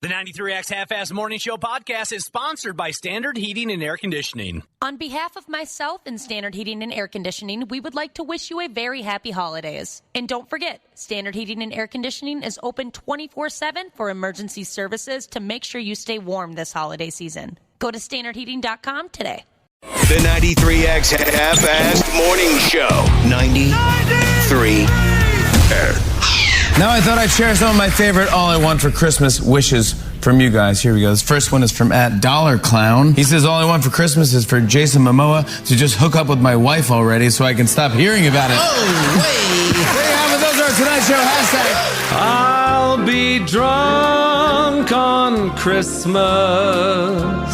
The 93X Half-Ass Morning Show podcast is sponsored by Standard Heating and Air Conditioning. On behalf of myself and Standard Heating and Air Conditioning, we would like to wish you a very happy holidays. And don't forget, Standard Heating and Air Conditioning is open 24/7 for emergency services to make sure you stay warm this holiday season. Go to standardheating.com today. The 93X Half-Ass Morning Show. 93. Now I thought I'd share some of my favorite all I want for Christmas wishes from you guys. Here we go. This first one is from @DollarClown. He says, all I want for Christmas is for Jason Momoa to just hook up with my wife already so I can stop hearing about it. Oh, wait. There you have it. Those are our Tonight Show hashtags. I'll be drunk on Christmas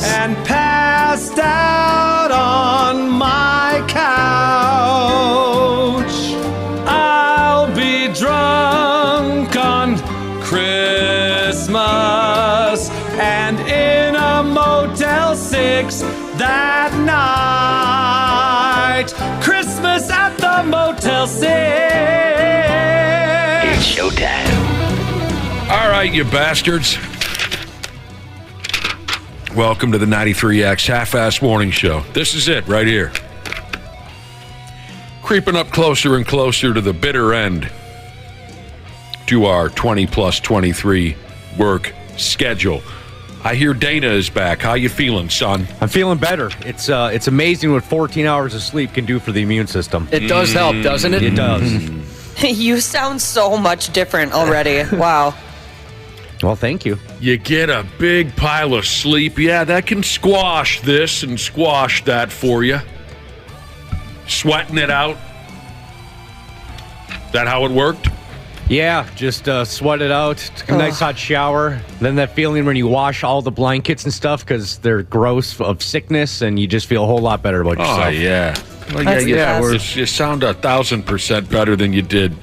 and passed out on my couch. I'll be drunk on Christmas and in a Motel 6 that night. Christmas at the Motel 6. It's showtime. All right, you bastards. Welcome to the 93X Half-Ass Morning Show. This is it right here. Creeping up closer and closer to the bitter end to our 20 plus 23 work schedule. I hear Dana is back. How you feeling, son? I'm feeling better. It's amazing what 14 hours of sleep can do for the immune system. It does help, doesn't it? It does. You sound so much different already. Wow. Well, thank you. You get a big pile of sleep. Yeah, that can squash this and squash that for you. Sweating it out. That how it worked? Yeah, just sweat it out. Take a nice hot shower. Then that feeling when you wash all the blankets and stuff because they're gross of sickness, and you just feel a whole lot better about yourself. Oh, yeah. Well, you sound 1,000% better than you did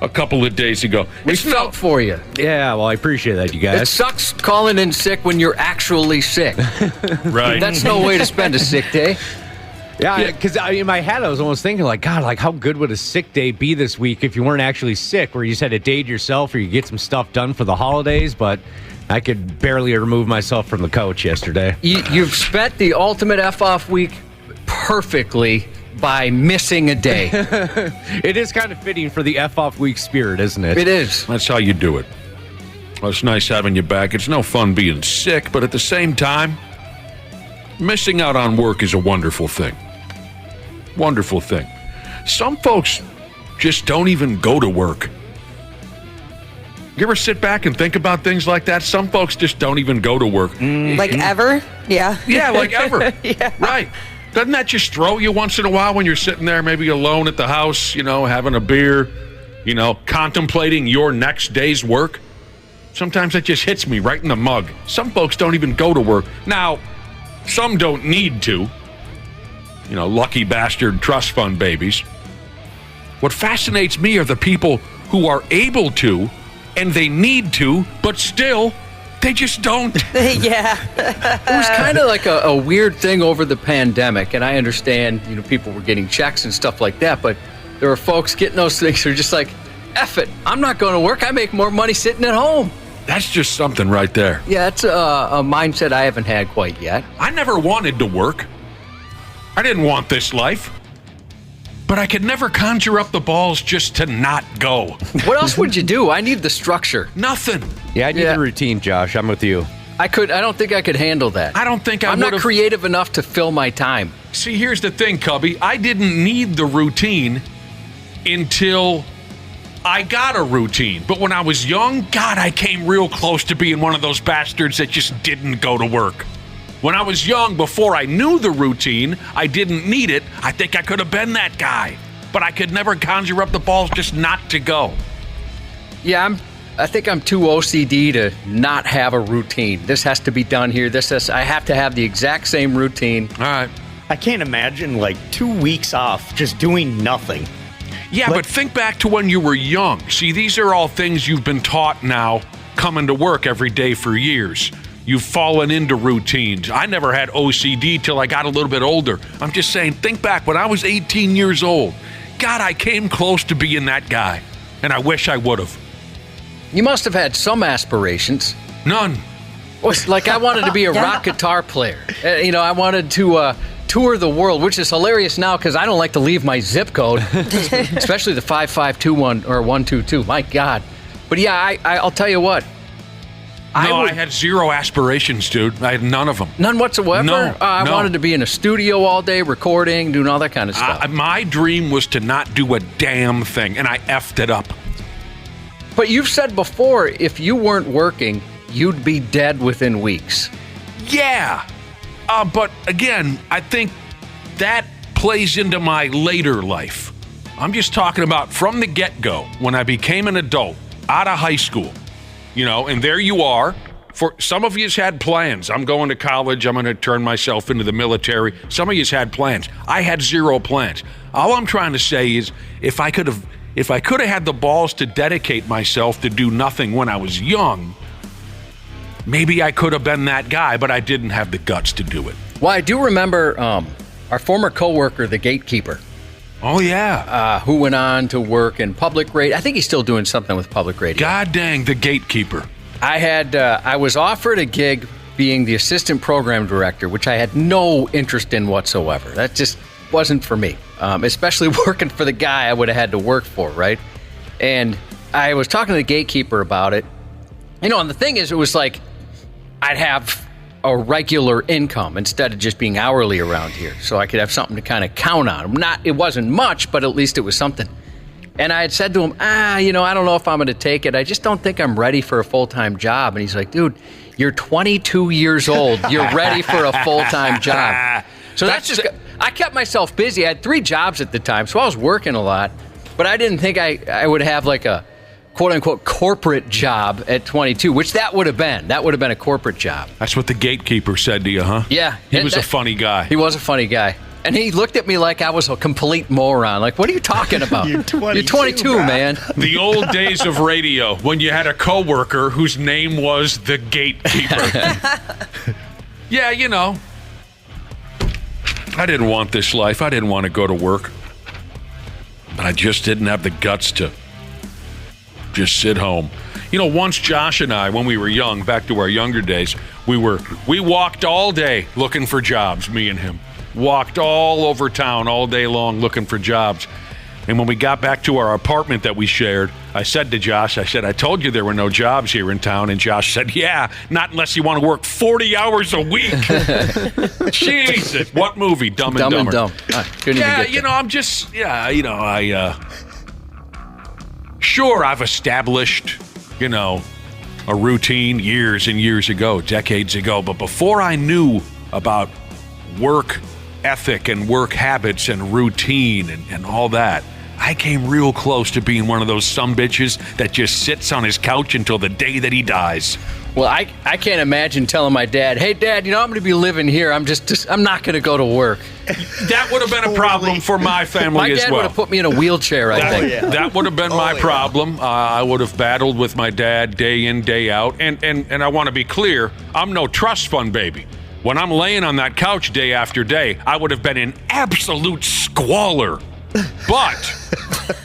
a couple of days ago. We felt for you. Yeah, well, I appreciate that, you guys. It sucks calling in sick when you're actually sick. Right. That's no way to spend a sick day. Yeah, because in my head, I was almost thinking, like, God, like, how good would a sick day be this week if you weren't actually sick, where you just had a day to yourself or you get some stuff done for the holidays? But I could barely remove myself from the couch yesterday. You've spent the ultimate F-off week perfectly by missing a day. It is kind of fitting for the F-off week spirit, isn't it? It is. That's how you do it. Well, it's nice having you back. It's no fun being sick, but at the same time, missing out on work is a wonderful thing. Wonderful thing. Some folks just don't even go to work. You ever sit back and think about things like that? Some folks just don't even go to work. Like ever? Yeah. Yeah, like ever. Yeah. Right. Doesn't that just throw you once in a while when you're sitting there maybe alone at the house, having a beer, contemplating your next day's work? Sometimes it just hits me right in the mug. Some folks don't even go to work. Now, some don't need to. Lucky bastard trust fund babies. What fascinates me are the people who are able to, and they need to, but still, they just don't. Yeah. It was kind of like a weird thing over the pandemic, and I understand, people were getting checks and stuff like that, but there were folks getting those things who are just like, F it, I'm not going to work. I make more money sitting at home. That's just something right there. Yeah, it's a mindset I haven't had quite yet. I never wanted to work. I didn't want this life. But I could never conjure up the balls just to not go. What else would you do? I need the structure. Nothing. Yeah, I need a routine, Josh. I'm with you. I don't think I could handle that. I don't think I'm not creative enough to fill my time. See, here's the thing, Cubby. I didn't need the routine until I got a routine. But when I was young, God, I came real close to being one of those bastards that just didn't go to work. When I was young, before I knew the routine, I didn't need it. I think I could have been that guy. But I could never conjure up the balls just not to go. Yeah, I think I'm too OCD to not have a routine. This has to be done here. I have to have the exact same routine. All right. I can't imagine, 2 weeks off, just doing nothing. Yeah, but think back to when you were young. See, these are all things you've been taught now coming to work every day for years. You've fallen into routines. I never had OCD till I got a little bit older. I'm just saying, think back when I was 18 years old. God, I came close to being that guy, and I wish I would have. You must have had some aspirations. None. Was like I wanted to be a rock guitar player. I wanted to tour the world, which is hilarious now because I don't like to leave my zip code, especially the 5521 or 122. My God. But yeah, I'll tell you what. I had zero aspirations, dude. I had none of them. None whatsoever? No. I wanted to be in a studio all day, recording, doing all that kind of stuff. My dream was to not do a damn thing, and I effed it up. But you've said before, if you weren't working, you'd be dead within weeks. Yeah. But again, I think that plays into my later life. I'm just talking about from the get-go, when I became an adult, out of high school. And there you are. For some of you's had plans. I'm going to college. I'm going to turn myself into the military. Some of you's had plans. I had zero plans. All I'm trying to say is if I could have had the balls to dedicate myself to do nothing when I was young, maybe I could have been that guy, but I didn't have the guts to do it. Well, I do remember our former coworker, the gatekeeper. Oh, yeah. Who went on to work in public radio. I think he's still doing something with public radio. God dang, the gatekeeper. I was offered a gig being the assistant program director, which I had no interest in whatsoever. That just wasn't for me, especially working for the guy I would have had to work for, right? And I was talking to the gatekeeper about it. And the thing is, it was like I'd have a regular income instead of just being hourly around here, so I could have something to kind of count on. It wasn't much, but at least it was something. And I had said to him, I don't know if I'm going to take it. I just don't think I'm ready for a full-time job. And he's like, dude, you're 22 years old. You're ready for a full-time job. So I kept myself busy. I had 3 jobs at the time, so I was working a lot. But I didn't think I would have like a quote-unquote corporate job at 22, which that would have been. That would have been a corporate job. That's what the gatekeeper said to you, huh? Yeah. He was a funny guy. He was a funny guy. And he looked at me like I was a complete moron. Like, what are you talking about? You're 22, man. The old days of radio when you had a coworker whose name was the gatekeeper. Yeah, I didn't want this life. I didn't want to go to work. But I just didn't have the guts to just sit home. Once Josh and I, when we were young, back to our younger days, we walked all day looking for jobs, me and him. Walked all over town all day long looking for jobs. And when we got back to our apartment that we shared, I said to Josh, I told you there were no jobs here in town. And Josh said, yeah, not unless you want to work 40 hours a week. Jesus. What movie? Dumb and Dumber. Dumb. Sure, I've established, a routine years and years ago, decades ago. But before I knew about work ethic and work habits and routine and all that, I came real close to being one of those sumbitches that just sits on his couch until the day that he dies. Well, I can't imagine telling my dad, hey, Dad, I'm going to be living here. I'm not going to go to work. That would have been a problem for my family as well. My dad would have put me in a wheelchair, I think. Yeah. That would have been my problem. I would have battled with my dad day in, day out. And I want to be clear, I'm no trust fund baby. When I'm laying on that couch day after day, I would have been in absolute squalor. But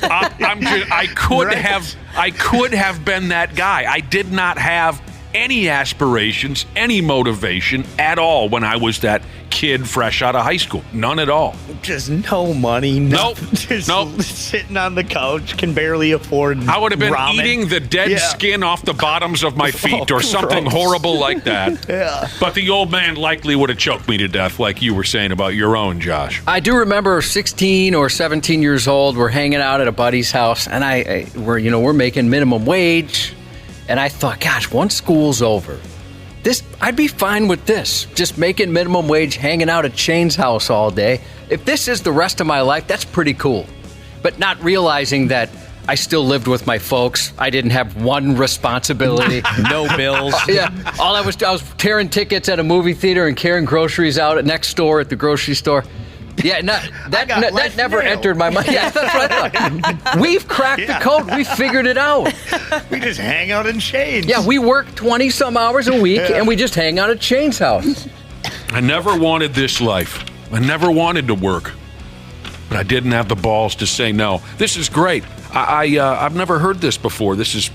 I could have been that guy. I did not have any aspirations, any motivation at all when I was that kid fresh out of high school. None at all. Just no money. Nope. Just sitting on the couch, can barely afford I would have been ramen. eating the dead skin off the bottoms of my feet or something horrible like that. Yeah. But the old man likely would have choked me to death like you were saying about your own, Josh. I do remember 16 or 17 years old, we're hanging out at a buddy's house, and we're making minimum wage. And I thought, gosh, once school's over, I'd be fine with this. Just making minimum wage, hanging out at Shane's house all day. If this is the rest of my life, that's pretty cool. But not realizing that I still lived with my folks. I didn't have one responsibility. No bills. Yeah. I was tearing tickets at a movie theater and carrying groceries out at next door at the grocery store. Yeah, that never entered my mind. Yeah, that's what I thought. We've cracked the code. We figured it out. We just hang out in Shane's. Yeah, we work 20-some hours a week, and we just hang out at Shane's house. I never wanted this life. I never wanted to work. But I didn't have the balls to say no. This is great. I've never heard this before. This is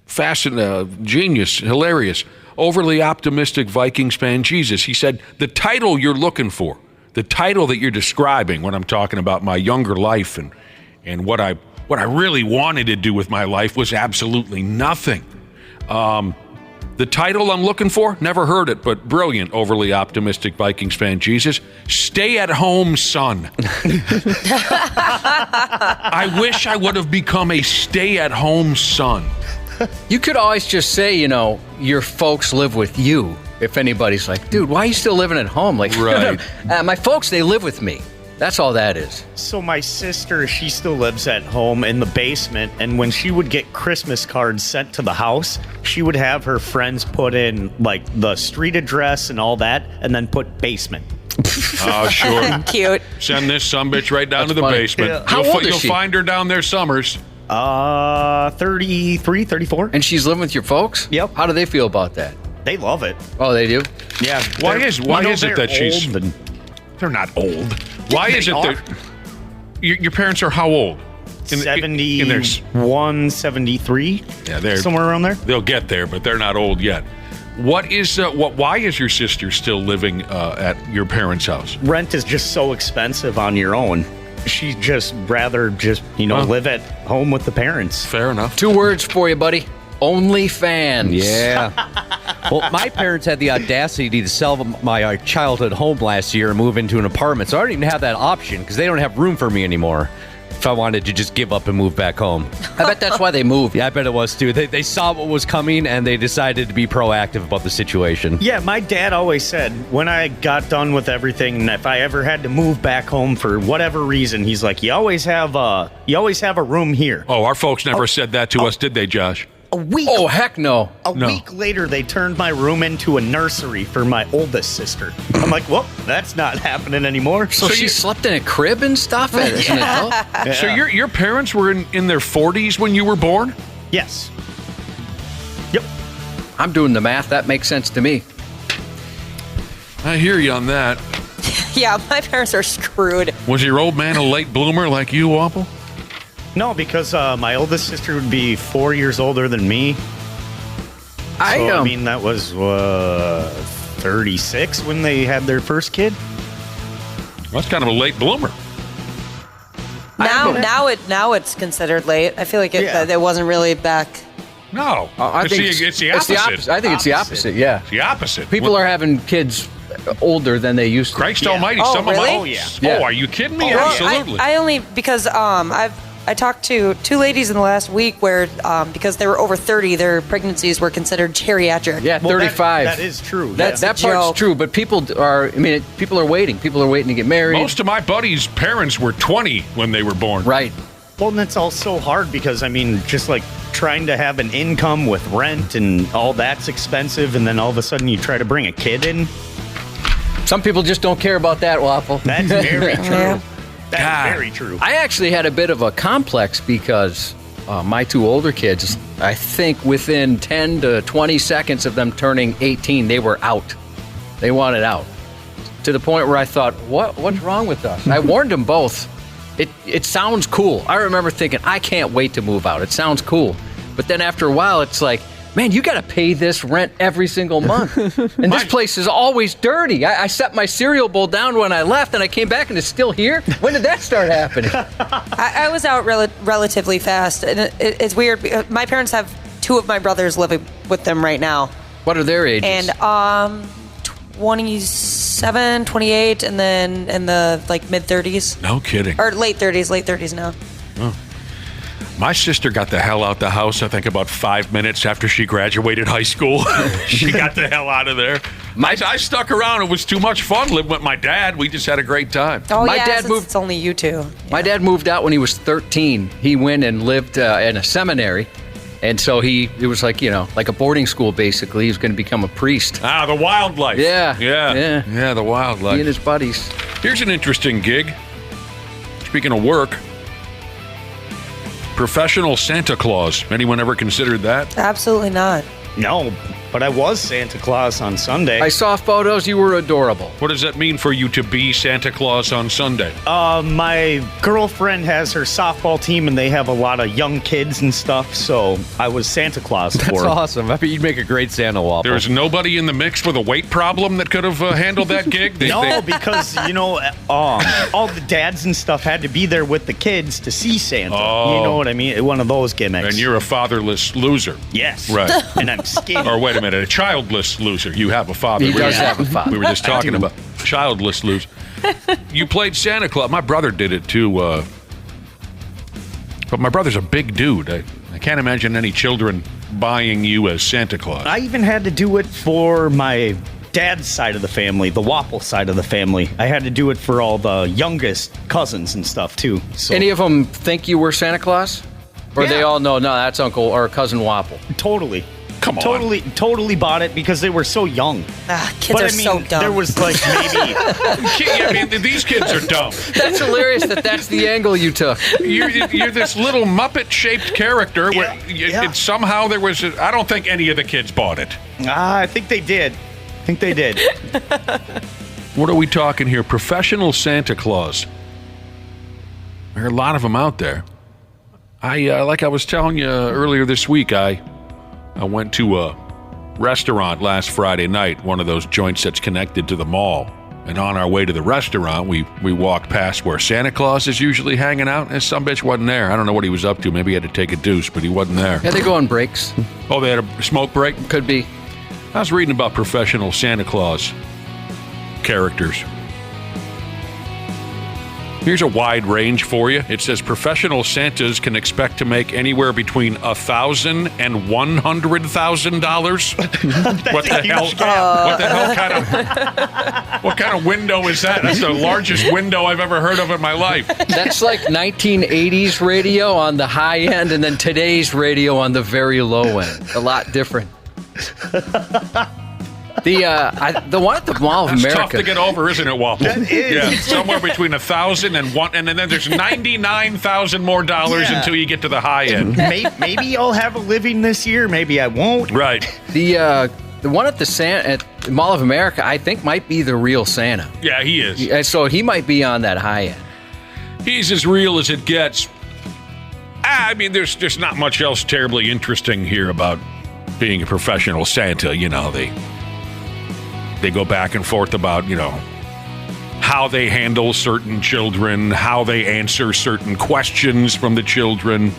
Genius, hilarious, overly optimistic Vikings fan, Jesus. He said, the title you're looking for, the title that you're describing when I'm talking about my younger life and what I really wanted to do with my life was absolutely nothing. The title I'm looking for, never heard it, but brilliant, overly optimistic Vikings fan, Jesus. Stay at home, son. I wish I would have become a stay at home son. You could always just say, your folks live with you. If anybody's like, dude, why are you still living at home? Like, right. My folks, they live with me. That's all that is. So my sister, she still lives at home in the basement, and when she would get Christmas cards sent to the house, she would have her friends put in, like, the street address and all that, and then put basement. Oh, sure. Cute. Send this sumbitch right down to the basement. Yeah. How old is she? You'll find her down there summers. 33, 34. And she's living with your folks? Yep. How do they feel about that? They love it. Oh, they do? Yeah. Why is it that she's... old and- They're not old. Why is it that... Your parents are how old? 71, 73. Yeah, they're... somewhere around there. They'll get there, but they're not old yet. Why is your sister still living at your parents' house? Rent is just so expensive on your own. She'd just rather live at home with the parents. Fair enough. 2 words for you, buddy. OnlyFans. Yeah. Well, my parents had the audacity to sell my childhood home last year and move into an apartment, so I don't even have that option because they don't have room for me anymore if I wanted to just give up and move back home. I bet that's why they moved. Yeah, I bet it was, too. They saw what was coming, and they decided to be proactive about the situation. Yeah, my dad always said when I got done with everything, and if I ever had to move back home for whatever reason, he's like, you always have a room here. Oh, our folks never said that to us, did they, Josh? A week. Oh, heck no. A week later, they turned my room into a nursery for my oldest sister. I'm like, well, that's not happening anymore. So she slept in a crib and stuff as an adult? Yeah. So your parents were in their 40s when you were born? Yes. Yep. I'm doing the math. That makes sense to me. I hear you on that. Yeah, my parents are screwed. Was your old man a late bloomer like you, Wapple? No, because my oldest sister would be 4 years older than me. I mean, that was 36 when they had their first kid. Well, that's kind of a late bloomer. Now it's considered late. I feel like it wasn't really back. No, I think it's the opposite. I think it's the opposite. Yeah, It's the opposite. people are having kids older than they used to. Christ Almighty! Oh, some really? of my Yeah. Oh, are you kidding me? Well, Absolutely. I only because I talked to 2 ladies in the last week where because they were over 30, their pregnancies were considered geriatric. Yeah, 35. That is true. That part's joke. true, but people are waiting. People are waiting to get married. Most of my buddies' parents were 20 when they were born. Right. Well, and that's all so hard because, I mean, just like trying to have an income with rent and all that's expensive, and then all of a sudden you try to bring a kid in. Some people just don't care about that, Waffle. That's very true. Yeah. That's very true. I actually had a bit of a complex because my 2 older kids, I think within 10 to 20 seconds of them turning 18, they were out. They wanted out. To the point where I thought, what's wrong with us? I warned them both. It sounds cool. I remember thinking, I can't wait to move out. It sounds cool. But then after a while, it's like, man, you got to pay this rent every single month. And this place is always dirty. I set my cereal bowl down when I left, and I came back, and it's still here? When did that start happening? I was out relatively fast, and it's weird. Because my parents have 2 of my brothers living with them right now. What are their ages? And 27, 28, and then in the mid-30s. No kidding. Or late 30s now. Oh. My sister got the hell out the house, I think, about 5 minutes after she graduated high school. She got the hell out of there. I stuck around. It was too much fun living with my dad. We just had a great time. Oh, My yeah, dad moved. it's only you 2. Yeah. My dad moved out when he was 13. He went and lived in a seminary. And so it was like a boarding school, basically. He was going to become a priest. Ah, the wildlife. Yeah, the wildlife. He and his buddies. Here's an interesting gig. Speaking of work, professional Santa Claus. Anyone ever considered that? Absolutely not. No, but I was Santa Claus on Sunday. I saw photos. You were adorable. What does that mean for you to be Santa Claus on Sunday? My girlfriend has her softball team, and they have a lot of young kids and stuff, so I was Santa Claus for That's them. awesome. I bet you'd make a great Santa waffle. There's nobody in the mix with a weight problem that could have handled that gig? No, because, all the dads and stuff had to be there with the kids to see Santa. Oh. You know what I mean? One of those gimmicks. And you're a fatherless loser. Yes. Right. And I'm skinny. Or wait a minute, a childless loser. You have a father. He does have a father. We were just talking about childless loser. You played Santa Claus. My brother did it too. But my brother's a big dude. I can't imagine any children buying you as Santa Claus. I even had to do it for my dad's side of the family, the Wapple side of the family. I had to do it for all the youngest cousins and stuff too. So. Any of them think you were Santa Claus? Or they all know, no, that's Uncle or Cousin Wapple? Totally. Come on. Totally bought it because they were so young. Kids are so dumb. There was like maybe... these kids are dumb. That's hilarious that's the angle you took. You're this little Muppet-shaped character where somehow there was... I don't think any of the kids bought it. I think they did. What are we talking here? Professional Santa Claus. There are a lot of them out there. Like I was telling you earlier this week, I went to a restaurant last Friday night, one of those joints that's connected to the mall. And on our way to the restaurant, we walked past where Santa Claus is usually hanging out, and some bitch wasn't there. I don't know what he was up to. Maybe he had to take a deuce, but he wasn't there. Yeah, they go on breaks. Oh, they had a smoke break? Could be. I was reading about professional Santa Claus characters. Here's a wide range for you. It says professional Santas can expect to make anywhere between $1,000 and $100,000. What the hell? What the hell what kind of window is that? That's the largest window I've ever heard of in my life. That's like 1980s radio on the high end, and then today's radio on the very low end. A lot different. The one at the Mall of That's America. tough to get over, isn't it, Wapple? That is. Yeah, somewhere between $1,000 and $1, and then there's $99,000 more until you get to the high end. Maybe I'll have a living this year. Maybe I won't. Right. The one at the Mall of America, I think, might be the real Santa. Yeah, he is. So he might be on that high end. He's as real as it gets. I mean, there's just not much else terribly interesting here about being a professional Santa. You know, they go back and forth about, how they handle certain children, how they answer certain questions from the children.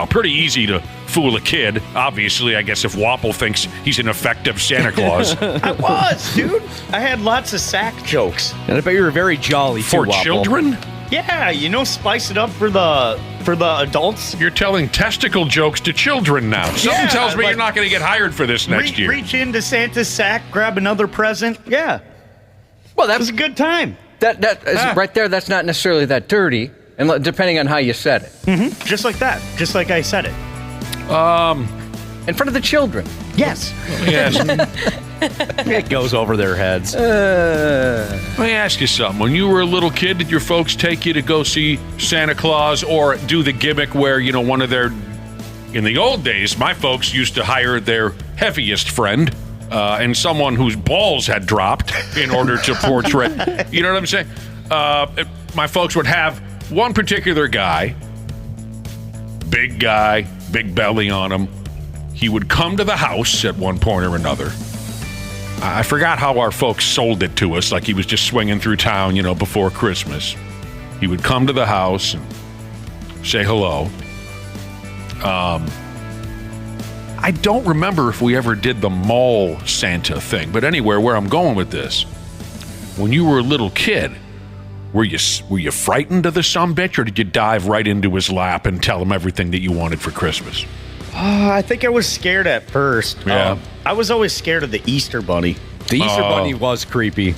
Pretty easy to fool a kid. Obviously, I guess if Wapple thinks he's an effective Santa Claus. I was, dude. I had lots of sack jokes. And I bet you were very jolly, too, For Wapple. children? Yeah, spice it up for the adults. You're telling testicle jokes to children now. Something tells me like, you're not going to get hired for this next year. Reach into Santa's sack, grab another present. Yeah. Well, That was a good time. That is right there. That's not necessarily that dirty, and depending on how you said it. Mm-hmm. Just like that. Just like I said it. In front of the children. Yes. Yes. It goes over their heads. Let me ask you something. When you were a little kid, did your folks take you to go see Santa Claus or do the gimmick where, one of their... In the old days, my folks used to hire their heaviest friend and someone whose balls had dropped in order to portray... You know what I'm saying? My folks would have one particular guy, big belly on him. He would come to the house at one point or another. I forgot how our folks sold it to us, like he was just swinging through town, before Christmas. He would come to the house and say hello. I don't remember if we ever did the mall Santa thing, but anyway, where I'm going with this, when you were a little kid, were you frightened of the sumbitch, or did you dive right into his lap and tell him everything that you wanted for Christmas? I think I was scared at first. Yeah. I was always scared of the Easter Bunny. The Easter Bunny was creepy.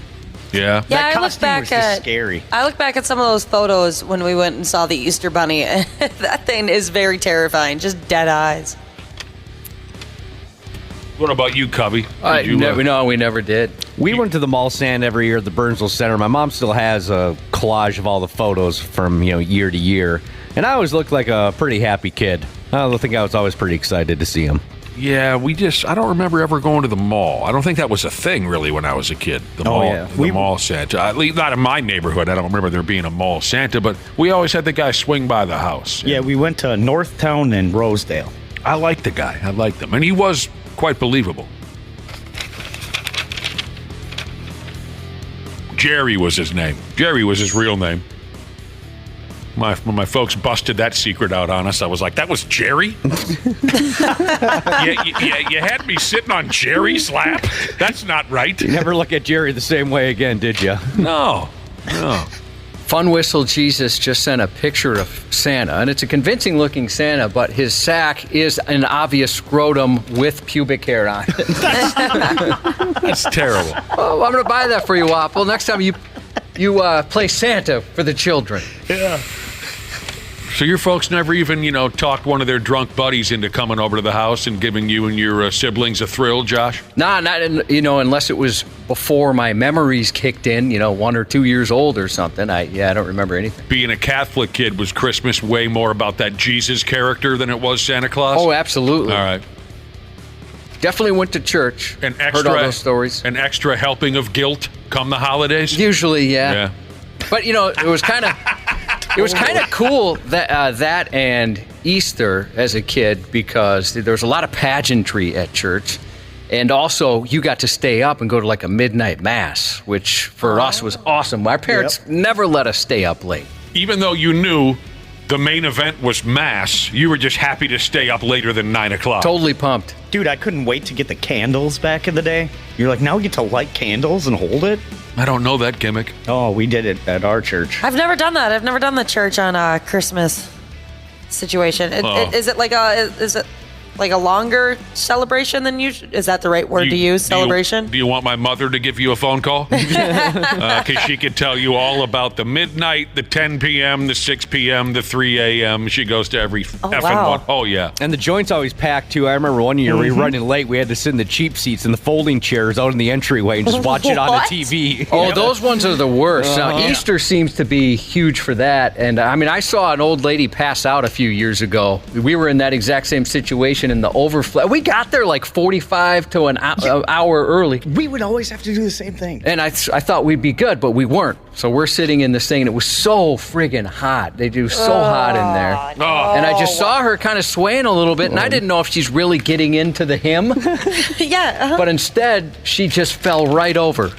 Yeah. That I look back was just scary. I look back at some of those photos when we went and saw the Easter Bunny. That thing is very terrifying. Just dead eyes. What about you, Cubby? No, we never did. We went to the mall stand every year at the Burnsville Center. My mom still has a collage of all the photos from year to year, and I always looked like a pretty happy kid. I think I was always pretty excited to see him. Yeah, I don't remember ever going to the mall. I don't think that was a thing really when I was a kid. The mall Santa. At least not in my neighborhood. I don't remember there being a mall Santa, but we always had the guy swing by the house. Yeah, we went to Northtown and Rosedale. I liked the guy. I liked him. And he was quite believable. Jerry was his name. Jerry was his real name. When my folks busted that secret out on us, I was like, that was Jerry? you had me sitting on Jerry's lap? That's not right. You never look at Jerry the same way again, did you? No. Fun Whistle Jesus just sent a picture of Santa, and it's a convincing-looking Santa, but his sack is an obvious scrotum with pubic hair on it. That's terrible. Oh, I'm going to buy that for you, Waffle. Next time you play Santa for the children. Yeah. So your folks never even, talked one of their drunk buddies into coming over to the house and giving you and your siblings a thrill, Josh? Nah, not unless it was before my memories kicked in, 1 or 2 years old or something. I don't remember anything. Being a Catholic kid, was Christmas way more about that Jesus character than it was Santa Claus? Oh, absolutely. All right. Definitely went to church. Heard all those stories. An extra helping of guilt come the holidays? Usually, yeah. But it was kind of cool that and Easter as a kid, because there was a lot of pageantry at church, and also you got to stay up and go to like a midnight mass, which for us was awesome. Our parents never let us stay up late. Even though you knew the main event was mass, you were just happy to stay up later than 9 o'clock. Totally pumped. Dude, I couldn't wait to get the candles back in the day. You're like, now we get to light candles and hold it? I don't know that gimmick. Oh, we did it at our church. I've never done that. I've never done the church on Christmas situation. Is it like a longer celebration than usual? Is that the right word to use? Celebration? Do you want my mother to give you a phone call? Because she could tell you all about the midnight, the 10 p.m., the 6 p.m., the 3 a.m. She goes to every effing one. Oh, yeah. And the joint's always packed, too. I remember one year we were running late. We had to sit in the cheap seats and the folding chairs out in the entryway and just watch it on the TV. Oh, those ones are the worst. Now, Easter seems to be huge for that. And, I saw an old lady pass out a few years ago. We were in that exact same situation in the overflow. We got there like 45 to an hour early. We would always have to do the same thing. And I thought we'd be good, but we weren't. So we're sitting in this thing, and it was so friggin' hot. They do so hot in there. No. And I just saw her kind of swaying a little bit, and I didn't know if she's really getting into the hymn. Yeah. But instead, she just fell right over.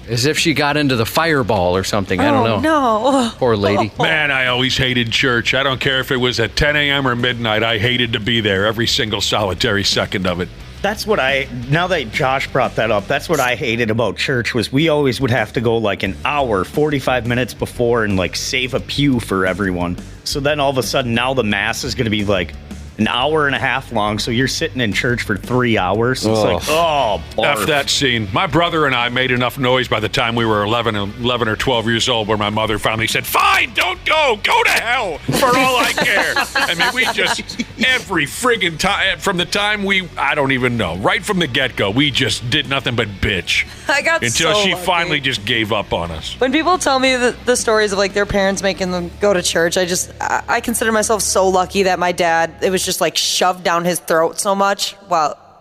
As if she got into the fireball or something. I don't know. No. Poor lady. Man, I always hated church. I don't care if it was at 10 a.m. or midnight. I hated to be there every single solitary second of it. That's what now that Josh brought that up, that's what I hated about church, was we always would have to go like an hour, 45 minutes before and like save a pew for everyone. So then all of a sudden now the mass is going to be like an hour and a half long, so you're sitting in church for 3 hours. It's like, F that scene. My brother and I made enough noise by the time we were 11 or 12 years old where my mother finally said, fine, don't go to hell for all I care. I mean, we just, every friggin' time, from the time I don't even know, right from the get-go, we just did nothing but bitch. I got until so she lucky. finally just gave up on us. When people tell me the stories of like their parents making them go to church, I consider myself so lucky that my dad, it was just like shoved down his throat so much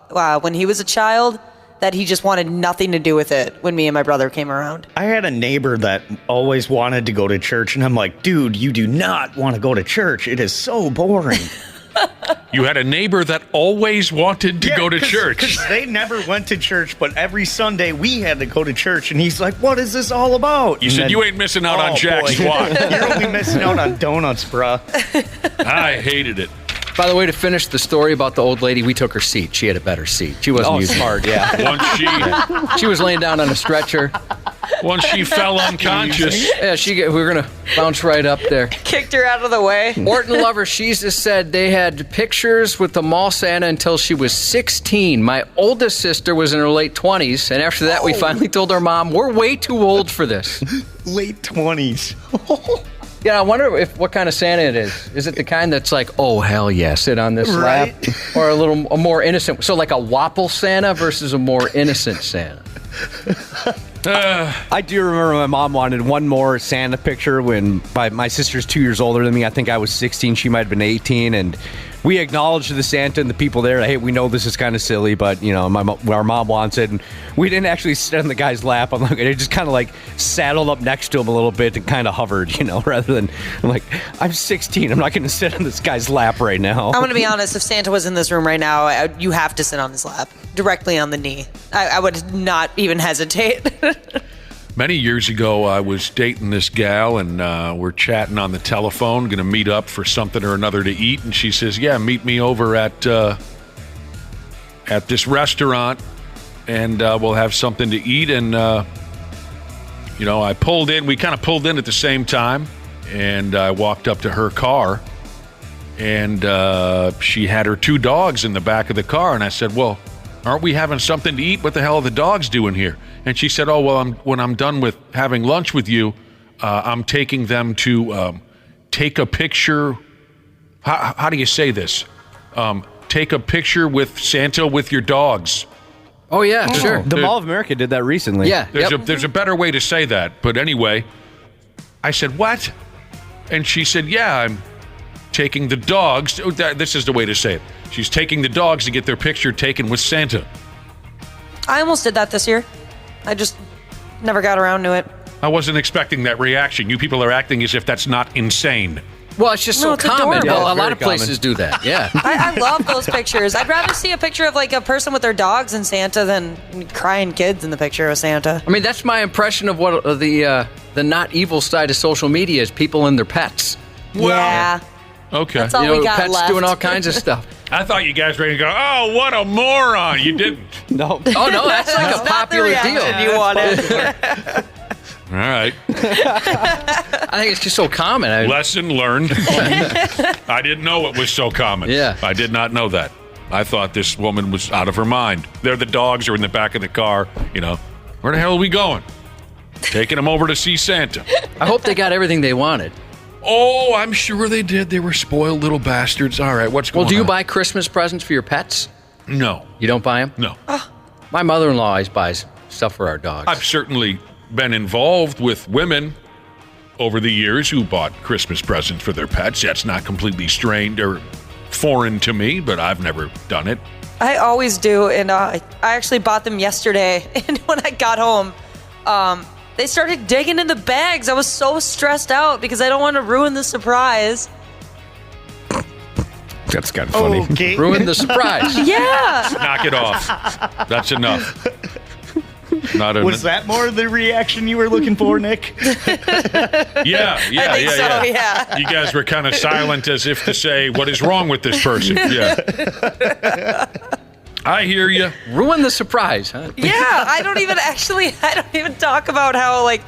when he was a child that he just wanted nothing to do with it when me and my brother came around. I had a neighbor that always wanted to go to church, and I'm like, dude, you do not want to go to church. It is so boring. You had a neighbor that always wanted to go to church. Because they never went to church, but every Sunday we had to go to church, and he's like, what is this all about? You said you ain't missing out on Jack's Walk. You're only missing out on donuts, bruh. I hated it. By the way, to finish the story about the old lady, we took her seat. She had a better seat. She wasn't using smart, yeah. Once she was laying down on a stretcher. Once she fell unconscious. Yeah, we were going to bounce right up there. Kicked her out of the way. Orton Lover Jesus said they had pictures with the mall Santa until she was 16. My oldest sister was in her late 20s, and after that we finally told our mom, we're way too old for this. Late 20s. Yeah, I wonder what kind of Santa it is. Is it the kind that's like, oh, hell yeah, sit on this lap? Or a more innocent, so like a Wapple Santa versus a more innocent Santa? I do remember my mom wanted one more Santa picture when my sister's 2 years older than me. I think I was 16. She might have been 18. And we acknowledge the Santa and the people there. Hey, we know this is kind of silly, but you know, our mom wants it, and we didn't actually sit on the guy's lap. I'm like, it just kind of like saddled up next to him a little bit and kind of hovered, you know, rather than I'm like, I'm 16. I'm not going to sit on this guy's lap right now. I'm going to be honest. If Santa was in this room right now, you have to sit on his lap, directly on the knee. I would not even hesitate. Many years ago, I was dating this gal, and we're chatting on the telephone, going to meet up for something or another to eat. And she says, yeah, meet me over at this restaurant, and we'll have something to eat. And, I pulled in. We kind of pulled in at the same time, and I walked up to her car, and she had her 2 dogs in the back of the car. And I said, well, aren't we having something to eat? What the hell are the dogs doing here? And she said, oh, well, when I'm done with having lunch with you, I'm taking them to take a picture. How do you say this? Take a picture with Santa with your dogs. Oh, yeah, sure. The Mall of America did that recently. Yeah. There's a better way to say that. But anyway, I said, what? And she said, yeah, I'm taking the dogs. This is the way to say it. She's taking the dogs to get their picture taken with Santa. I almost did that this year. I just never got around to it. I wasn't expecting that reaction. You people are acting as if that's not insane. Well, it's just so it's common. adorable. Well, Yeah, a lot of very places common. do that. Yeah. I love those pictures. I'd rather see a picture of like a person with their dogs and Santa than crying kids in the picture of Santa. I mean, that's my impression of what the not evil side of social media is: people and their pets. Yeah. Okay. That's all we got pets left. doing all kinds of stuff. I thought you guys were going to go, oh, what a moron. You didn't. No. Oh no, that's like a Not the popular reaction deal. you wanted. All right. I think it's just so common. Lesson learned. I didn't know it was so common. Yeah. I did not know that. I thought this woman was out of her mind. There the dogs are in the back of the car. You know, where the hell are we going? Taking them over to see Santa. I hope they got everything they wanted. Oh, I'm sure they did. They were spoiled little bastards. All right, what's going on? Well, do you buy Christmas presents for your pets? No. You don't buy them? No. My mother-in-law always buys stuff for our dogs. I've certainly been involved with women over the years who bought Christmas presents for their pets. That's not completely strange or foreign to me, but I've never done it. I always do, and I actually bought them yesterday. And when I got home, they started digging in the bags. I was so stressed out because I don't want to ruin the surprise. That's kind of funny. Okay. Ruin the surprise. Yeah. Knock it off. That's enough. Was that more the reaction you were looking for, Nick? Yeah. I think so, yeah. You guys were kind of silent as if to say, what is wrong with this person? Yeah. I hear you. Ruin the surprise, huh? Yeah, I don't even talk about how, like,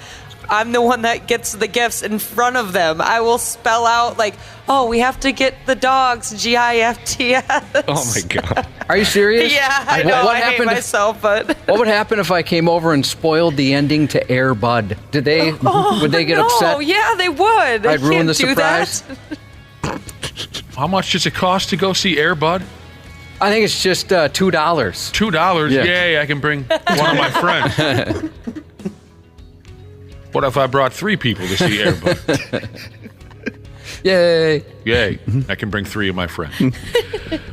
I'm the one that gets the gifts in front of them. I will spell out, like, oh, we have to get the dogs, GIFTS. Oh, my God. Are you serious? Yeah, I know. I hate myself, but... What would happen if I came over and spoiled the ending to Air Bud? Would they get upset? Oh, yeah, they would. I'd ruin the do surprise? that. How much does it cost to go see Air Bud? I think it's just $2. $2? Yeah. Yay, I can bring one of my friends. What if I brought 3 people to see Air Bud? Yay. Yay, I can bring 3 of my friends.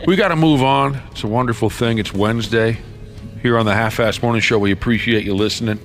We got to move on. It's a wonderful thing. It's Wednesday here on the Half-Assed Morning Show. We appreciate you listening.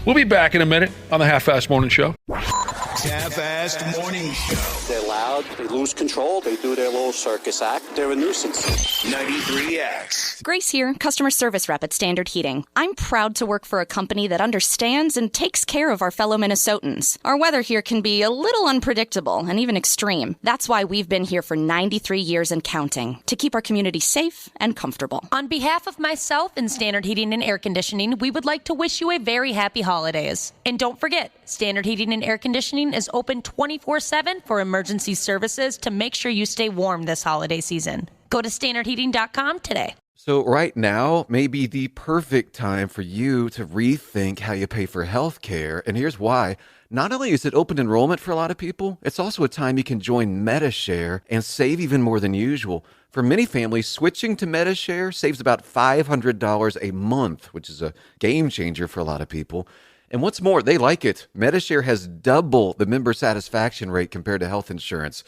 We'll be back in a minute on the Half-Assed Morning Show. Half-Assed Morning Show. They're loud, they lose control, they do their little circus act, they're a nuisance. 93X. Grace here, customer service rep at Standard Heating. I'm proud to work for a company that understands and takes care of our fellow Minnesotans. Our weather here can be a little unpredictable and even extreme. That's why we've been here for 93 years and counting, to keep our community safe and comfortable. On behalf of myself and Standard Heating and Air Conditioning, we would like to wish you a very happy holidays. And don't forget, Standard Heating and Air Conditioning is open 24/7 for emergency services to make sure you stay warm this holiday season. Go to standardheating.com today. So right now may be the perfect time for you to rethink how you pay for health care. And here's why. Not only is it open enrollment for a lot of people, it's also a time you can join MediShare and save even more than usual. For many families, switching to MediShare saves about $500 a month, which is a game changer for a lot of people. And what's more, they like it. MediShare has double the member satisfaction rate compared to health insurance.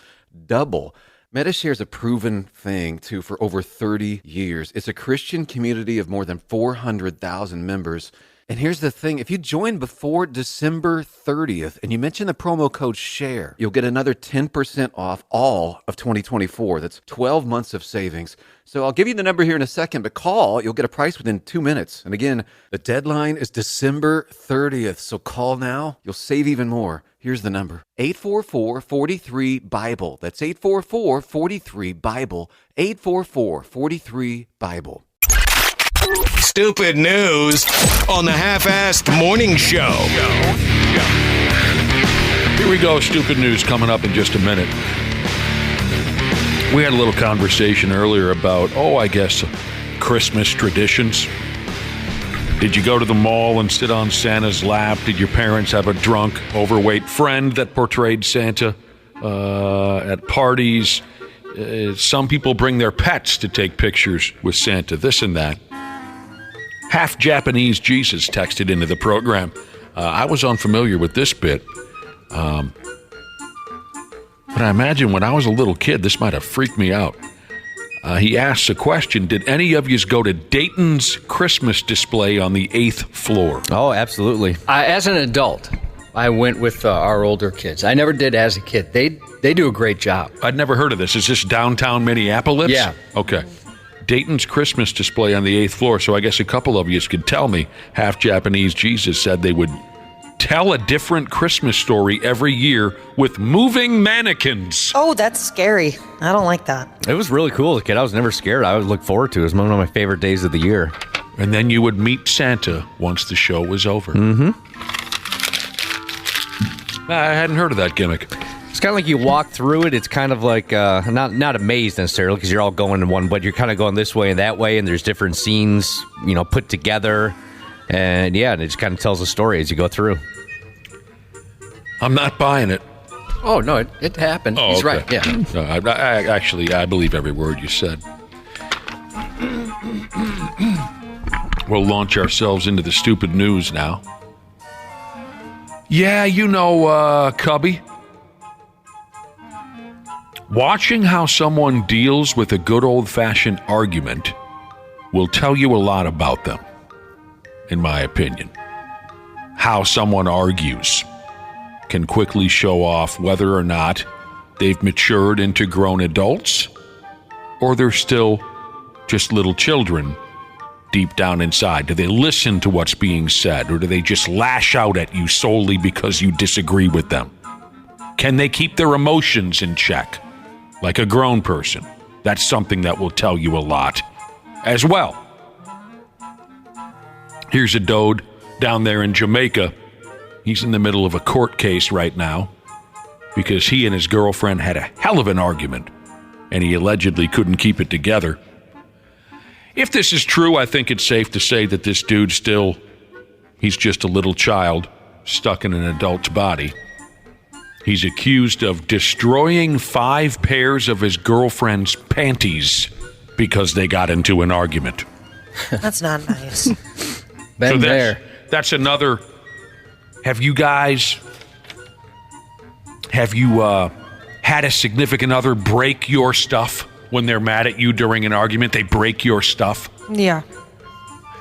Double. Medishare is a proven thing, too, for over 30 years. It's a Christian community of more than 400,000 members. And here's the thing. If you join before December 30th and you mention the promo code SHARE, you'll get another 10% off all of 2024. That's 12 months of savings. So I'll give you the number here in a second, but call. You'll get a price within 2 minutes. And again, the deadline is December 30th. So call now. You'll save even more. Here's the number. 844-43-BIBLE. That's 844-43-BIBLE. 844-43-BIBLE. Stupid news on the Half-Assed Morning Show. Here we go. Stupid news coming up in just a minute. We had a little conversation earlier about, I guess, Christmas traditions. Did you go to the mall and sit on Santa's lap? Did your parents have a drunk, overweight friend that portrayed Santa at parties? Some people bring their pets to take pictures with Santa, this and that. Half Japanese Jesus texted into the program. I was unfamiliar with this bit. But I imagine when I was a little kid, this might have freaked me out. He asks a question, did any of you go to Dayton's Christmas display on the 8th floor? Oh, absolutely. As an adult, I went with our older kids. I never did as a kid. They do a great job. I'd never heard of this. Is this downtown Minneapolis? Yeah. Okay. Dayton's Christmas display on the 8th floor. So I guess a couple of you could tell me. Half Japanese Jesus said they would tell a different Christmas story every year with moving mannequins. Oh, that's scary. I don't like that. It was really cool as a kid. I was never scared. I would look forward to it. It was one of my favorite days of the year. And then you would meet Santa once the show was over. Mm-hmm. I hadn't heard of that gimmick. It's kind of like you walk through it. It's kind of like, not a maze necessarily, because you're all going in one, but you're kind of going this way and that way, and there's different scenes, put together. And yeah, and it just kind of tells a story as you go through. I'm not buying it. Oh, no, it happened. Oh, He's okay. right, yeah. No, I believe every word you said. We'll launch ourselves into the stupid news now. Yeah, Cubby. Watching how someone deals with a good old-fashioned argument will tell you a lot about them, in my opinion. How someone argues can quickly show off whether or not they've matured into grown adults or they're still just little children deep down inside. Do they listen to what's being said, or do they just lash out at you solely because you disagree with them? Can they keep their emotions in check like a grown person? That's something that will tell you a lot as well. Here's a dode down there in Jamaica. He's in the middle of a court case right now because he and his girlfriend had a hell of an argument, and he allegedly couldn't keep it together. If this is true, I think it's safe to say that this dude he's just a little child stuck in an adult's body. He's accused of destroying 5 pairs of his girlfriend's panties because they got into an argument. That's not nice. Been there. That's another. Have you had a significant other break your stuff when they're mad at you during an argument? They break your stuff? Yeah.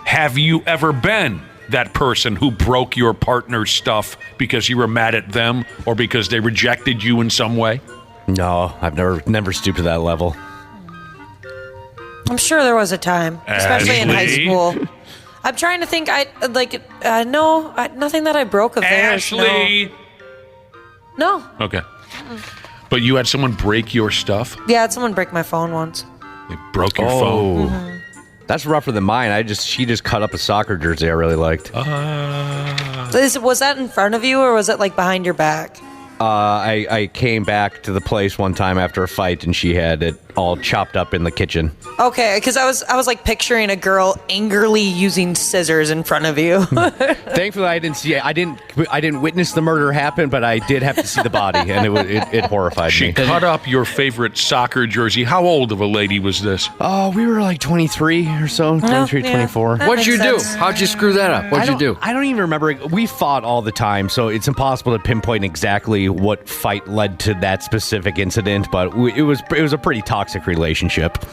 Have you ever been that person who broke your partner's stuff because you were mad at them or because they rejected you in some way? No, I've never stooped to that level. I'm sure there was a time, especially in high school. I'm trying to think. Nothing that I broke of theirs. Ashley. No. Okay. But you had someone break your stuff? Yeah, I had someone break my phone once. They broke your phone. Mm-hmm. That's rougher than mine. She just cut up a soccer jersey I really liked. Was that in front of you, or was it like behind your back? I came back to the place one time after a fight, and she had it all chopped up in the kitchen. Okay, because I was like picturing a girl angrily using scissors in front of you. Thankfully, I didn't see it. I didn't witness the murder happen, but I did have to see the body, and it horrified me. She cut up your favorite soccer jersey. How old of a lady was this? Oh, we were like 23 or so, 23, 24. What'd you do? How'd you screw that up? What'd you do? I don't even remember. We fought all the time, so it's impossible to pinpoint exactly what fight led to that specific incident, but it was a pretty toxic relationship.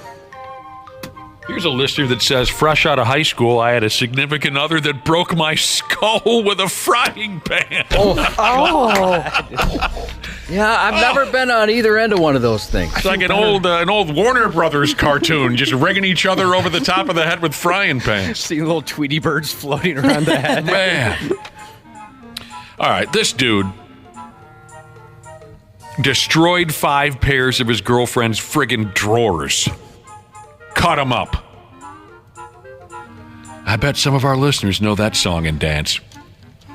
Here's a listener that says, fresh out of high school, I had a significant other that broke my skull with a frying pan. Yeah, I've never been on either end of one of those things. It's like an old Warner Brothers cartoon, just rigging each other over the top of the head with frying pans. Seeing little Tweety birds floating around the head. Man. All right, this dude destroyed 5 pairs of his girlfriend's friggin' drawers. Cut them up. I bet some of our listeners know that song and dance.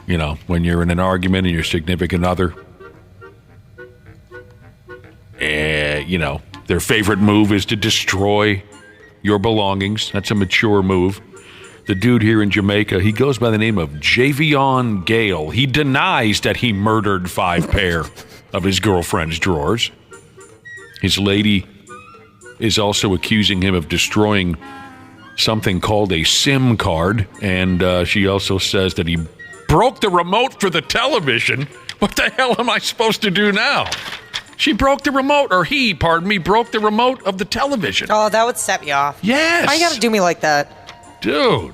You know, when you're in an argument and your significant other, you know, their favorite move is to destroy your belongings. That's a mature move. The dude here in Jamaica, he goes by the name of Javion Gale. He denies that he murdered 5 pair of his girlfriend's drawers. His lady is also accusing him of destroying something called a SIM card, and she also says that he broke the remote for the television. What the hell am I supposed to do now? She broke the remote, or he, pardon me, broke the remote of the television. Oh, that would set me off. Yes. Why you gotta do me like that? Dude,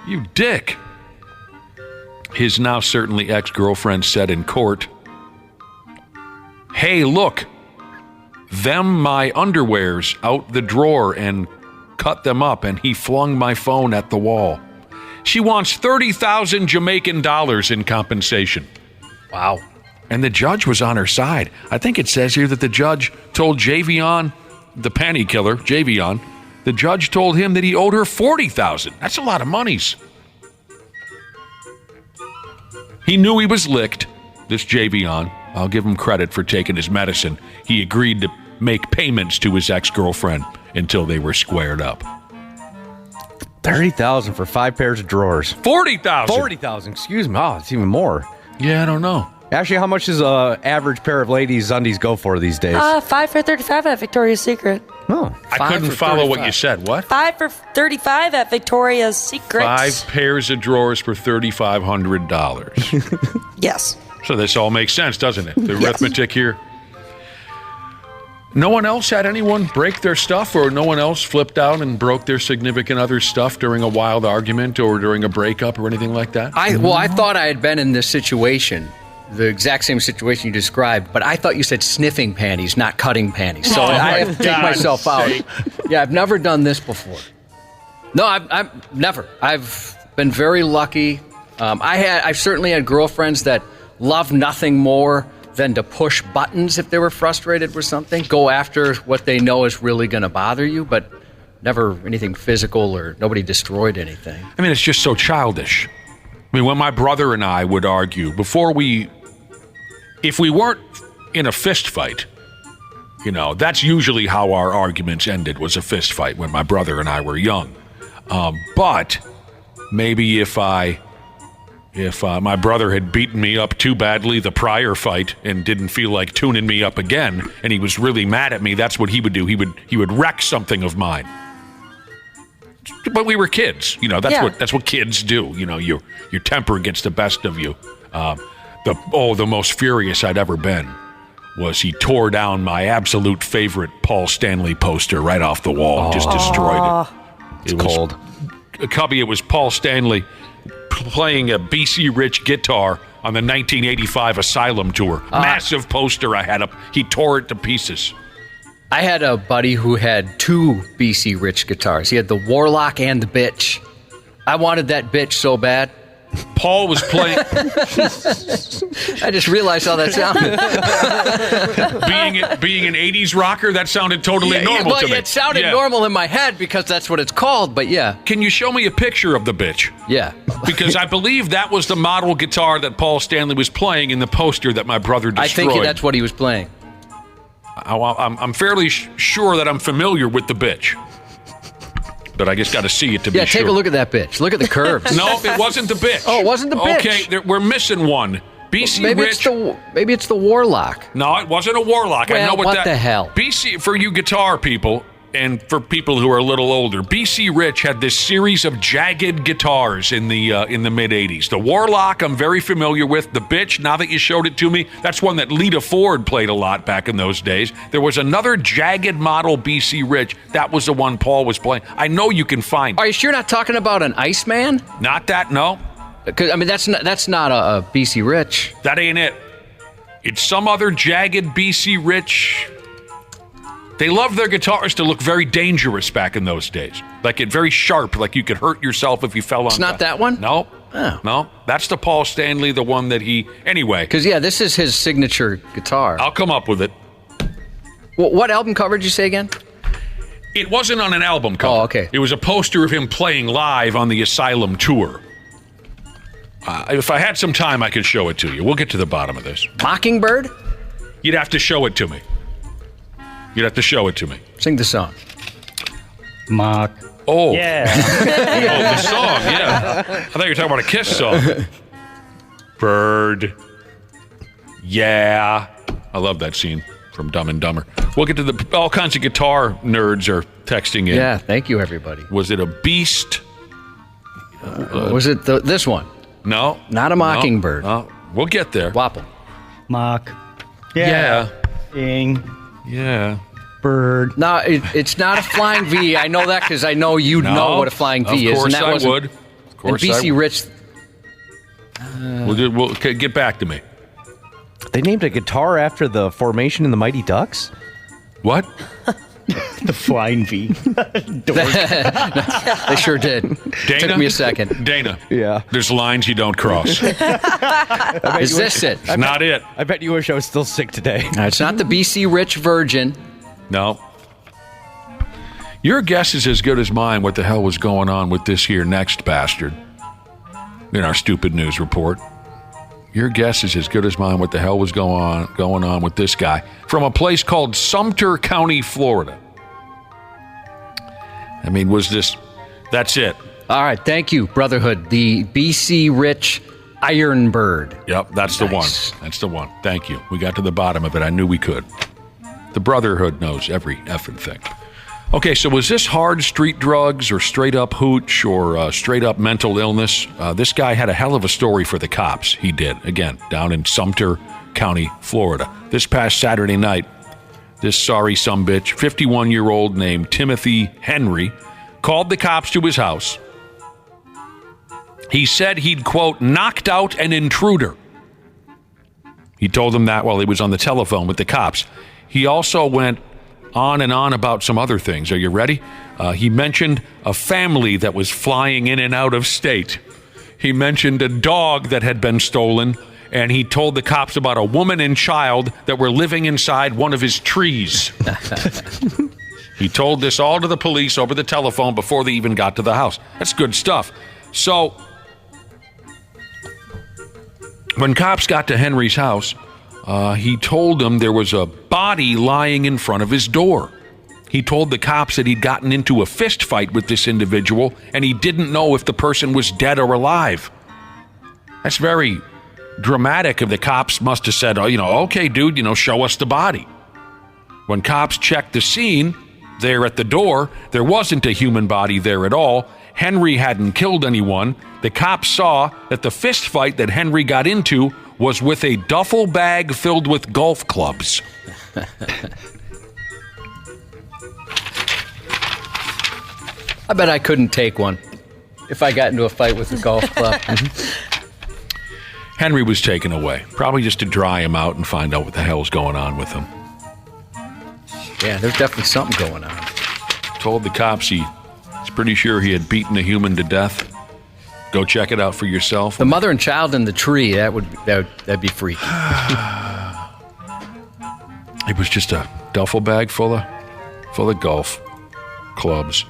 you dick. His now certainly ex-girlfriend said in court, "Hey, look, them my underwears out the drawer and cut them up, and he flung my phone at the wall." She wants 30,000 Jamaican dollars in compensation. Wow. And the judge was on her side. I think it says here that the judge told Javion, the panty killer, Javion, the judge told him that he owed her 40,000. That's a lot of monies. He knew he was licked, this Javion. I'll give him credit for taking his medicine. He agreed to make payments to his ex-girlfriend until they were squared up. 30,000 for 5 pairs of drawers. 40,000. 40,000. Excuse me. Oh, it's even more. Yeah, I don't know. Actually, how much does an average pair of ladies' undies go for these days? 5 for $35 at Victoria's Secret. Oh, I couldn't follow what you said. What? 5 for $35 at Victoria's Secret. 5 pairs of drawers for $3,500. Yes. So this all makes sense, doesn't it? The arithmetic here. No one else had anyone break their stuff, or no one else flipped out and broke their significant other's stuff during a wild argument or during a breakup or anything like that? I thought I had been in this situation, the exact same situation you described, but I thought you said sniffing panties, not cutting panties. So I have to take myself out. Yeah, I've never done this before. No, I've never. I've been very lucky. I've certainly had girlfriends that love nothing more than to push buttons if they were frustrated with something, go after what they know is really going to bother you, but never anything physical, or nobody destroyed anything. I mean, it's just so childish. I mean, when my brother and I would argue, if we weren't in a fist fight, you know, that's usually how our arguments ended, was a fist fight when my brother and I were young. But maybe if my brother had beaten me up too badly the prior fight and didn't feel like tuning me up again, and he was really mad at me, that's what he would do. He would wreck something of mine. But we were kids, you know. That's what kids do. You know, your temper gets the best of you. The most furious I'd ever been was he tore down my absolute favorite Paul Stanley poster right off the wall. Just destroyed it. It's cold. Cubby, it was Paul Stanley playing a BC Rich guitar on the 1985 Asylum tour. Massive poster I had up. He tore it to pieces. I had a buddy who had 2 BC Rich guitars. He had the Warlock and the Bitch. I wanted that bitch so bad. Paul was playing... I just realized how that sounded. being an 80s rocker, that sounded totally normal to me. It sounded normal in my head because that's what it's called, but yeah. Can you show me a picture of the bitch? Yeah. Because I believe that was the model guitar that Paul Stanley was playing in the poster that my brother destroyed. I think that's what he was playing. I'm fairly sure that I'm familiar with the bitch. But I just got to see it to be sure. Yeah, take a look at that bitch. Look at the curves. No, it wasn't the bitch. Oh, it wasn't the bitch. Okay, we're missing one. BC maybe Rich. Maybe it's the warlock. No, it wasn't a warlock. Well, I know what the hell. BC, for you guitar people and for people who are a little older, BC Rich had this series of jagged guitars in the mid '80s. The Warlock, I'm very familiar with. The bitch, now that you showed it to me, that's one that Lita Ford played a lot back in those days. There was another jagged model BC Rich. That was the one Paul was playing. I know you can find. Are you sure you're not talking about an Iceman? Not that, no. Because I mean, that's not a BC Rich. That ain't it. It's some other jagged BC Rich. They loved their guitars to look very dangerous back in those days. Like it very sharp, like you could hurt yourself if you fell on It's not that one? No. Oh. No. That's the Paul Stanley, the one that he... Anyway. Because, yeah, this is his signature guitar. I'll come up with it. What album cover did you say again? It wasn't on an album cover. Oh, okay. It was a poster of him playing live on the Asylum tour. If I had some time, I could show it to you. We'll get to the bottom of this. Mockingbird? You'd have to show it to me. You'd have to show it to me. Sing the song. Mock. Oh. Yeah. Oh, the song, yeah. I thought you were talking about a Kiss song. Bird. Yeah. I love that scene from Dumb and Dumber. We'll get to all kinds of guitar nerds are texting in. Yeah, thank you, everybody. Was it a Beast? Was it this one? No. Not a Mockingbird. No. We'll get there. Wapple. Mock. Yeah. Ding. Yeah. Bird. No, it's not a flying V. I know that because I know you know what a flying V is. Of course and that I would. Of course and BC Rich. We'll get back to me. They named a guitar after the formation in the Mighty Ducks? What? The flying V. They sure did. Dana? Took me a second. Dana. Yeah. There's lines you don't cross. Is this it? It's not it. I bet you wish I was still sick today. It's not the BC Rich Virgin. No. Your guess is as good as mine what the hell was going on with this here next bastard in our stupid news report. Your guess is as good as mine what the hell was going on with this guy from a place called Sumter County, Florida. I mean, that's it. All right, thank you, Brotherhood. The BC Rich Iron Bird. Yep, that's nice. The one. That's the one. Thank you. We got to the bottom of it. I knew we could. The Brotherhood knows every effing thing. Okay, so was this hard street drugs or straight up hooch or straight up mental illness? This guy had a hell of a story for the cops. He did. Again, down in Sumter County, Florida. This past Saturday night, this sorry sumbitch, 51-year-old named Timothy Henry, called the cops to his house. He said he'd, quote, knocked out an intruder. He told them that while he was on the telephone with the cops. He also went on and on about some other things. Are you ready? He mentioned a family that was flying in and out of state. He mentioned a dog that had been stolen, and he told the cops about a woman and child that were living inside one of his trees. He told this all to the police over the telephone before they even got to the house. That's good stuff. So, when cops got to Henry's house, he told them there was a body lying in front of his door. He told the cops that he'd gotten into a fist fight with this individual, and he didn't know if the person was dead or alive. That's very dramatic. If the cops must have said, okay, dude, show us the body. When cops checked the scene, there at the door, there wasn't a human body there at all. Henry hadn't killed anyone. The cops saw that the fist fight that Henry got into was with a duffel bag filled with golf clubs. I bet I couldn't take one if I got into a fight with a golf club. Henry was taken away, probably just to dry him out and find out what the hell's going on with him. Yeah, there's definitely something going on. Told the cops he's pretty sure he had beaten a human to death. Go check it out for yourself. The mother and child in the tree, that'd be freaky. It was just a duffel bag full of golf clubs.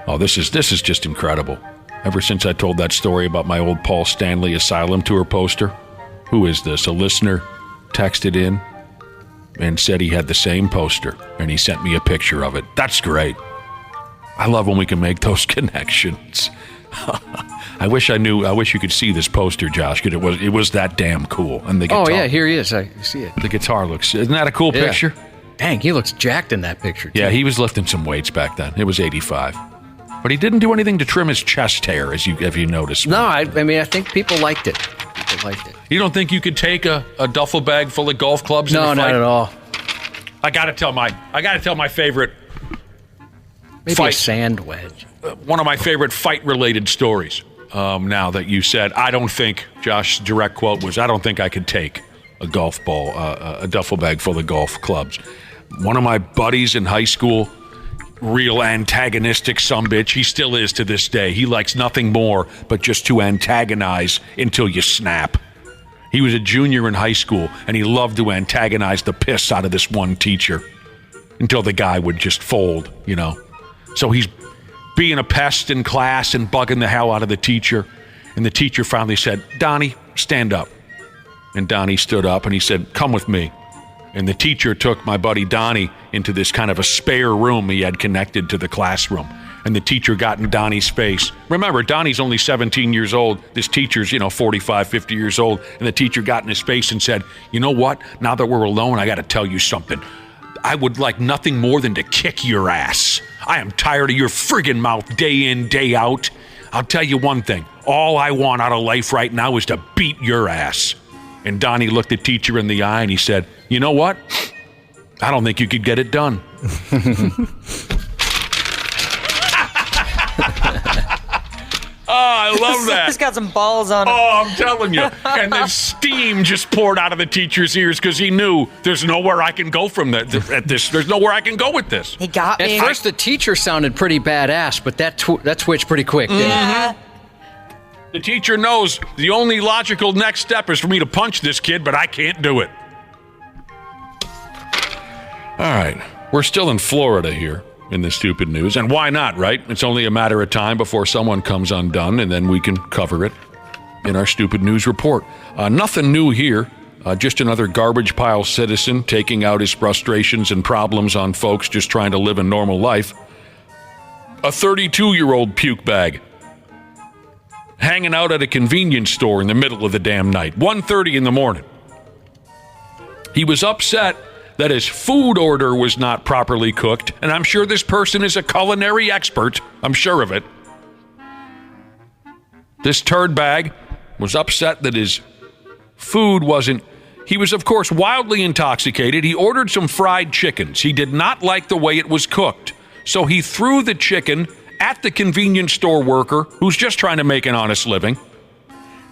Oh, this is just incredible. Ever since I told that story about my old Paul Stanley Asylum tour poster, who is this? A listener texted in. and said he had the same poster, and he sent me a picture of it. That's great. I love when we can make those connections. I wish you could see this poster, Josh, because it was that damn cool. And the guitar. Oh, yeah, here he is. I see it. The guitar isn't that a cool picture? Dang, he looks jacked in that picture, too. Yeah, he was lifting some weights back then. It was 85. But he didn't do anything to trim his chest hair, have you noticed? No, I mean, I think people liked it. You don't think you could take a duffel bag full of golf clubs? No, in a fight? not at all. I gotta tell my favorite Maybe fight. a sand wedge. One of my favorite fight-related stories. Now that you said, I don't think, Josh's direct quote was, I don't think I could take a golf ball, a duffel bag full of golf clubs. One of my buddies in high school, real antagonistic sumbitch, he still is to this day. He likes nothing more but just to antagonize until you snap. He was a junior in high school, and he loved to antagonize the piss out of this one teacher until the guy would just fold, So he's being a pest in class and bugging the hell out of the teacher. And the teacher finally said, Donnie, stand up. And Donnie stood up and he said, come with me. And the teacher took my buddy Donnie into this kind of a spare room he had connected to the classroom. And the teacher got in Donnie's face. Remember, Donnie's only 17 years old. This teacher's, 45, 50 years old. And the teacher got in his face and said, you know what? Now that we're alone, I got to tell you something. I would like nothing more than to kick your ass. I am tired of your friggin' mouth day in, day out. I'll tell you one thing. All I want out of life right now is to beat your ass. And Donnie looked the teacher in the eye and he said, you know what? I don't think you could get it done. Oh, I love that. He's got some balls on him. Oh, I'm telling you. And the steam just poured out of the teacher's ears because he knew there's nowhere I can go from at this. There's nowhere I can go with this. He got me. At first, the teacher sounded pretty badass, but that switched pretty quick, didn't it? The teacher knows the only logical next step is for me to punch this kid, but I can't do it. All right. We're still in Florida here in the stupid news. And why not, right? It's only a matter of time before someone comes undone, and then we can cover it in our stupid news report. Nothing new here. Just another garbage pile citizen taking out his frustrations and problems on folks just trying to live a normal life. A 32-year-old puke bag hanging out at a convenience store in the middle of the damn night, 1:30 in the morning. He was upset that his food order was not properly cooked, and I'm sure this person is a culinary expert. I'm sure of it. This turd bag was upset that his food wasn't... He was, of course, wildly intoxicated. He ordered some fried chickens. He did not like the way it was cooked, so he threw the chicken at the convenience store worker who's just trying to make an honest living.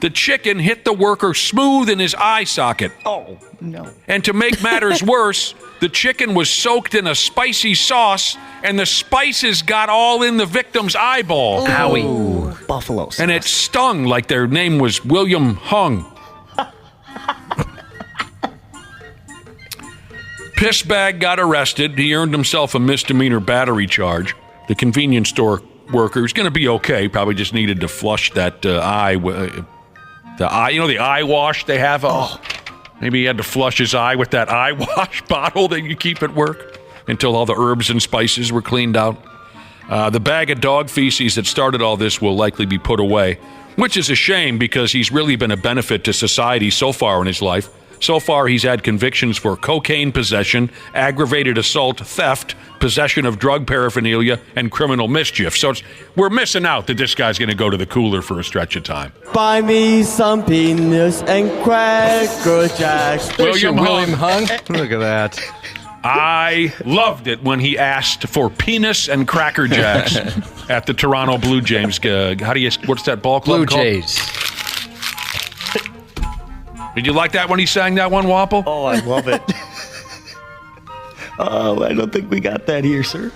The chicken hit the worker smooth in his eye socket. Oh, no. And to make matters worse, the chicken was soaked in a spicy sauce, and the spices got all in the victim's eyeball. Owie. Buffalo sauce. And it stung like their name was William Hung. Pissbag got arrested. He earned himself a misdemeanor battery charge. The convenience store worker is going to be okay. Probably just needed to flush that eye. The eye wash they have? Maybe he had to flush his eye with that eye wash bottle that you keep at work until all the herbs and spices were cleaned out. The bag of dog feces that started all this will likely be put away, which is a shame because he's really been a benefit to society so far in his life. So far, he's had convictions for cocaine possession, aggravated assault, theft, possession of drug paraphernalia, and criminal mischief. So we're missing out that this guy's going to go to the cooler for a stretch of time. Buy me some peanuts and Cracker Jacks. William Hung. Look at that. I loved it when he asked for penis and Cracker Jacks at the Toronto Blue Jays. What's that ball club Blue called? Jays. Did you like that when he sang that one, Wapple? Oh, I love it. Oh, I don't think we got that here, sir.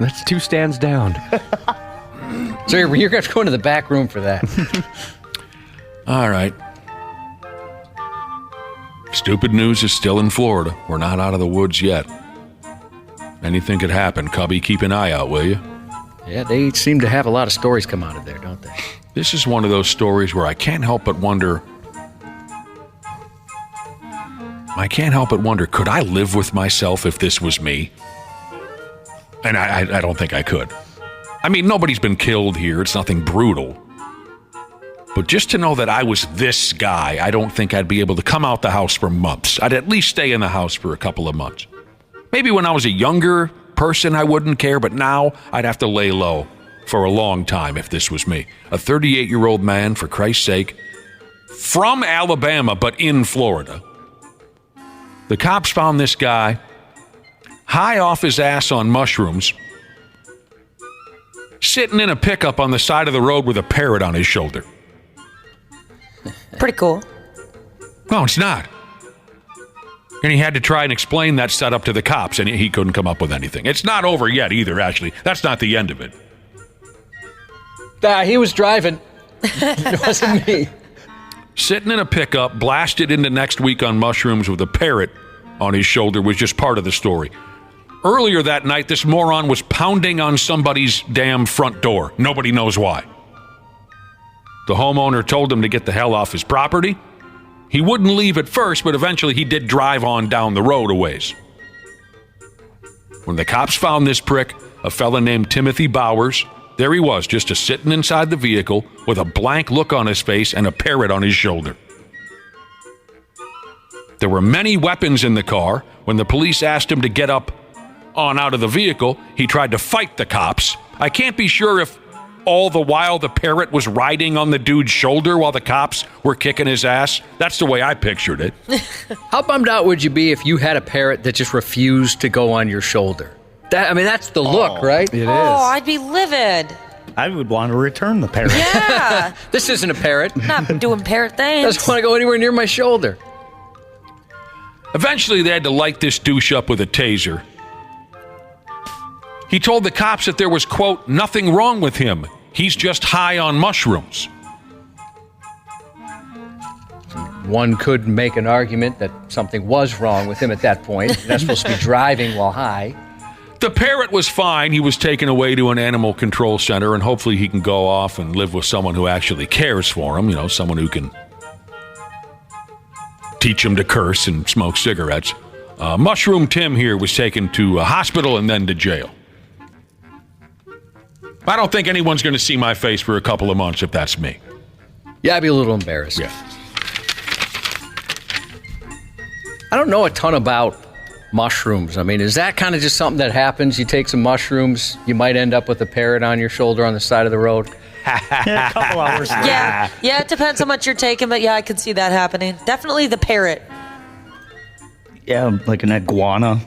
That's 2 stands down. So you're going to go into the back room for that. All right. Stupid news is still in Florida. We're not out of the woods yet. Anything could happen. Cubby, keep an eye out, will you? Yeah, they seem to have a lot of stories come out of there, don't they? This is one of those stories where I can't help but wonder, I can't help but wonder, could I live with myself if this was me? And I don't think I could. I mean, nobody's been killed here. It's nothing brutal. But just to know that I was this guy, I don't think I'd be able to come out the house for months. I'd at least stay in the house for a couple of months. Maybe when I was a younger person, I wouldn't care, but now I'd have to lay low for a long time if this was me. A 38-year-old man, for Christ's sake, from Alabama, but in Florida. The cops found this guy high off his ass on mushrooms, sitting in a pickup on the side of the road with a parrot on his shoulder. Pretty cool. No, it's not. And he had to try and explain that setup to the cops, and he couldn't come up with anything. It's not over yet either, actually. That's not the end of it. He was driving. It wasn't me. Sitting in a pickup, blasted into next week on mushrooms with a parrot on his shoulder was just part of the story. Earlier that night, this moron was pounding on somebody's damn front door. Nobody knows why. The homeowner told him to get the hell off his property. He wouldn't leave at first, but eventually he did drive on down the road a ways. When the cops found this prick, a fella named Timothy Bowers, there he was, just a sitting inside the vehicle with a blank look on his face and a parrot on his shoulder. There were many weapons in the car. When the police asked him to get up on out of the vehicle, he tried to fight the cops. I can't be sure if all the while the parrot was riding on the dude's shoulder while the cops were kicking his ass. That's the way I pictured it. How bummed out would you be if you had a parrot that just refused to go on your shoulder? That's the look, right? It is. I'd be livid. I would want to return the parrot. Yeah. This isn't a parrot. Not doing parrot things. Doesn't want to go anywhere near my shoulder. Eventually, they had to light this douche up with a taser. He told the cops that there was, quote, nothing wrong with him. He's just high on mushrooms. One could make an argument that something was wrong with him at that point. That's supposed to be driving while high. The parrot was fine. He was taken away to an animal control center, and hopefully he can go off and live with someone who actually cares for him, someone who can teach him to curse and smoke cigarettes. Mushroom Tim here was taken to a hospital and then to jail. I don't think anyone's going to see my face for a couple of months if that's me. Yeah, I'd be a little embarrassed. Yeah. I don't know a ton about mushrooms. I mean, is that kind of just something that happens? You take some mushrooms, you might end up with a parrot on your shoulder on the side of the road. Yeah, a couple hours later. Yeah, it depends how much you're taking, but yeah, I could see that happening. Definitely the parrot. Yeah, like an iguana.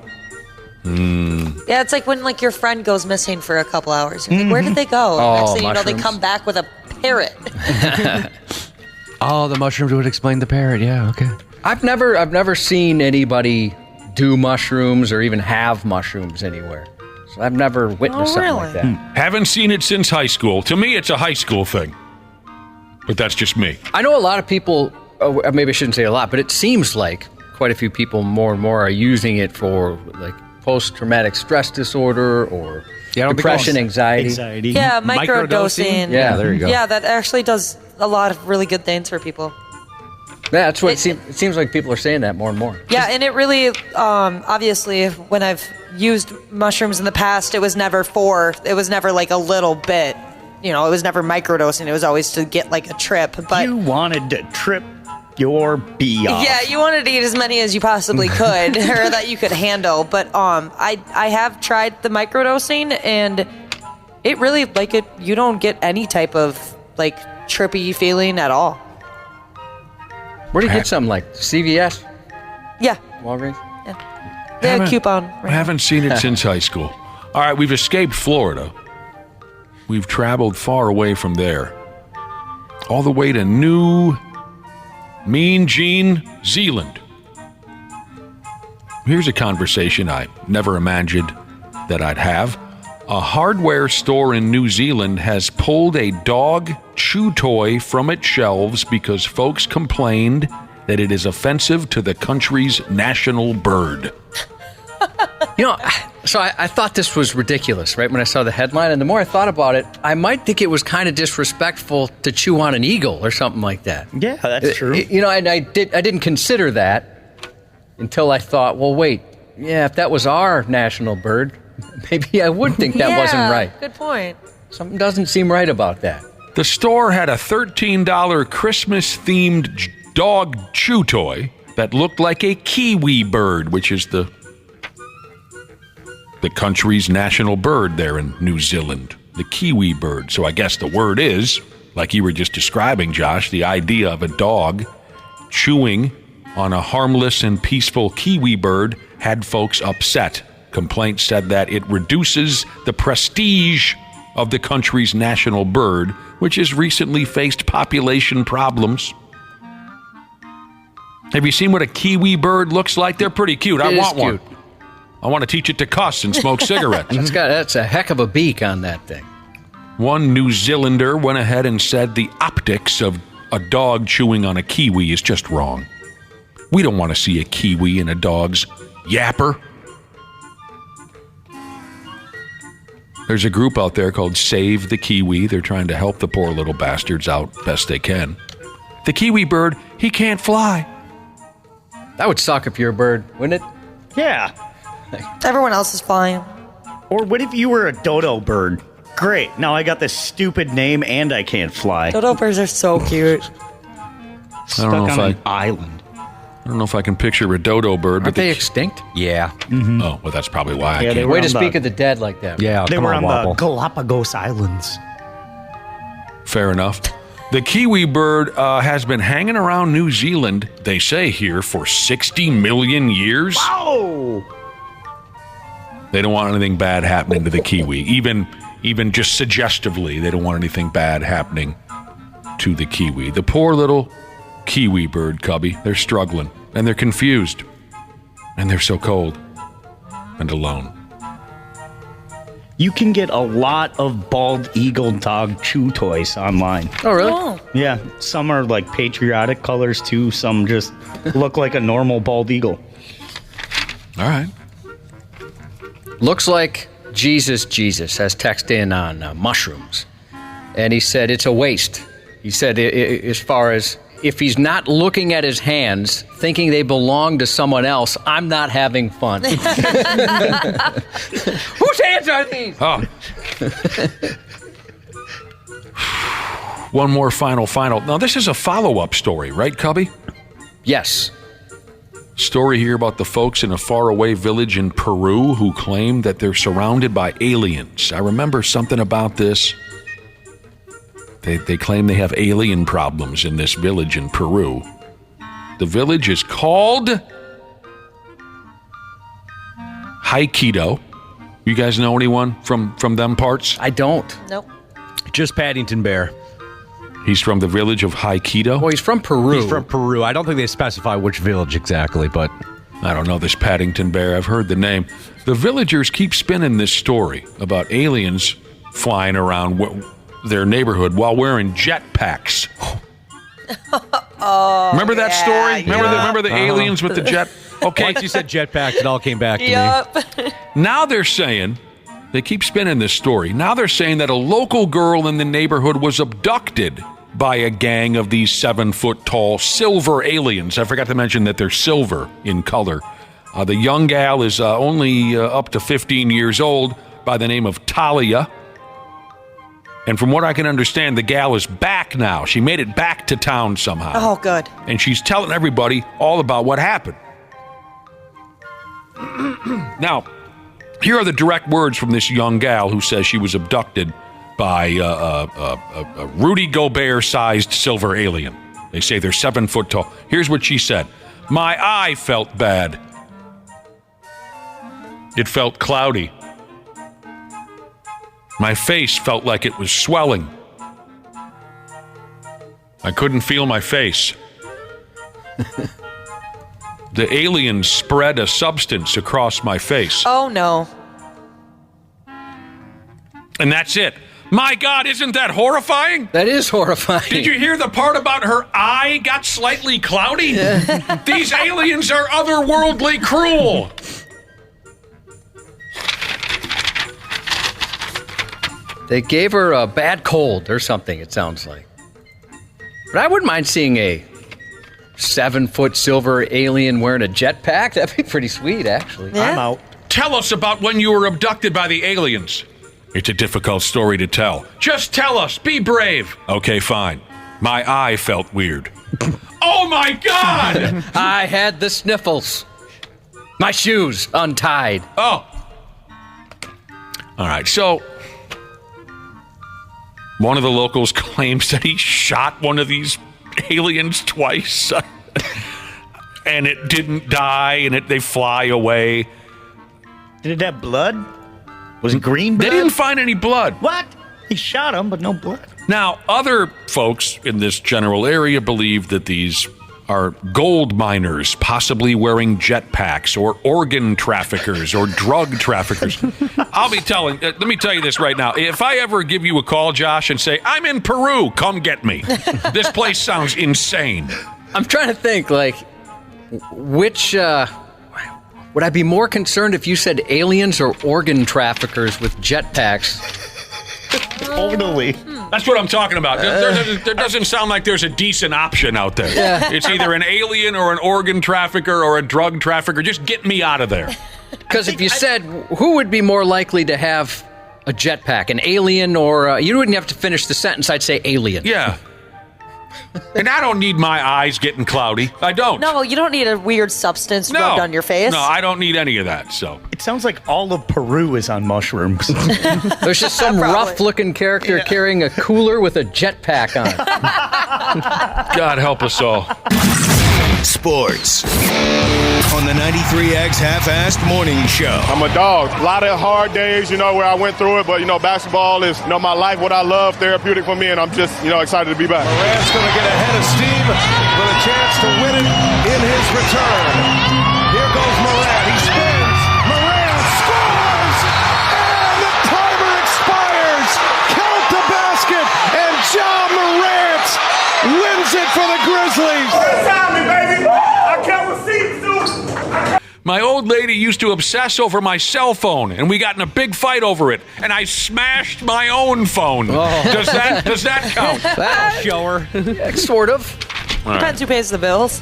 Yeah, it's like when your friend goes missing for a couple hours. You're like, where did they go? Next thing you know, they come back with a parrot. Oh, the mushrooms would explain the parrot. Yeah, okay. I've never seen anybody do mushrooms or even have mushrooms anywhere. So I've never witnessed something like that. Haven't seen it since high school. To me, it's a high school thing. But that's just me. I know a lot of people, maybe I shouldn't say a lot, but it seems like quite a few people more and more are using it for post-traumatic stress disorder or depression, anxiety. Yeah, microdosing. Yeah, there you go. Yeah, that actually does a lot of really good things for people. Yeah, that's what it seems like people are saying that more and more. Yeah, and it really, obviously, when I've used mushrooms in the past, it was never like a little bit. It was never microdosing. It was always to get a trip. But you wanted to trip your bee off. Yeah, you wanted to eat as many as you possibly could or that you could handle. But I have tried the microdosing, and it really you don't get any type of trippy feeling at all. Where do you get something like CVS? Yeah. Walgreens? Yeah. They have a coupon. I haven't seen it since high school. All right, we've escaped Florida. We've traveled far away from there. All the way to Mean Gene, Zealand. Here's a conversation I never imagined that I'd have. A hardware store in New Zealand has pulled a dog chew toy from its shelves because folks complained that it is offensive to the country's national bird. So I thought this was ridiculous, right, when I saw the headline. And the more I thought about it, I might think it was kind of disrespectful to chew on an eagle or something like that. Yeah, that's true. And I didn't consider that. until I thought, well, wait, yeah, if that was our national bird, maybe I would think that wasn't right. Good point. Something doesn't seem right about that. The store had a $13 Christmas-themed dog chew toy that looked like a kiwi bird, which is the country's national bird there in New Zealand, the kiwi bird. So I guess the word is, like you were just describing, Josh, the idea of a dog chewing on a harmless and peaceful kiwi bird had folks upset. Complaints said that it reduces the prestige of the country's national bird, which has recently faced population problems. Have you seen what a kiwi bird looks like? They're pretty cute. I want one. I want to teach it to cuss and smoke cigarettes. That's a heck of a beak on that thing. One New Zealander went ahead and said the optics of a dog chewing on a kiwi is just wrong. We don't want to see a kiwi in a dog's yapper. There's a group out there called Save the Kiwi. They're trying to help the poor little bastards out best they can. The kiwi bird, he can't fly. That would suck if you're a bird, wouldn't it? Yeah. Everyone else is flying. Or what if you were a dodo bird? Great, now I got this stupid name and I can't fly. Dodo birds are so cute. Stuck on an island. I don't know if I can picture a dodo bird. Aren't they extinct? Yeah. Mm-hmm. Oh, well, that's probably why I Yeah, can't. Way to speak of the dead like that. Yeah, They come were on, on Wobble. the Galapagos Islands. Fair enough. The kiwi bird has been hanging around New Zealand, they say here, for 60 million years. Wow! They don't want anything bad happening to the kiwi. Even just suggestively, they don't want anything bad happening to the kiwi. The poor little kiwi bird, Cubby, they're struggling. And they're confused. And they're so cold. And alone. You can get a lot of bald eagle dog chew toys online. Oh, really? Oh. Yeah, some are like patriotic colors too. Some just look like a normal bald eagle. All right. Looks like Jesus has texted in on mushrooms. And he said it's a waste. He said as far as if he's not looking at his hands, thinking they belong to someone else, I'm not having fun. Whose hands are these? Oh. One more final. Now, this is a follow-up story, right, Cubby? Yes. Story here about the folks in a faraway village in Peru who claim that they're surrounded by aliens. I remember something about this. They claim they have alien problems in this village in Peru. The village is called Aikido. You guys know anyone from them parts? I don't. Nope. Just Paddington Bear. He's from the village of Aikido? Well, he's from Peru. He's from Peru. I don't think they specify which village exactly, but I don't know this Paddington Bear. I've heard the name. The villagers keep spinning this story about aliens flying around their neighborhood while wearing jetpacks. Remember that story? Remember the aliens with the jet? Okay. Once you said jetpacks, it all came back to me. Now they're saying, they keep spinning this story. Now they're saying that a local girl in the neighborhood was abducted by a gang of these 7-foot-tall silver aliens. I forgot to mention that they're silver in color. The young gal is only up to 15 years old, by the name of Talia. And from what I can understand, the gal is back now. She made it back to town somehow. Oh, good. And she's telling everybody all about what happened. Now, here are the direct words from this young gal who says she was abducted by a Rudy Gobert-sized silver alien. They say they're 7 foot tall. Here's what she said. My eye felt bad. It felt cloudy. My face felt like it was swelling. I couldn't feel my face. The alien spread a substance across my face. Oh, no. And that's it. My God, isn't that horrifying? That is horrifying. Did you hear the part about her eye got slightly cloudy? These aliens are otherworldly cruel. They gave her a bad cold or something, it sounds like. But I wouldn't mind seeing a 7-foot silver alien wearing a jetpack? That'd be pretty sweet, actually. Yeah. I'm out. Tell us about when you were abducted by the aliens. It's a difficult story to tell. Just tell us. Be brave. Okay, fine. My eye felt weird. Oh, my God! I had the sniffles. My shoes untied. Oh. All right, so one of the locals claims that he shot one of these aliens twice, and it didn't die, and they fly away. Did it have blood? Was it green blood? They didn't find any blood. What? He shot him, but no blood. Now, other folks in this general area believe that these are gold miners, possibly wearing jetpacks, or organ traffickers, or drug traffickers. Let me tell you this right now. If I ever give you a call, Josh, and say, I'm in Peru, come get me. This place sounds insane. I'm trying to think, like, which, would I be more concerned if you said aliens or organ traffickers with jetpacks? Totally. That's what I'm talking about. There doesn't sound like there's a decent option out there. Yeah. It's either an alien or an organ trafficker or a drug trafficker. Just get me out of there. Because if you said, who would be more likely to have a jetpack, an alien or... you wouldn't have to finish the sentence. I'd say alien. Yeah. And I don't need my eyes getting cloudy. I don't. No, you don't need a weird substance rubbed on your face. No, I don't need any of that, so. It sounds like all of Peru is on mushrooms. There's just some rough-looking character carrying a cooler with a jetpack on. God help us all. Sports on the 93X Half-Assed Morning Show. I'm a dog. A lot of hard days, where I went through it, but, basketball is, my life, what I love, therapeutic for me, and I'm just, excited to be back. Morant's going to get ahead of Steve with a chance to win it in his return. Here goes Morant. He spins. Morant scores! And the timer expires! Count the basket! And Ja Morant wins it for the Grizzlies! I can't receive, dude! My old lady used to obsess over my cell phone, and we got in a big fight over it, and I smashed my own phone. Oh. Does that count? That'll show her. Yeah, sort of. Depends who pays the bills.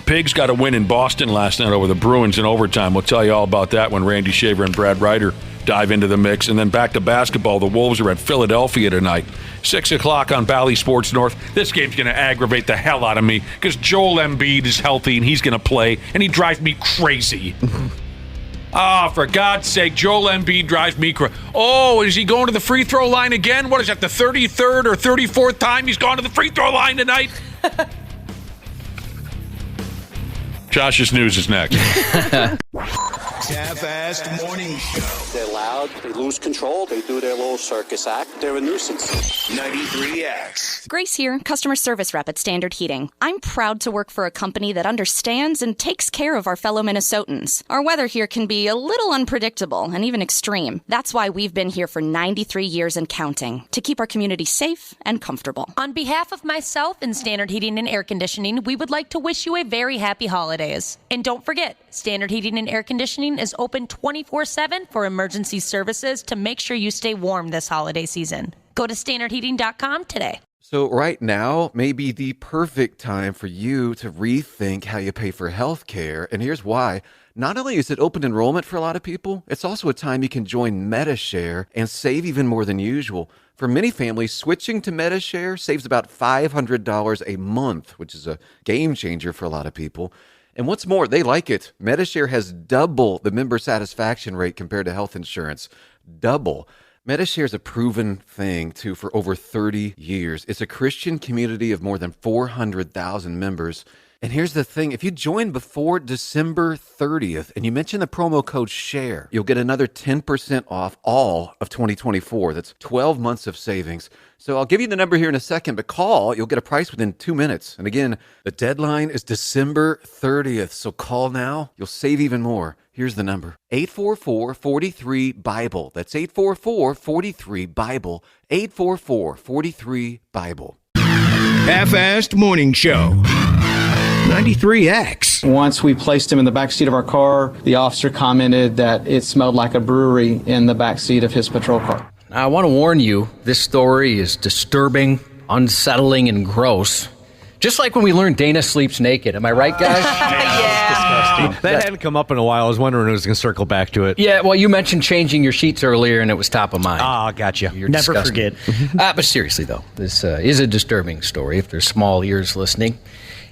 Pigs got a win in Boston last night over the Bruins in overtime. We'll tell you all about that when Randy Shaver and Brad Ryder dive into the mix. And then back to basketball. The Wolves are at Philadelphia tonight. 6 o'clock on Bally Sports North. This game's going to aggravate the hell out of me because Joel Embiid is healthy and he's going to play, and he drives me crazy. For God's sake, Joel Embiid drives me crazy. Oh, is he going to the free throw line again? What is that, the 33rd or 34th time he's gone to the free throw line tonight? Josh's News is next. Half-Assed Morning Show. They're loud, they lose control, they do their little circus act. They're a nuisance. 93X. Grace here, customer service rep at Standard Heating. I'm proud to work for a company that understands and takes care of our fellow Minnesotans. Our weather here can be a little unpredictable and even extreme. That's why we've been here for 93 years and counting, to keep our community safe and comfortable. On behalf of myself and Standard Heating and Air Conditioning, we would like to wish you a very happy holidays. And don't forget, Standard Heating and Air Conditioning is open 24/7 for emergency services to make sure you stay warm this holiday season. Go to standardheating.com today. So right now may be the perfect time for you to rethink how you pay for health care. And here's why. Not only is it open enrollment for a lot of people, it's also a time you can join MediShare and save even more than usual. For many families, switching to MediShare saves about $500 a month, which is a game changer for a lot of people. And what's more, they like it. MediShare has double the member satisfaction rate compared to health insurance. Double. MediShare is a proven thing, too, for over 30 years. It's a Christian community of more than 400,000 members. And here's the thing. If you join before December 30th and you mention the promo code SHARE, you'll get another 10% off all of 2024. That's 12 months of savings. So I'll give you the number here in a second, but call. You'll get a price within 2 minutes. And again, the deadline is December 30th. So call now. You'll save even more. Here's the number. 844-43-BIBLE. That's 844-43-BIBLE. 844-43-BIBLE. Half-Assed Morning Show. 93X. Once we placed him in the backseat of our car, the officer commented that it smelled like a brewery in the backseat of his patrol car. I want to warn you, this story is disturbing, unsettling, and gross. Just like when we learned Dana sleeps naked. Am I right, guys? That hadn't come up in a while. I was wondering if it was going to circle back to it. Yeah, well, you mentioned changing your sheets earlier, and it was top of mind. Ah, gotcha. You're Never disgusting. forget. But seriously, though, this is a disturbing story if there's small ears listening.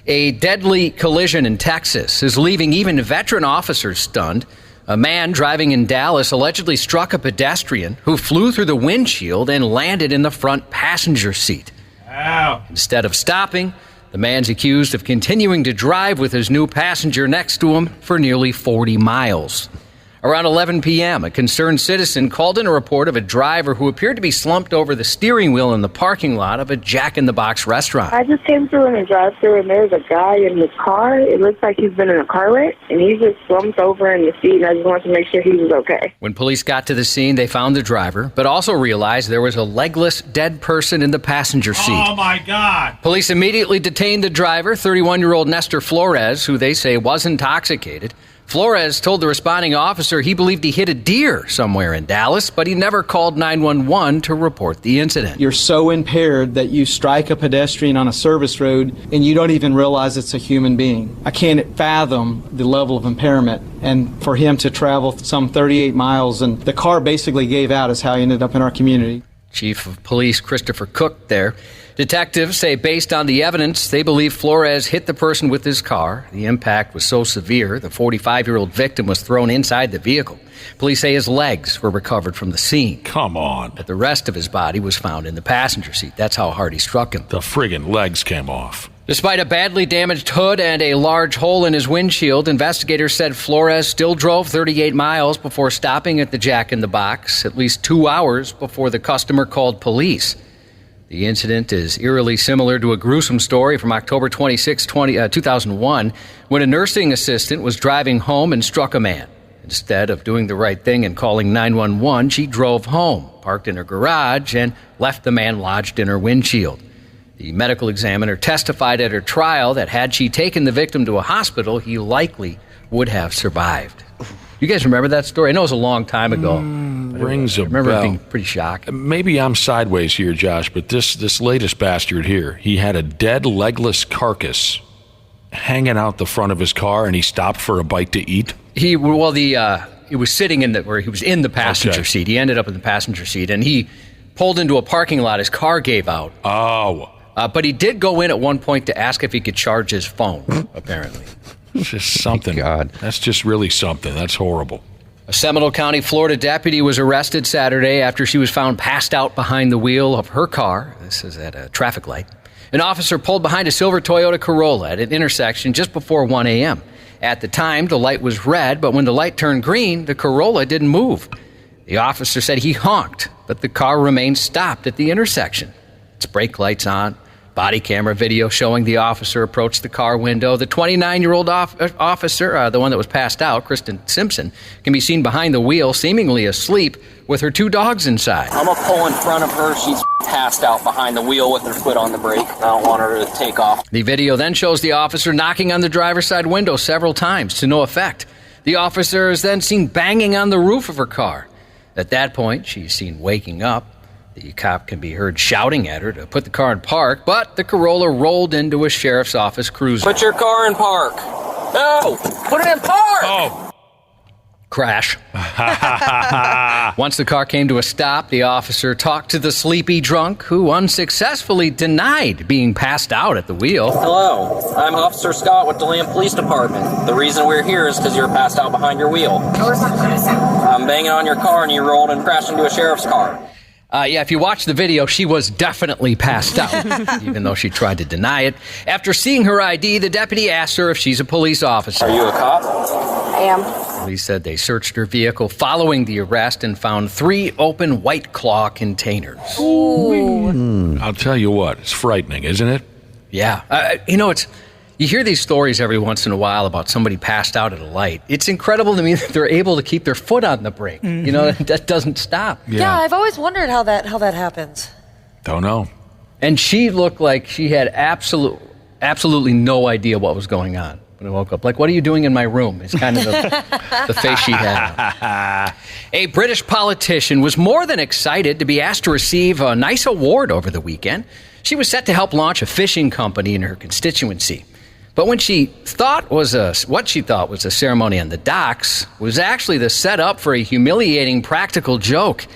A deadly collision in Texas is leaving even veteran officers stunned. A man driving in Dallas allegedly struck a pedestrian who flew through the windshield and landed in the front passenger seat. Ow. Instead of stopping, the man's accused of continuing to drive with his new passenger next to him for nearly 40 miles. Around 11 p.m., a concerned citizen called in a report of a driver who appeared to be slumped over the steering wheel in the parking lot of a Jack in the Box restaurant. I just came through in a drive-thru, and there's a guy in his car. It looks like he's been in a car wreck, and he just slumped over in the seat, and I just wanted to make sure he was okay. When police got to the scene, they found the driver, but also realized there was a legless, dead person in the passenger seat. Oh, my God. Police immediately detained the driver, 31-year-old Nestor Flores, who they say was intoxicated. Flores told the responding officer he believed he hit a deer somewhere in Dallas, but he never called 911 to report the incident. You're so impaired that you strike a pedestrian on a service road and you don't even realize it's a human being. I can't fathom the level of impairment. And for him to travel some 38 miles and the car basically gave out is how he ended up in our community. Chief of Police Christopher Cook there. Detectives say based on the evidence, they believe Flores hit the person with his car. The impact was so severe, the 45-year-old victim was thrown inside the vehicle. Police say his legs were recovered from the scene. Come on. But the rest of his body was found in the passenger seat. That's how hard he struck him. The friggin' legs came off. Despite a badly damaged hood and a large hole in his windshield, investigators said Flores still drove 38 miles before stopping at the Jack in the Box, at least 2 hours before the customer called police. The incident is eerily similar to a gruesome story from October 26, 2001, when a nursing assistant was driving home and struck a man. Instead of doing the right thing and calling 911, she drove home, parked in her garage, and left the man lodged in her windshield. The medical examiner testified at her trial that had she taken the victim to a hospital, he likely would have survived. You guys remember that story? I know it was a long time ago. Rings a bell. I remember it being pretty shocking. Maybe I'm sideways here, Josh, but this latest bastard here, he had a dead, legless carcass hanging out the front of his car, and he stopped for a bite to eat? He was sitting in he was in the passenger seat. He ended up in the passenger seat, and he pulled into a parking lot. His car gave out. Oh. But he did go in at one point to ask if he could charge his phone, apparently. It's just something. God. That's just really something. That's horrible. A Seminole County, Florida deputy was arrested Saturday after she was found passed out behind the wheel of her car. This is at a traffic light. An officer pulled behind a silver Toyota Corolla at an intersection just before 1 a.m. At the time, the light was red, but when the light turned green, the Corolla didn't move. The officer said he honked, but the car remained stopped at the intersection. Its brake lights on. Body camera video showing the officer approach the car window. The 29-year-old officer, the one that was passed out, Kristen Simpson, can be seen behind the wheel, seemingly asleep, with her 2 dogs inside. I'm going to pull in front of her. She's passed out behind the wheel with her foot on the brake. I don't want her to take off. The video then shows the officer knocking on the driver's side window several times to no effect. The officer is then seen banging on the roof of her car. At that point, she's seen waking up. The cop can be heard shouting at her to put the car in park, but the Corolla rolled into a sheriff's office cruiser. Put your car in park. No! Put it in park! Oh. Crash. Once the car came to a stop, the officer talked to the sleepy drunk, who unsuccessfully denied being passed out at the wheel. Hello, I'm Officer Scott with DeLand Police Department. The reason we're here is because you're passed out behind your wheel. I'm banging on your car and you rolled and crashed into a sheriff's car. If you watch the video, she was definitely passed out, even though she tried to deny it. After seeing her ID, the deputy asked her if she's a police officer. Are you a cop? I am. Police said they searched her vehicle following the arrest and found 3 open White Claw containers. Ooh. I'll tell you what, it's frightening, isn't it? Yeah. You hear these stories every once in a while about somebody passed out at a light. It's incredible to me that they're able to keep their foot on the brake. Mm-hmm. You know, that doesn't stop. Yeah, I've always wondered how that happens. Don't know. And she looked like she had absolutely no idea what was going on when I woke up. Like, what are you doing in my room? It's kind of the face she had. A British politician was more than excited to be asked to receive a nice award over the weekend. She was set to help launch a fishing company in her constituency. But what she thought was a ceremony on the docks was actually the setup for a humiliating practical joke.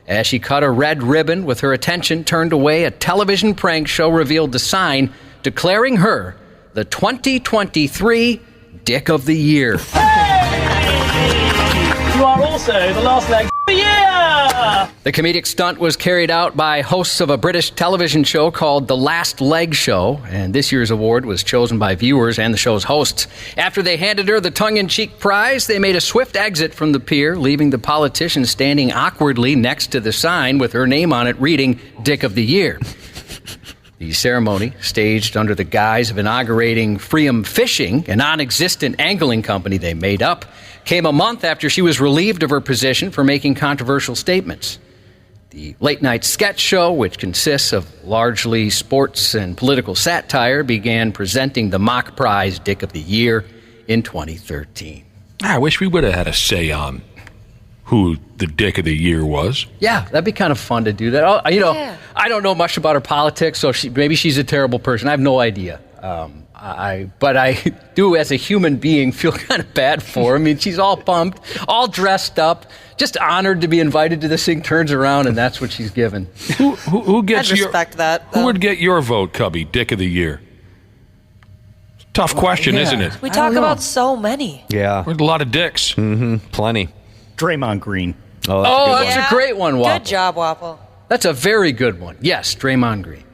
As she cut a red ribbon with her attention turned away, a television prank show revealed the sign declaring her the 2023 Dick of the Year. You are also the last leg of the year! The comedic stunt was carried out by hosts of a British television show called The Last Leg Show, and this year's award was chosen by viewers and the show's hosts. After they handed her the tongue-in-cheek prize, they made a swift exit from the pier, leaving the politician standing awkwardly next to the sign with her name on it reading Dick of the Year. The ceremony, staged under the guise of inaugurating Freedom Fishing, a non-existent angling company they made up, came a month after she was relieved of her position for making controversial statements. The late-night sketch show, which consists of largely sports and political satire, began presenting the mock prize Dick of the Year in 2013. I wish we would have had a say on who the Dick of the Year was. Yeah, that'd be kind of fun to do that. I don't know much about her politics, so maybe she's a terrible person. I have no idea. But I do, as a human being, feel kind of bad for her. I mean, she's all pumped, all dressed up, just honored to be invited to this thing, turns around, and that's what she's given. Who gets I'd respect that. Who would get your vote, Cubby, Dick of the Year? Tough question, isn't it? We talk about so many. Yeah. There's a lot of dicks. Mm-hmm. Plenty. Draymond Green. That's a great one, Waffle. Good job, Waffle. That's a very good one. Yes, Draymond Green.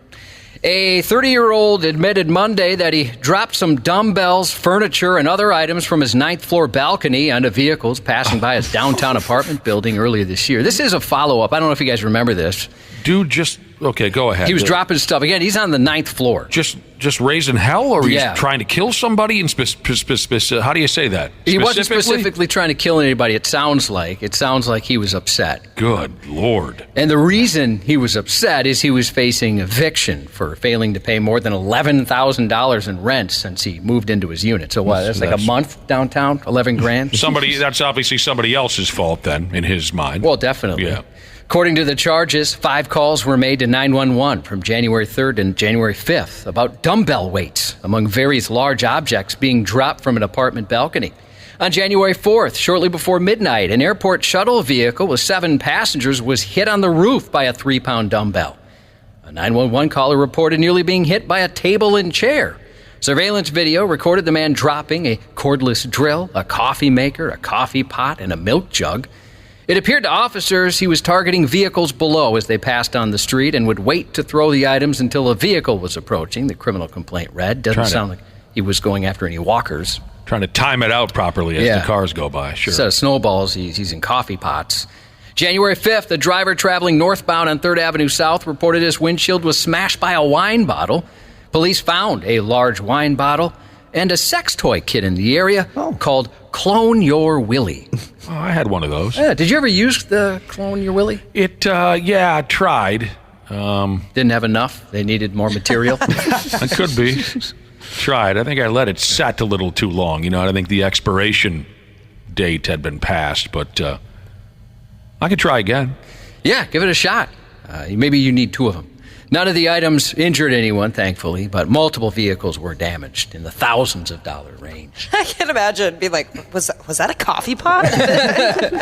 A 30-year-old admitted Monday that he dropped some dumbbells, furniture, and other items from his 9th floor balcony onto vehicles passing by his downtown apartment building earlier this year. This is a follow-up. I don't know if you guys remember this. Dude, okay, go ahead. He was dropping stuff. Again, he's on the 9th floor. Just raising hell, or he's trying to kill somebody? And how do you say that? He wasn't specifically trying to kill anybody. It sounds like he was upset. Good Lord. And the reason he was upset is he was facing eviction for failing to pay more than $11,000 in rent since he moved into his unit. So what? That's like a month downtown, $11,000. That's obviously somebody else's fault then, in his mind. Well, definitely. Yeah. According to the charges, 5 calls were made to 911 from January 3rd and January 5th about dumbbell weights among various large objects being dropped from an apartment balcony. On January 4th, shortly before midnight, an airport shuttle vehicle with 7 passengers was hit on the roof by a 3-pound dumbbell. A 911 caller reported nearly being hit by a table and chair. Surveillance video recorded the man dropping a cordless drill, a coffee maker, a coffee pot, and a milk jug. It appeared to officers he was targeting vehicles below as they passed on the street and would wait to throw the items until a vehicle was approaching, the criminal complaint read. Doesn't sound like he was going after any walkers. Trying to time it out properly as the cars go by, sure. Instead of snowballs, he's in coffee pots. January 5th, a driver traveling northbound on 3rd Avenue South reported his windshield was smashed by a wine bottle. Police found a large wine bottle and a sex toy kit in the area called Clone Your Willy. Oh, I had one of those. Yeah, did you ever use the Clone Your Willy? I tried. Didn't have enough? They needed more material? It could be. Tried. I think I let it set a little too long. I think the expiration date had been passed, but I could try again. Yeah, give it a shot. Maybe you need 2 of them. None of the items injured anyone, thankfully, but multiple vehicles were damaged in the thousands of dollar range. I can't imagine being like, was that a coffee pot?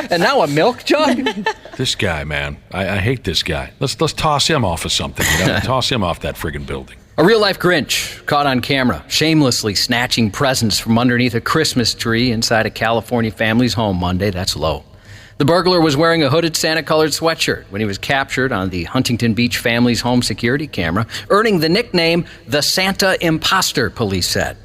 And now a milk jug? This guy, man. I hate this guy. Let's toss him off of something. Toss him off that friggin' building. A real-life Grinch caught on camera, shamelessly snatching presents from underneath a Christmas tree inside a California family's home Monday. That's low. The burglar was wearing a hooded Santa-colored sweatshirt when he was captured on the Huntington Beach family's home security camera, earning the nickname the Santa Imposter, police said.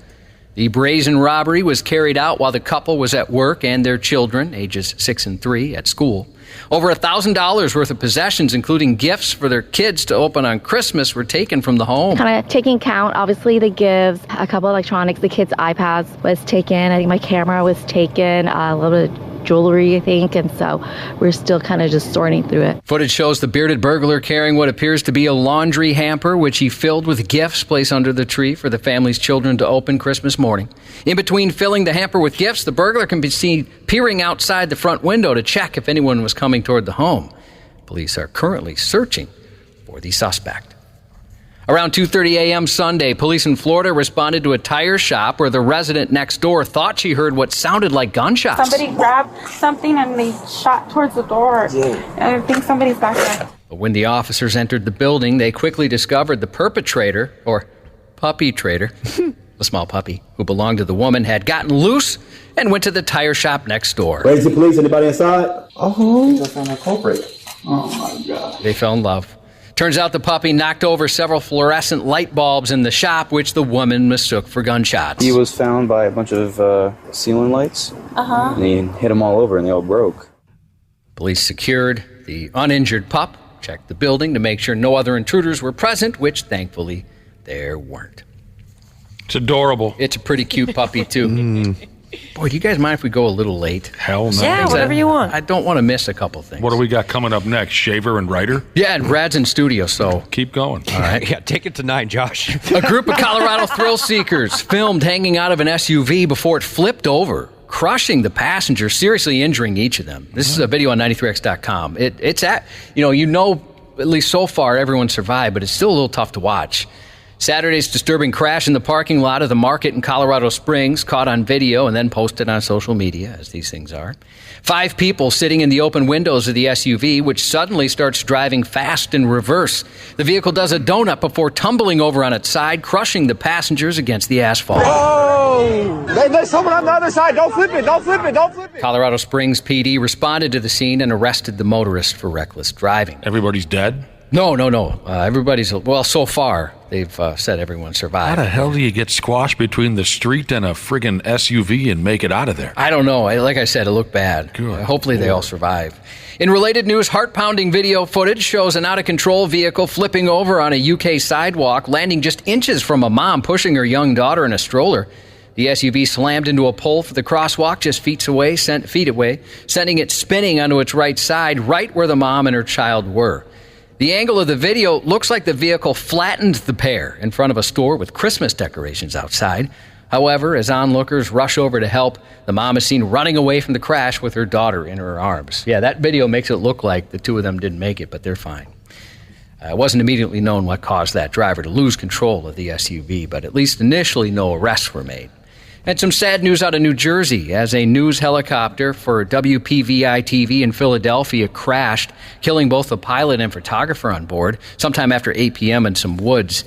The brazen robbery was carried out while the couple was at work and their children, ages 6 and 3, at school. Over $1,000 worth of possessions, including gifts for their kids to open on Christmas, were taken from the home. Kind of taking count, obviously the gifts, a couple of electronics, the kids' iPads was taken. I think my camera was taken, a little bit of jewelry, I think, and so we're still kind of just sorting through it. Footage shows the bearded burglar carrying what appears to be a laundry hamper, which he filled with gifts placed under the tree for the family's children to open Christmas morning. In between filling the hamper with gifts, the burglar can be seen peering outside the front window to check if anyone was coming toward the home. Police are currently searching for the suspect. Around 2:30 a.m. Sunday, police in Florida responded to a tire shop where the resident next door thought she heard what sounded like gunshots. Somebody grabbed something and they shot towards the door. I think somebody's back there. But when the officers entered the building, they quickly discovered the perpetrator, or puppy trader, a small puppy who belonged to the woman, had gotten loose and went to the tire shop next door. Raise the police. Anybody inside? Oh, that's not a culprit. Oh, my God. They fell in love. Turns out the puppy knocked over several fluorescent light bulbs in the shop, which the woman mistook for gunshots. He was found by a bunch of ceiling lights, and he hit them all over, and they all broke. Police secured the uninjured pup, checked the building to make sure no other intruders were present, which thankfully there weren't. It's adorable. It's a pretty cute puppy, too. Boy, do you guys mind if we go a little late? Hell no. Yeah, whatever you want. I don't want to miss a couple things. What do we got coming up next? Shaver and Ryder? Yeah, and Brad's in studio, so keep going. All right. Yeah, take it to 9, Josh. A group of Colorado thrill seekers filmed hanging out of an SUV before it flipped over, crushing the passenger, seriously injuring each of them. This is a video on 93x.com. It's at, at least so far, everyone survived, but it's still a little tough to watch. Saturday's disturbing crash in the parking lot of the market in Colorado Springs, caught on video and then posted on social media, as these things are. 5 people sitting in the open windows of the SUV, which suddenly starts driving fast in reverse. The vehicle does a donut before tumbling over on its side, crushing the passengers against the asphalt. Oh! There's someone on the other side. Don't flip it. Don't flip it. Don't flip it. Colorado Springs PD responded to the scene and arrested the motorist for reckless driving. Everybody's dead? No. Everybody's, so far, they've said everyone survived. How the hell do you get squashed between the street and a friggin' SUV and make it out of there? I don't know. Like I said, it looked bad. Hopefully they all survive. In related news, heart-pounding video footage shows an out-of-control vehicle flipping over on a UK sidewalk, landing just inches from a mom pushing her young daughter in a stroller. The SUV slammed into a pole for the crosswalk just feet away, sending it spinning onto its right side, right where the mom and her child were. The angle of the video looks like the vehicle flattened the pair in front of a store with Christmas decorations outside. However, as onlookers rush over to help, the mom is seen running away from the crash with her daughter in her arms. Yeah, that video makes it look like the two of them didn't make it, but they're fine. It wasn't immediately known what caused that driver to lose control of the SUV, but at least initially no arrests were made. And some sad news out of New Jersey as a news helicopter for WPVI-TV in Philadelphia crashed, killing both the pilot and photographer on board sometime after 8 p.m. in some woods.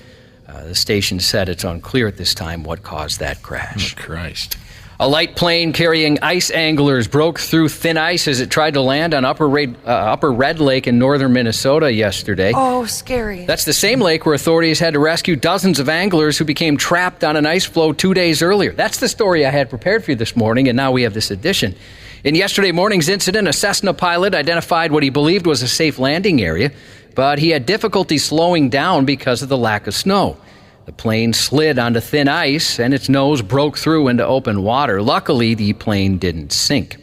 The station said it's unclear at this time what caused that crash. Oh, Christ. A light plane carrying ice anglers broke through thin ice as it tried to land on Upper Red Lake in northern Minnesota yesterday. Oh, scary. That's the same lake where authorities had to rescue dozens of anglers who became trapped on an ice floe 2 days earlier. That's the story I had prepared for you this morning, and now we have this edition. In yesterday morning's incident, a Cessna pilot identified what he believed was a safe landing area, but he had difficulty slowing down because of the lack of snow. The plane slid onto thin ice, and its nose broke through into open water. Luckily, the plane didn't sink.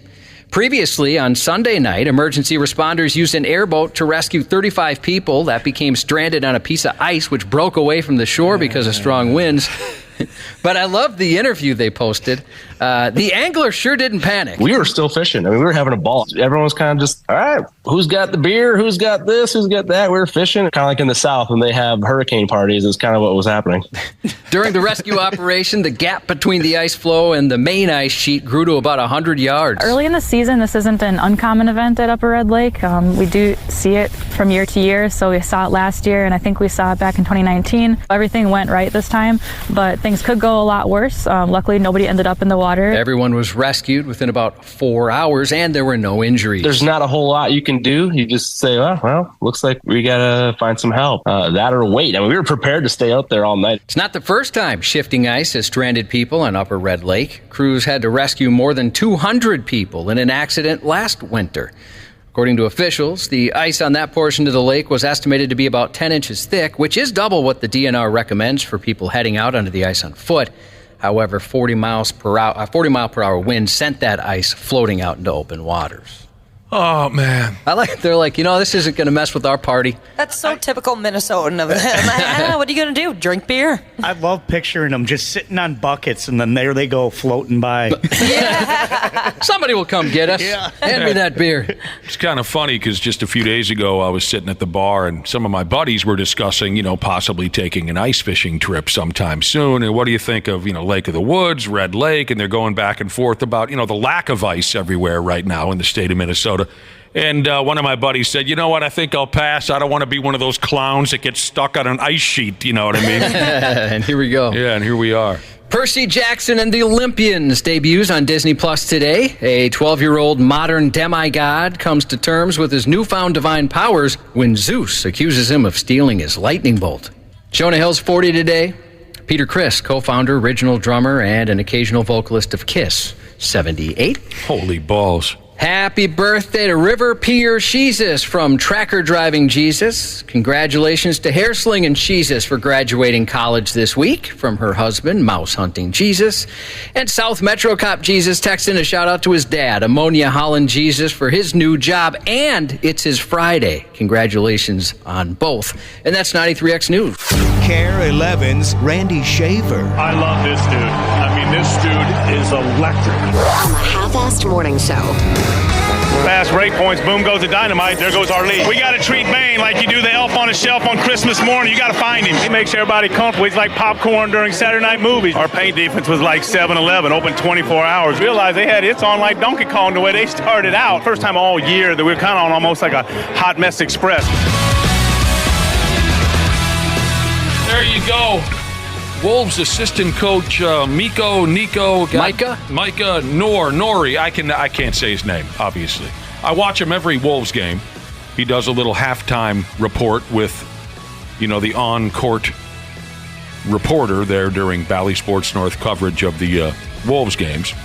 Previously, on Sunday night, emergency responders used an airboat to rescue 35 people that became stranded on a piece of ice which broke away from the shore because of strong winds. But I love the interview they posted. The angler sure didn't panic. We were still fishing. I mean, we were having a ball. Everyone was kind of just, all right, who's got the beer? Who's got this? Who's got that? We were fishing. Kind of like in the South when they have hurricane parties is kind of what was happening. During the rescue operation, the gap between the ice floe and the main ice sheet grew to about 100 yards. Early in the season, this isn't an uncommon event at Upper Red Lake. We do see it from year to year. So we saw it last year, and I think we saw it back in 2019. Everything went right this time, but things could go a lot worse. Luckily, nobody ended up in the water. Everyone was rescued within about 4 hours, and there were no injuries. There's not a whole lot you can do. You just say, well, looks like we got to find some help. That or wait. I mean, we were prepared to stay out there all night. It's not the first time shifting ice has stranded people on Upper Red Lake. Crews had to rescue more than 200 people in an accident last winter. According to officials, the ice on that portion of the lake was estimated to be about 10 inches thick, which is double what the DNR recommends for people heading out onto the ice on foot. However, 40 mile per hour winds sent that ice floating out into open waters. Oh, man. They're like, this isn't going to mess with our party. That's so typical Minnesotan of them. What are you going to do? Drink beer? I love picturing them just sitting on buckets, and then there they go floating by. Somebody will come get us. Hand me that beer. It's kind of funny because just a few days ago, I was sitting at the bar, and some of my buddies were discussing, possibly taking an ice fishing trip sometime soon. And what do you think of, Lake of the Woods, Red Lake? And they're going back and forth about, the lack of ice everywhere right now in the state of Minnesota. And one of my buddies said, you know what, I think I'll pass. I don't want to be one of those clowns that gets stuck on an ice sheet, you know what I mean? And here we go. Yeah, and here we are. Percy Jackson and the Olympians debuts on Disney Plus today. A 12-year-old modern demigod comes to terms with his newfound divine powers when Zeus accuses him of stealing his lightning bolt. Jonah Hill's 40 today. Peter Criss, co-founder, original drummer, and an occasional vocalist of Kiss, 78. Holy balls. Happy birthday to River Pier Jesus from Tracker Driving Jesus. Congratulations to Hair Slinging Jesus for graduating college this week from her husband, Mouse Hunting Jesus. And South Metro Cop Jesus texting a shout out to his dad, Ammonia Holland Jesus, for his new job. And it's his Friday. Congratulations on both. And that's 93X News. KARE 11's Randy Shaver. I love this dude. I mean, this dude is electric. On the Half-Assed Morning Show. Fast break points, boom goes the dynamite, there goes our lead. We got to treat Bane like you do the elf on a shelf on Christmas morning. You got to find him. He makes everybody comfortable. He's like popcorn during Saturday night movies. Our paint defense was like 7-Eleven, open 24 hours. Realized they had it's on like Donkey Kong the way they started out. First time all year that we were kind of on almost like a hot mess express. There you go. Wolves assistant coach Micah Nori. I can't say his name, obviously. I watch him every Wolves game. He does a little halftime report with, the on-court reporter there during Bally Sports North coverage of the Wolves games.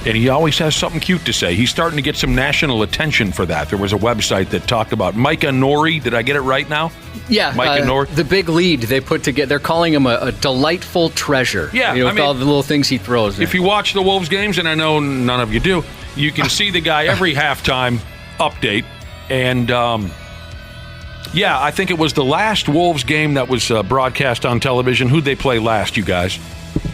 And he always has something cute to say. He's starting to get some national attention for that. There was a website that talked about Micah Nori. Did I get it right now? Yeah, Micah Nori. The big lead they put together. They're calling him a delightful treasure. Yeah, with all the little things he throws in. If you watch the Wolves games, and I know none of you do, you can see the guy every halftime update. And, I think it was the last Wolves game that was broadcast on television. Who'd they play last, you guys?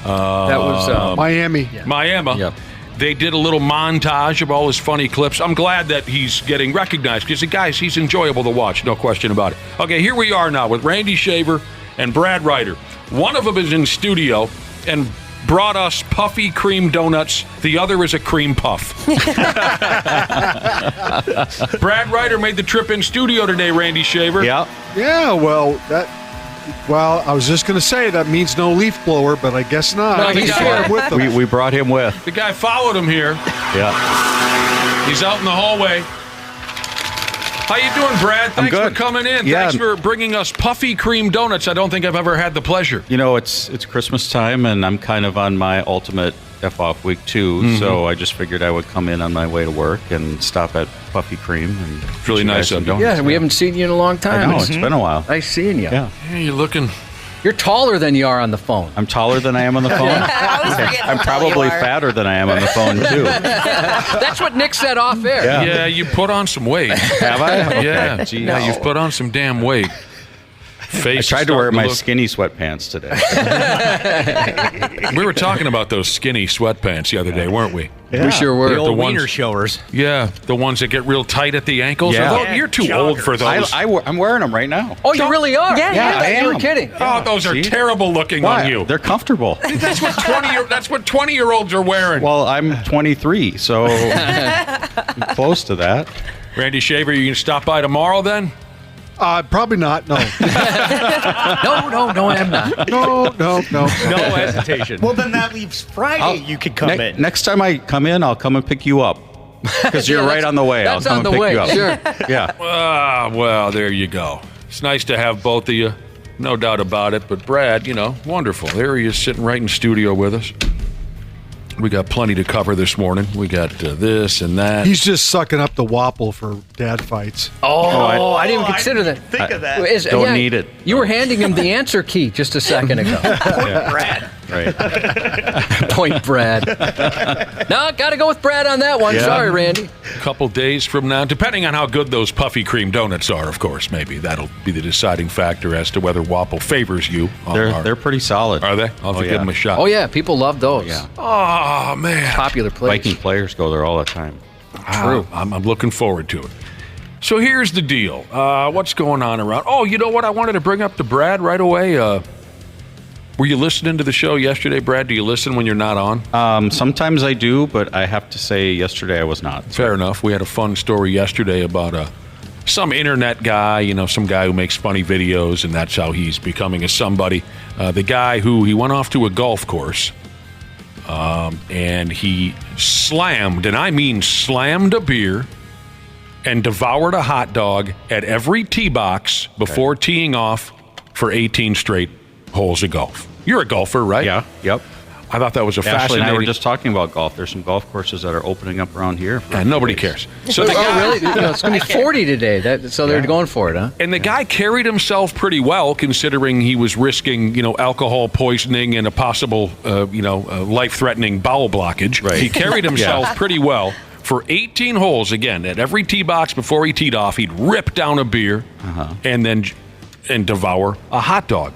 That was Miami. Yeah. Miami. Yep. They did a little montage of all his funny clips. I'm glad that he's getting recognized because, guys, he's enjoyable to watch, no question about it. Okay, here we are now with Randy Shaver and Brad Ryder. One of them is in studio and brought us puffy cream donuts. The other is a cream puff. Brad Ryder made the trip in studio today, Randy Shaver. Yeah. Yeah, well, I was just going to say that means no leaf blower, but I guess not. No, he's here with them. We brought him with. The guy followed him here. Yeah. He's out in the hallway. How you doing, Brad? Thanks for coming in. Yeah. Thanks for bringing us puffy cream donuts. I don't think I've ever had the pleasure. It's Christmas time, and I'm kind of on my ultimate F-off week too, so I just figured I would come in on my way to work and stop at Puffy Cream. And it's really nice of you. Yeah, we haven't seen you in a long time. I know, it's been a while. Nice seeing you. Yeah. You're looking... You're taller than you are on the phone. I'm taller than I am on the phone? I'm probably fatter than I am on the phone, too. That's what Nick said off air. Yeah, you put on some weight. Have I? Okay. Yeah, Gee, yeah, you've put on some damn weight. I tried to wear my skinny sweatpants today. We were talking about those skinny sweatpants the other day, weren't we? Yeah. We sure were. The old wiener showers. Yeah, the ones that get real tight at the ankles. Yeah. You're too old for those. I'm wearing them right now. Oh, you really are? Yeah, I am. You were kidding. Oh, those are terrible looking on you. They're comfortable. That's what 20-year-olds are wearing. Well, I'm 23, so I'm close to that. Randy Shaver, you can stop by tomorrow then? Probably not, no. No, I'm not. No. No hesitation. Well, then that leaves Friday. You could come in. Next time I come in, I'll come and pick you up. Because you're right on the way. That's I'll on come the and pick way, you up. sure. Yeah. Well, there you go. It's nice to have both of you. No doubt about it. But Brad, wonderful. There he is sitting right in studio with us. We got plenty to cover this morning. We got this and that. He's just sucking up the Wapple for dad fights. I didn't even consider that. Think of that. Don't need it. You were handing him the answer key just a second ago. Brad. Right. point, Brad. No, got to go with Brad on that one. Yeah. Sorry, Randy. A couple days from now, depending on how good those puffy cream donuts are, of course, maybe that'll be the deciding factor as to whether Wapple favors you. They're pretty solid. Are they? I'll have to give them a shot. Oh, yeah. People love those. Yeah. Oh, man. Popular place. Viking players go there all the time. True. I'm looking forward to it. So here's the deal. What's going on around? Oh, you know what? I wanted to bring up to Brad right away. Were you listening to the show yesterday, Brad? Do you listen when you're not on? Sometimes I do, but I have to say yesterday I was not. Fair enough. We had a fun story yesterday about some internet guy, some guy who makes funny videos, and that's how he's becoming a somebody. The guy he went off to a golf course, and he slammed, and I mean slammed, a beer and devoured a hot dog at every tee box before teeing off for 18 straight holes of golf. You're a golfer, right? Yeah, yep. I thought that was a Ashley fascinating... and I were just talking about golf. There's some golf courses that are opening up around here. And nobody cares. So really? It's going to be 40 today. So they're going for it, huh? And the guy carried himself pretty well, considering he was risking, alcohol poisoning and a possible, life-threatening bowel blockage. Right. He carried himself pretty well. For 18 holes, again, at every tee box before he teed off, he'd rip down a beer and devour a hot dog.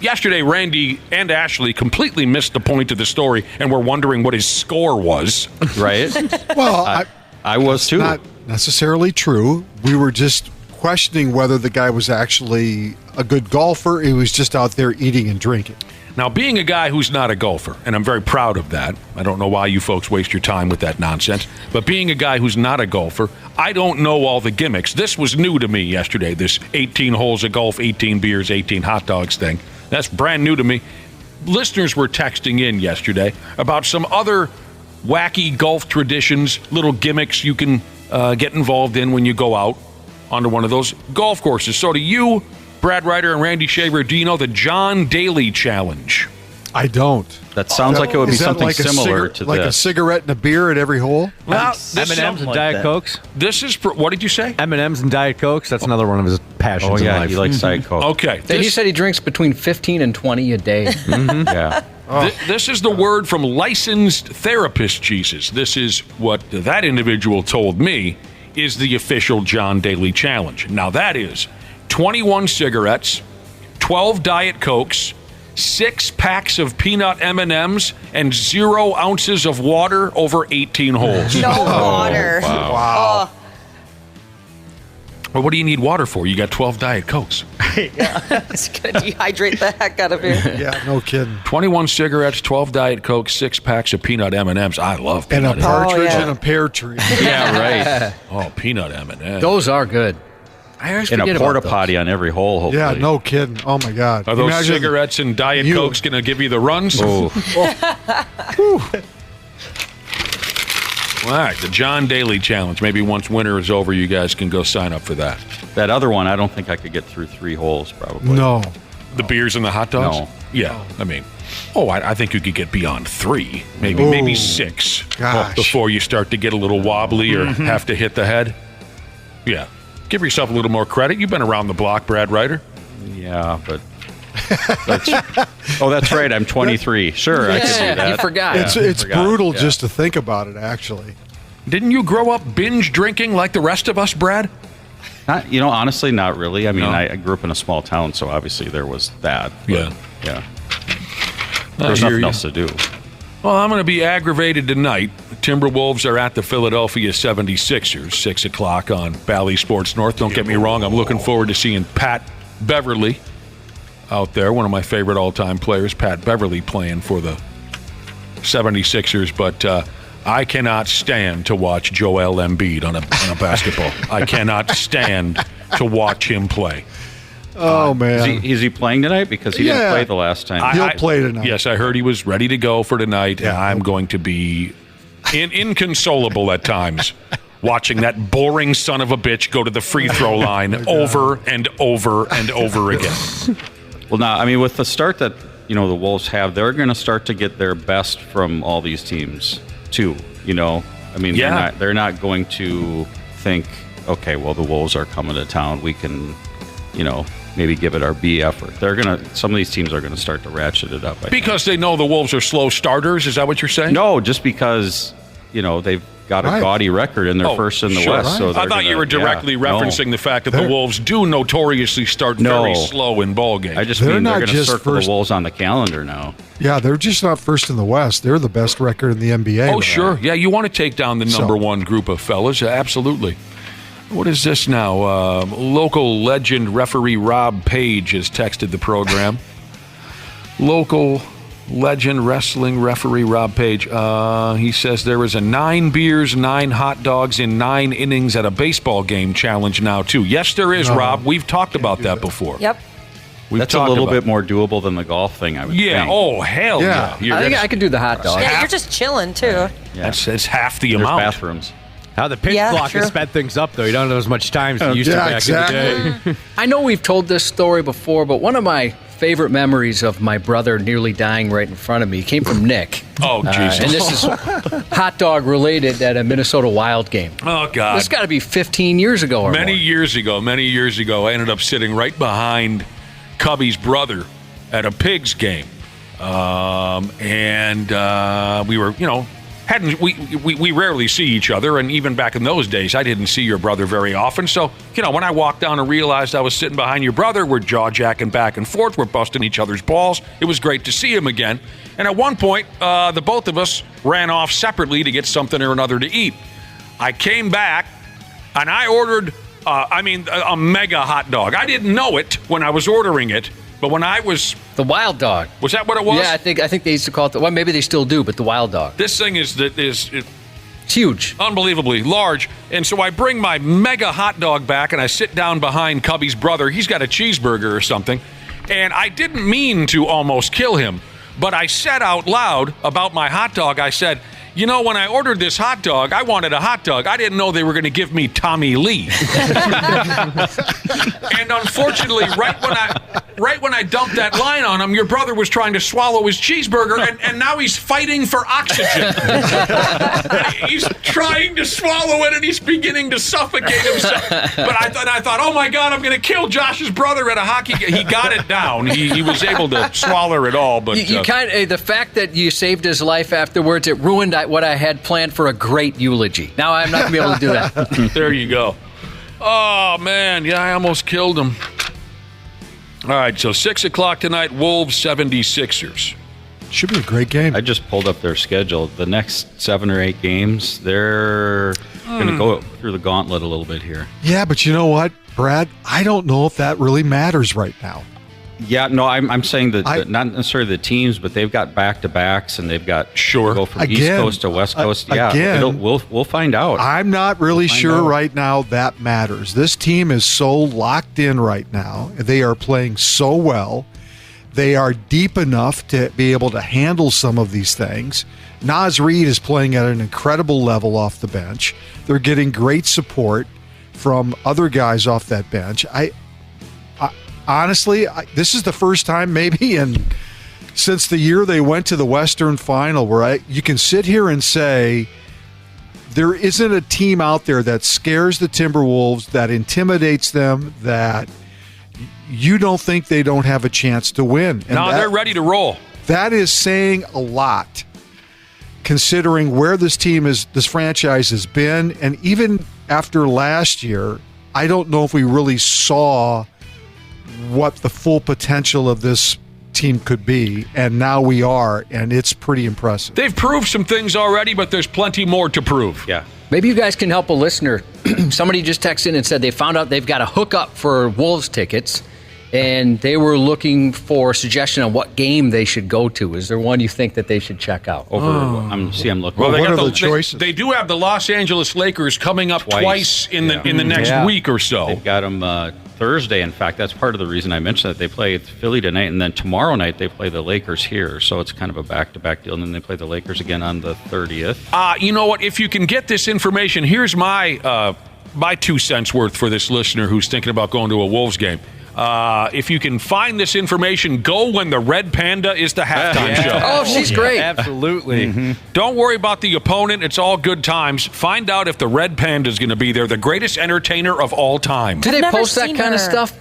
Yesterday, Randy and Ashley completely missed the point of the story and were wondering what his score was. Right? Well, I was too. Not necessarily true. We were just questioning whether the guy was actually a good golfer. He was just out there eating and drinking. Now, being a guy who's not a golfer, and I'm very proud of that, I don't know why you folks waste your time with that nonsense, but being a guy who's not a golfer, I don't know all the gimmicks. This was new to me yesterday, this 18 holes of golf, 18 beers, 18 hot dogs thing. That's brand new to me. Listeners were texting in yesterday about some other wacky golf traditions, little gimmicks you can get involved in when you go out onto one of those golf courses. So to you, Brad Ryder and Randy Shaver, do you know the John Daly Challenge? I don't. That sounds like it would be something like similar to like this. a cigarette and a beer at every hole? Well, M&M's and Diet Cokes. This is, what did you say? M&M's and Diet Cokes. That's another one of his passions Oh, yeah, in life. he likes Diet Coke. Okay. He said he drinks between 15 and 20 a day. Yeah. This is the word from licensed therapist Jesus. This is what that individual told me is the official John Daly Challenge. Now that is 21 cigarettes, 12 Diet Cokes, 6 packs of peanut M&Ms, and 0 ounces of water over 18 holes. No water. Wow. Well, what do you need water for? You got 12 Diet Cokes. It's going to dehydrate the heck out of you. Yeah, no kidding. 21 cigarettes, 12 Diet Cokes, 6 packs of peanut M&Ms. I love And peanut a partridge yeah. and a pear tree. Yeah, right. Oh, peanut M&Ms. Those are good. I always In forget a about porta those. potty on every hole, hopefully. Yeah, no kidding. Oh, my God. Are those Imagine cigarettes and Diet Cokes going to give you the runs? Oh. All right, the John Daly Challenge. Maybe once winter is over, you guys can go sign up for that. That other one, I don't think I could get through 3 holes, probably. No. The beers and the hot dogs? No. Yeah, I mean, I think you could get beyond 3, maybe 6 Gosh. before you start to get a little wobbly or have to hit the head. Yeah. Give yourself a little more credit. You've been around the block, Brad Ryder. Yeah, but... that's right. I'm 23. Sure, I could do that. You forgot. It's brutal just to think about it, actually. Didn't you grow up binge drinking like the rest of us, Brad? Not, honestly, not really. I mean, No. I grew up in a small town, so obviously there was that. But, Yeah. There's hear nothing you. else to do. Well, I'm going to be aggravated tonight. Timberwolves are at the Philadelphia 76ers, 6 o'clock on Bally Sports North. Don't get me wrong, I'm looking forward to seeing Pat Beverly out there, one of my favorite all-time players, Pat Beverly, playing for the 76ers. But I cannot stand to watch Joel Embiid on a basketball. I cannot stand to watch him play. Oh, man. Is he playing tonight? Because he didn't play the last time. He'll play tonight. Yes, I heard he was ready to go for tonight, and I'm going to be inconsolable at times watching that boring son of a bitch go to the free throw line over and over and over again. Well, now, I mean, with the start that, the Wolves have, they're going to start to get their best from all these teams, too, I mean, they're not going to think, okay, well, the Wolves are coming to town. We can, maybe give it our B effort. Some of these teams are gonna start to ratchet it up. Because they know the Wolves are slow starters. Is that what you're saying? No, just because they've got a gaudy record and they're first in the West. Right. So I thought you were directly referencing the fact that the Wolves do notoriously start very slow in ball games. I just mean they're going to circle the Wolves on the calendar now. Yeah, they're just not first in the West. They're the best record in the NBA. Oh, sure. Yeah, you want to take down the number one group of fellas. Absolutely. What is this now? Local legend referee Rob Page has texted the program. Local legend wrestling referee Rob Page. He says there is a 9 beers, 9 hot dogs in 9 innings at a baseball game challenge now, too. Yes, there is, Rob. We've talked about that before. Yep. That's a little bit more doable than the golf thing, I would think. Oh, hell yeah. I think I could do the hot dog. Yeah, you're just chilling, too. That's half the There's amount. bathrooms. How the pitch clock has sped things up, though. You don't have as much time as you used to back in the day. I know we've told this story before, but one of my favorite memories of my brother nearly dying right in front of me came from Nick. Oh, Jesus. And this is hot dog related at a Minnesota Wild game. Oh, God. This got to be 15 years ago or Many more. years ago, I ended up sitting right behind Cubby's brother at a Pigs game. And we were, we rarely see each other, and even back in those days, I didn't see your brother very often. So, when I walked down and realized I was sitting behind your brother, we're jaw-jacking back and forth, we're busting each other's balls. It was great to see him again. And at one point, the both of us ran off separately to get something or another to eat. I came back, and I ordered, a mega hot dog. I didn't know it when I was ordering it. But when I was... The Wild Dog. Was that what it was? Yeah, I think they used to call it... Well, maybe they still do, but the Wild Dog. This thing is huge. Unbelievably large. And so I bring my mega hot dog back, and I sit down behind Cubby's brother. He's got a cheeseburger or something. And I didn't mean to almost kill him, but I said out loud about my hot dog, I said, when I ordered this hot dog, I wanted a hot dog. I didn't know they were going to give me Tommy Lee. And unfortunately, right when I dumped that line on him, your brother was trying to swallow his cheeseburger, and now he's fighting for oxygen. He's trying to swallow it, and he's beginning to suffocate himself. But I thought, oh my God, I'm going to kill Josh's brother at a hockey game. He got it down. He was able to swallow it all. But the fact that you saved his life afterwards, it ruined what I had planned for a great eulogy. Now I'm not going to be able to do that. There you go. Oh, man. Yeah, I almost killed him. All right, so 6 o'clock tonight, Wolves 76ers. Should be a great game. I just pulled up their schedule. The next 7 or 8 games, they're going to go through the gauntlet a little bit here. Yeah, but you know what, Brad? I don't know if that really matters right now. Yeah, no, I'm saying that not necessarily the teams, but they've got back-to-backs, and they've got go from East Coast to West Coast. Yeah, we'll find out. I'm not really sure right now that matters. This team is so locked in right now. They are playing so well. They are deep enough to be able to handle some of these things. Naz Reid is playing at an incredible level off the bench. They're getting great support from other guys off that bench. Honestly, this is the first time maybe since the year they went to the Western Final where you can sit here and say there isn't a team out there that scares the Timberwolves, that intimidates them, that you don't think they don't have a chance to win. And they're ready to roll. That is saying a lot, considering where this franchise has been. And even after last year, I don't know if we really saw what the full potential of this team could be, and now we are, and it's pretty impressive. They've proved some things already, but there's plenty more to prove. Yeah. Maybe you guys can help a listener. Somebody just texted in and said they found out they've got a hookup for Wolves tickets, and they were looking for a suggestion on what game they should go to. Is there one you think that they should check out? I'm looking. Well, what are the choices? They do have the Los Angeles Lakers coming up twice in the next week or so. They've got them Thursday. In fact, that's part of the reason I mentioned that. They play Philly tonight, and then tomorrow night they play the Lakers here. So it's kind of a back-to-back deal, and then they play the Lakers again on the 30th. You know what? If you can get this information, here's my 2 cents worth for this listener who's thinking about going to a Wolves game. If you can find this information, go when the Red Panda is the halftime show. Oh, she's great. Absolutely. Mm-hmm. Don't worry about the opponent. It's all good times. Find out if the Red Panda is going to be there, the greatest entertainer of all time. Do they post that kind of stuff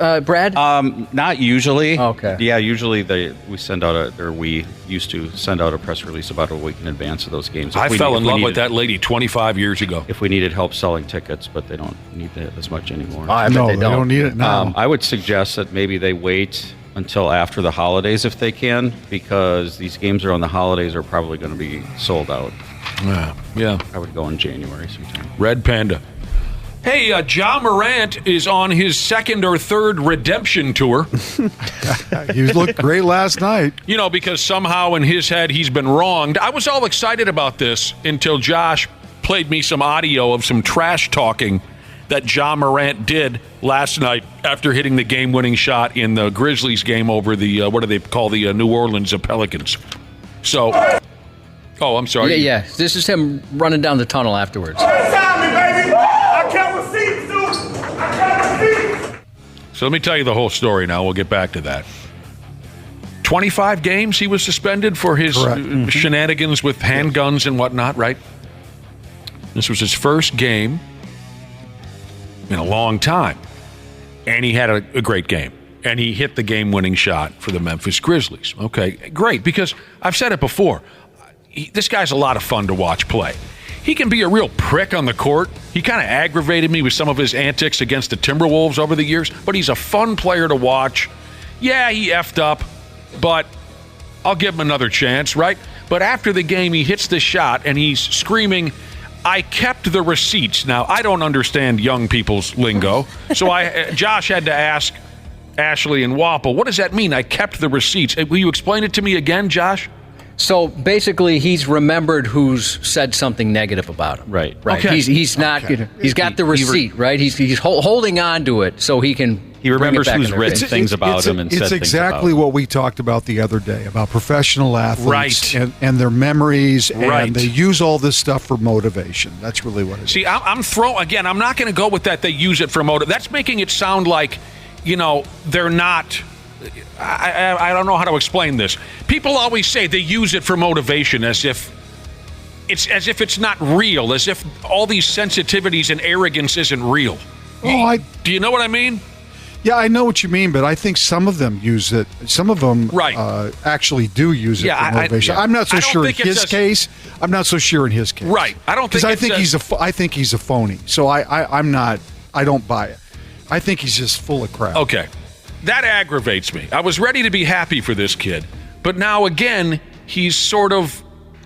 Brad? Not usually. Okay. Yeah, usually we used to send out a press release about a week in advance of those games. I fell in love with that lady 25 years ago. If we needed help selling tickets, but they don't need that as much anymore. No, they don't need it now. I would suggest that maybe they wait until after the holidays if they can, because these games around the holidays are probably going to be sold out. Yeah. I would go in January sometime. Red Panda. Hey, Ja Morant is on his second or third redemption tour. He looked great last night. You know, because somehow in his head he's been wronged. I was all excited about this until Josh played me some audio of some trash talking that Ja Morant did last night after hitting the game-winning shot in the Grizzlies game over the, what do they call the New Orleans Pelicans. So, I'm sorry. Yeah. This is him running down the tunnel afterwards. So let me tell you the whole story now. We'll get back to that. 25 games he was suspended for his shenanigans with handguns and whatnot, right? This was his first game in a long time. And he had a great game. And he hit the game-winning shot for the Memphis Grizzlies. Okay, great, because I've said it before. This guy's a lot of fun to watch play. He can be a real prick on the court. He kind of aggravated me with some of his antics against the Timberwolves over the years, but he's a fun player to watch. Yeah, he effed up, but I'll give him another chance, right? But after the game, he hits the shot, and he's screaming, "I kept the receipts." Now, I don't understand young people's lingo, so Josh had to ask Ashley and Wapple, what does that mean, I kept the receipts? Will you explain it to me again, Josh? So basically, he's remembered who's said something negative about him. Right. Okay. He's not. Okay. He's got the receipt, right? He's holding on to it so he can. He remembers who's written things about him and said things about him. It's exactly what we talked about the other day about professional athletes and their memories, and they use all this stuff for motivation. That's really what it is. See, I'm not going to go with that. They use it for motive. That's making it sound like, they're not. I don't know how to explain this. People always say they use it for motivation as if it's not real, as if all these sensitivities and arrogance isn't real. Do you know what I mean? Yeah, I know what you mean, but I think some of them use it. Some of them actually do use it for motivation. I'm not so sure in his case. I'm not so sure in his case. Right. I don't think I think he's a phony. So I'm not. I don't buy it. I think he's just full of crap. Okay. That aggravates me. I was ready to be happy for this kid, but now again, he's sort of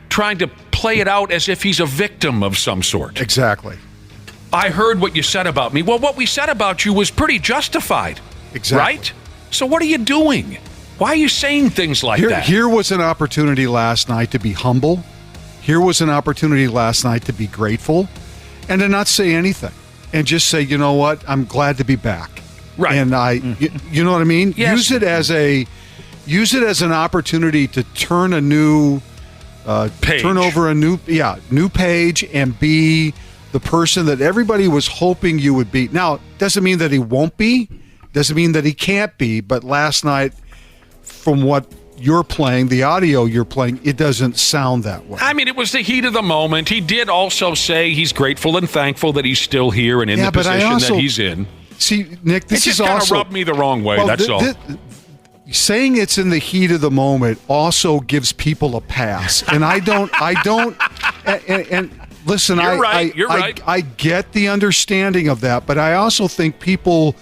trying to play it out as if he's a victim of some sort. Exactly. I heard what you said about me. Well, what we said about you was pretty justified. Exactly. Right? So what are you doing? Why are you saying things like that? Here was an opportunity last night to be humble. Here was an opportunity last night to be grateful and to not say anything and just say, you know what, I'm glad to be back. Right. And you know what I mean? Yes. Use it as an opportunity to turn a new page. Turn over a new page and be the person that everybody was hoping you would be. Now, doesn't mean that he won't be, doesn't mean that he can't be, but last night, from what you're playing, the audio you're playing, it doesn't sound that way. I mean, it was the heat of the moment. He did also say he's grateful and thankful that he's still here and in the position that he's in. See, Nick, this is also... It just kind of rubbed me the wrong way, that's all. Saying it's in the heat of the moment also gives people a pass. And I don't, and listen, You're right. I get the understanding of that, but I also think people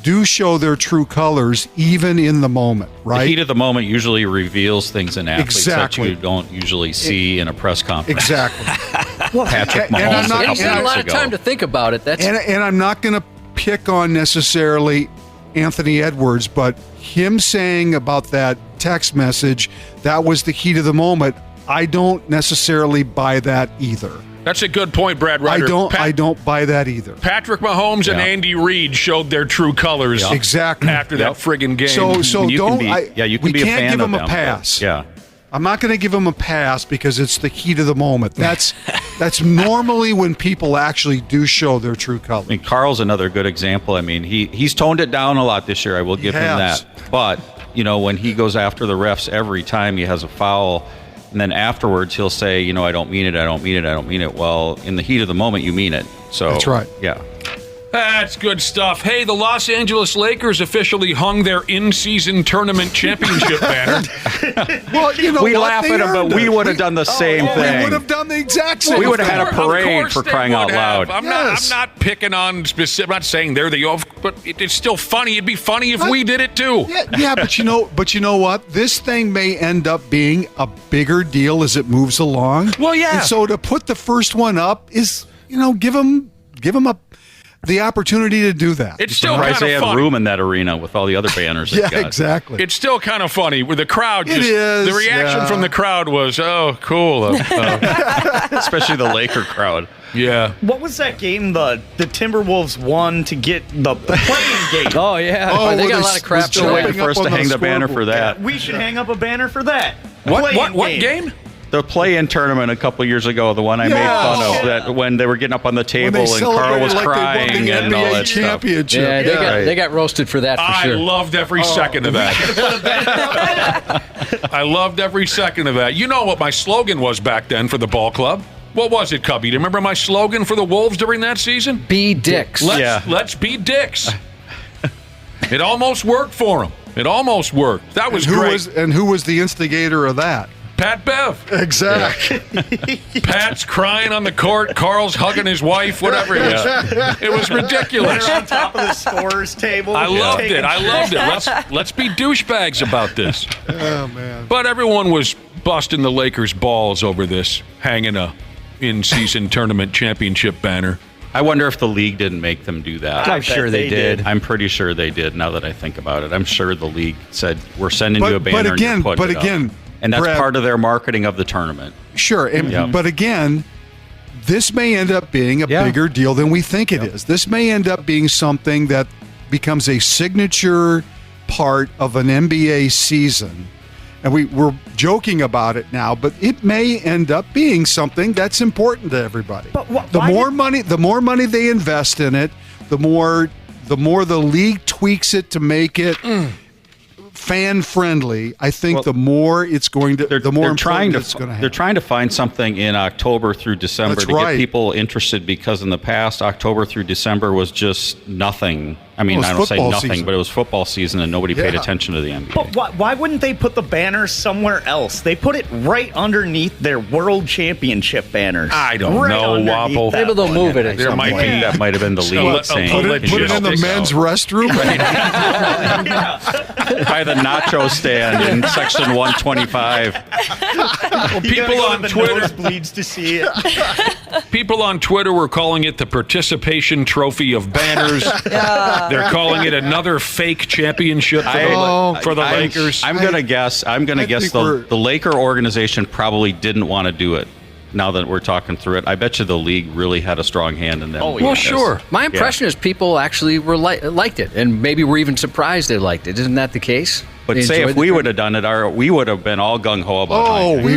do show their true colors even in the moment, right? The heat of the moment usually reveals things in athletes that you don't usually see in a press conference. Exactly. Patrick Mahomes a couple He's had a lot years of ago. time to think about it. And I'm not going to pick on necessarily Anthony Edwards, but him saying about that text message, that was the heat of the moment, I don't necessarily buy that either. That's a good point, Brad Ryder. I don't buy that either. Patrick Mahomes and Andy Reid showed their true colors exactly after that friggin' game. So you don't. We can't give him a pass. Yeah. I'm not going to give him a pass because it's the heat of the moment. That's normally when people actually do show their true colors. I mean, Carl's another good example. I mean, he's toned it down a lot this year. I will give him that. But, when he goes after the refs every time he has a foul, and then afterwards he'll say, I don't mean it, I don't mean it, I don't mean it. Well, in the heat of the moment, you mean it. So that's right. Yeah. That's good stuff. Hey, the Los Angeles Lakers officially hung their in-season tournament championship banner. Well, you know we what? laugh They at them, earned but we it. would have done the same thing. We would have done the exact same We would have had a Of parade course for they crying out would have. loud. I'm not picking on specific. I'm not saying they're the but it's still funny. It'd be funny if we did it too. Yeah, but you know what? This thing may end up being a bigger deal as it moves along. Well, yeah. And so to put the first one up is, give them the opportunity to do that. It's still Surprised kind they of had funny. room in that arena with all the other banners. they've Yeah, got. exactly. It's still kind of funny with the crowd. It is, The reaction yeah. from the crowd was, "Oh, cool." Especially the Laker crowd. Yeah. What was that game the Timberwolves won to get the playing game? Oh, yeah. Oh, they well, got a they lot of crap. Still waiting for us to hang the banner for that. We should hang up a banner for that. What Playing game? The play-in tournament a couple years ago, the one I made fun of, that when they were getting up on the table and Carl was crying and all that stuff. Yeah, they got roasted for that for sure. I loved every second of that. I loved every second of that. You know what my slogan was back then for the ball club? What was it, Cubby? Do you remember my slogan for the Wolves during that season? Be dicks. Let's be dicks. It almost worked for them. It almost worked. That was great. Who was the instigator of that? Pat Bev. Exactly. Pat's crying on the court. Carl's hugging his wife. Whatever it was. It was ridiculous. They're on top of the scorers table. I loved it. Let's be douchebags about this. Oh man! But everyone was busting the Lakers' balls over this, hanging a in-season tournament championship banner. I wonder if the league didn't make them do that. I'm sure they did. I'm pretty sure they did. Now that I think about it, I'm sure the league said, "We're sending you a banner." and you're putting it up." And that's Brad, part of their marketing of the tournament. Sure, but again, this may end up being a bigger deal than we think it is. This may end up being something that becomes a signature part of an NBA season. And we're joking about it now, but it may end up being something that's important to everybody. But the more money they invest in it, the more the league tweaks it to make it fan friendly. I think the more it's going to, the more important it's going to happen. They're trying to find something in October through December That's to right. get people interested, because in the past, October through December was just nothing. I mean, I don't say nothing, but it was football season and nobody paid attention to the NBA. But why wouldn't they put the banner somewhere else? They put it right underneath their World Championship banners. I don't know, Wobble. Maybe they'll move it. There might be that might have been the league saying. Put it in the men's restroom. By the nacho stand in section 125. Well, people on Twitter bleeds to see it. People on Twitter were calling it the participation trophy of banners. They're calling it another fake championship for the Lakers. I'm gonna guess the Laker organization probably didn't want to do it. Now that we're talking through it, I bet you the league really had a strong hand in that. Oh, well, sure. My impression is people actually were liked it, and maybe were even surprised they liked it. Isn't that the case? But say if we would have done it, we would have been all gung ho about it. we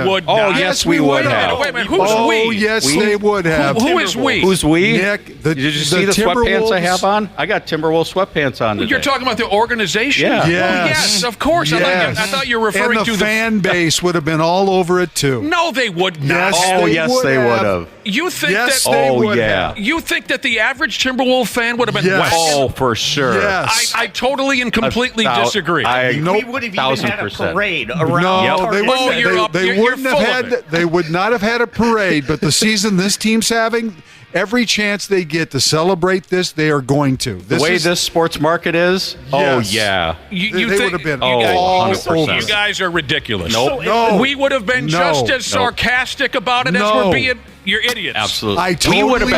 would not. Oh, yes, we would have. Wait a minute, who's we? Oh, yes, they would have. Who is we? Who's we? Nick, did you see the sweatpants I have on? I got Timberwolves sweatpants on today. You're talking about the organization? Yeah. Yes. Of course. Yes. I thought you were referring and to the fan base would have been all over it too. No, they would not. Yes, they would have. You think they would yeah. have. You think that the average Timberwolf fan would have been Yes. whacked? Oh, for sure. Yes. I totally and completely disagree. We would have even had a parade around. No, they wouldn't. They wouldn't have had. They would not have had a parade. But the season this team's having, every chance they get to celebrate this, they are going to. The way this sports market is, oh yeah, You they think, would have been all 100%. You guys are ridiculous. Nope. No. We would have been just as sarcastic about it as we're being. You're idiots. Absolutely. We would have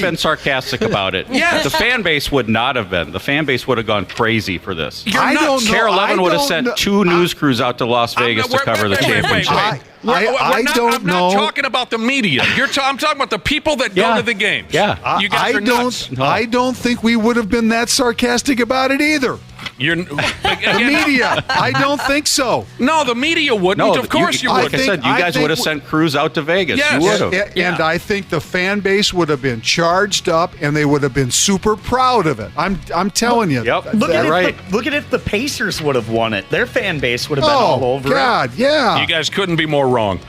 been sarcastic about it. Yes. The fan base would not have been. The fan base would have gone crazy for this. I don't know. Care 11 would have sent 2 news crews out to Las Vegas to cover the championship. I I'm don't know. not talking about the media. I'm talking about the people that go to the games. Yeah. You guys are nuts. I don't think we would have been that sarcastic about it either. The media. I don't think so. No, the media wouldn't. Of course you would. Like I said, you guys would have sent crews out to Vegas. Yes. You would have. And I think the fan base would have been charged up, and they would have been super proud of it. I'm telling you. Yep. Look at if the Pacers would have won it. Their fan base would have been all over God, it. yeah. You guys couldn't be more wrong.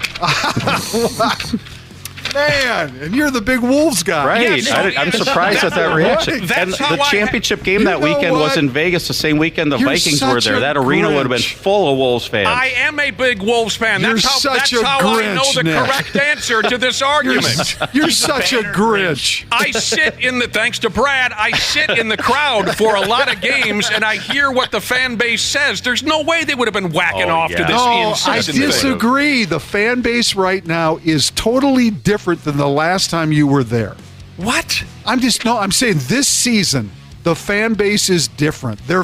Man, and you're the big Wolves guy. Right. Yes. I'm surprised at that reaction. That's And how the championship game that weekend was in Vegas the same weekend the You're Vikings were such there. a That arena would have been Grinch. full of Wolves fans. I am a big Wolves fan. You're That's how such a I know Grinch, the Nick. correct answer to this argument. You're such a Grinch. I sit thanks to Brad, I sit in the crowd for a lot of games and I hear what the fan base says. There's no way they would have been whacking off to this No, I in-season thing. disagree. The fan base right now is totally different than the last time you were there. What? I'm saying this season the fan base is different. Their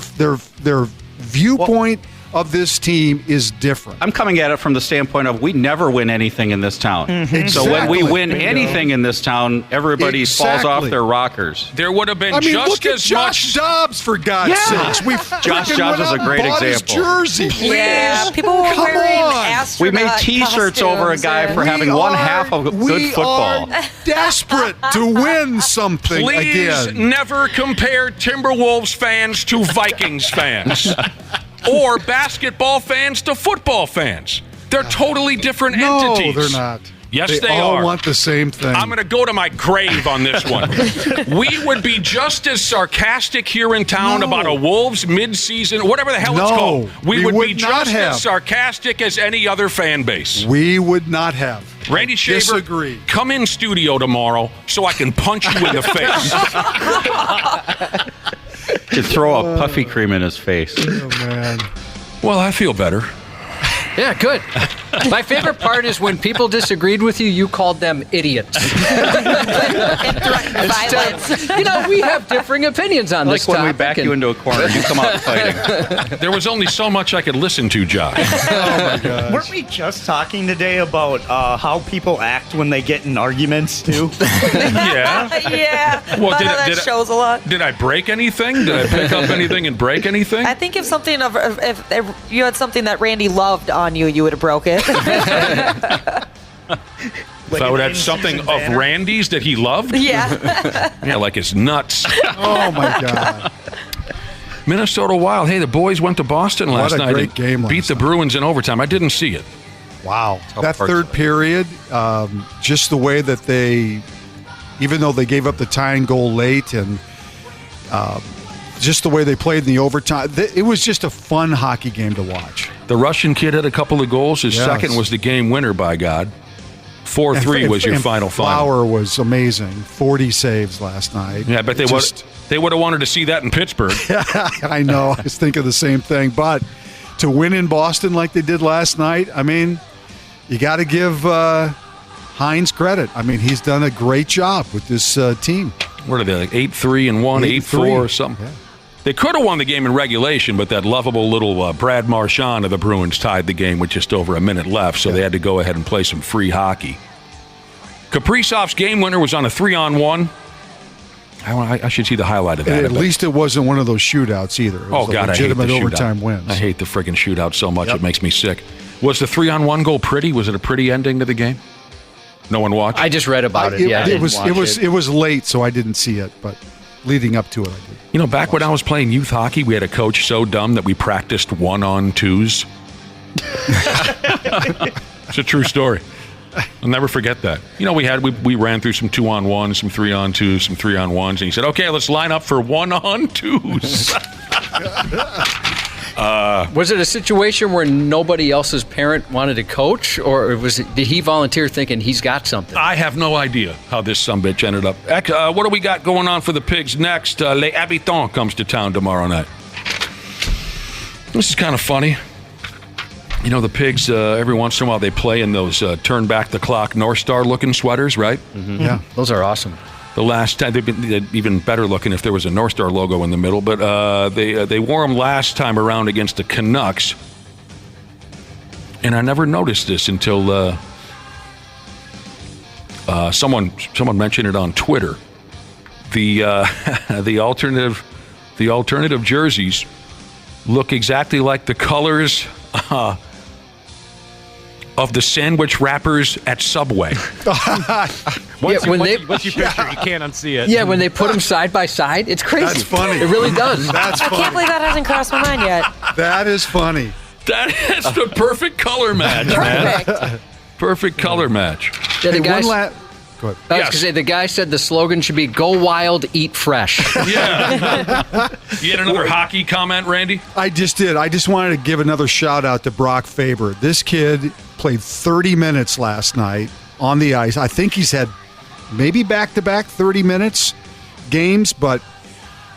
viewpoint of this team is different. I'm coming at it from the standpoint of we never win anything in this town. Mm-hmm. So when we Exactly. win anything in this town, everybody falls off their rockers. There would have been I mean, just look at as Josh much. Dobbs, for God's sakes. We Josh freaking Dobbs went is a out and great bought his example. jersey. Yeah, people were Come wearing on. astronaut We made T-shirts over a guy costumes for and- having one half of good football. We are desperate to win something Please again. never compare Timberwolves fans to Vikings fans or basketball fans to football fans. They're totally different No, entities. they're not. Yes, they all are. want the same thing. I'm going to go to my grave on this one. We would be just as sarcastic here in town about a Wolves mid-season, whatever the hell it's No, called. We would be not just have. as sarcastic as any other fan base. We would not have. Randy Shaver, Disagree. come in studio tomorrow so I can punch you in the face. To throw a puffy cream in his face. Oh, man. Well, I feel better. Yeah, good. My favorite part is when people disagreed with you, you called them idiots. Violence. We have differing opinions on Like this when topic. we back you into a corner, you come out fighting. There was only so much I could listen to, Josh. Oh, my gosh. Weren't we just talking today about how people act when they get in arguments, too? Yeah. Yeah. Well, I know that shows a lot. Did I break anything? Did I pick up anything and break anything? I think if you had something that Randy loved on you, you would have broke it. If I would have something of Randy's that he loved? Yeah. Yeah, like his nuts. Oh, my God. Minnesota Wild. Hey, the boys went to Boston last What a night great and game last beat the Bruins in overtime. I didn't see it. Wow. That parts third period, just the way that they, even though they gave up the tying goal late and just the way they played in the overtime, it was just a fun hockey game to watch. The Russian kid had a couple of goals. His Yes. second was the game winner, by God. 4-3 was your And final. Flower was amazing. 40 saves last night. Yeah, but they would have wanted to see that in Pittsburgh. I know. I was thinking the same thing. But to win in Boston like they did last night, I mean, you got to give Hines credit. I mean, he's done a great job with this team. What are they, like 8-3 and 1, 8-4 or something? Yeah. They could have won the game in regulation, but that lovable little Brad Marchand of the Bruins tied the game with just over a minute left, so they had to go ahead and play some free hockey. Kaprizov's game winner was on a 3-on-1. I should see the highlight of that. At least it wasn't one of those shootouts either. It was a God, I hate the legitimate shootout. overtime wins. I hate the friggin' shootout so much, it makes me sick. Was the 3-on-1 goal pretty? Was it a pretty ending to the game? No one watched? I just read about it. Yeah, I it didn't was watch it was late, so I didn't see it. But leading up to it, I did. You know, back when I was playing youth hockey, we had a coach so dumb that we practiced 1-on-2s. It's a true story. I'll never forget that. You know, we ran through some 2-on-1s, some 3-on-2s, some 3-on-1s, and he said, "Okay, let's line up for 1-on-2s." Was it a situation where nobody else's parent wanted to coach, or did he volunteer thinking he's got something? I have no idea how this sumbitch ended up. What do we got going on for the Pigs next? Les Habitants comes to town tomorrow night. This is kind of funny. You know, the Pigs, every once in a while, they play in those turn back the clock North Star looking sweaters, right? Mm-hmm. Yeah. Those are awesome. The last time, they've been even better looking if there was a North Star logo in the middle, but they wore them last time around against the Canucks. And I never noticed this until someone mentioned it on Twitter. The alternative jerseys look exactly like the colors of the sandwich wrappers at Subway. Once you picture it, you can't unsee it. Yeah, when they put them side by side, it's crazy. That's funny. It really does. That's I funny. can't believe that hasn't crossed my mind yet. That is funny. That is the perfect color match, man. Perfect color match. Yeah, the Hey, guys. Good. I was going to say, the guy said the slogan should be "Go Wild, Eat Fresh." Yeah. You had another hockey comment, Randy? I just did. I just wanted to give another shout out to Brock Faber. This kid played 30 minutes last night on the ice. I think he's had maybe back-to-back 30 minutes games, but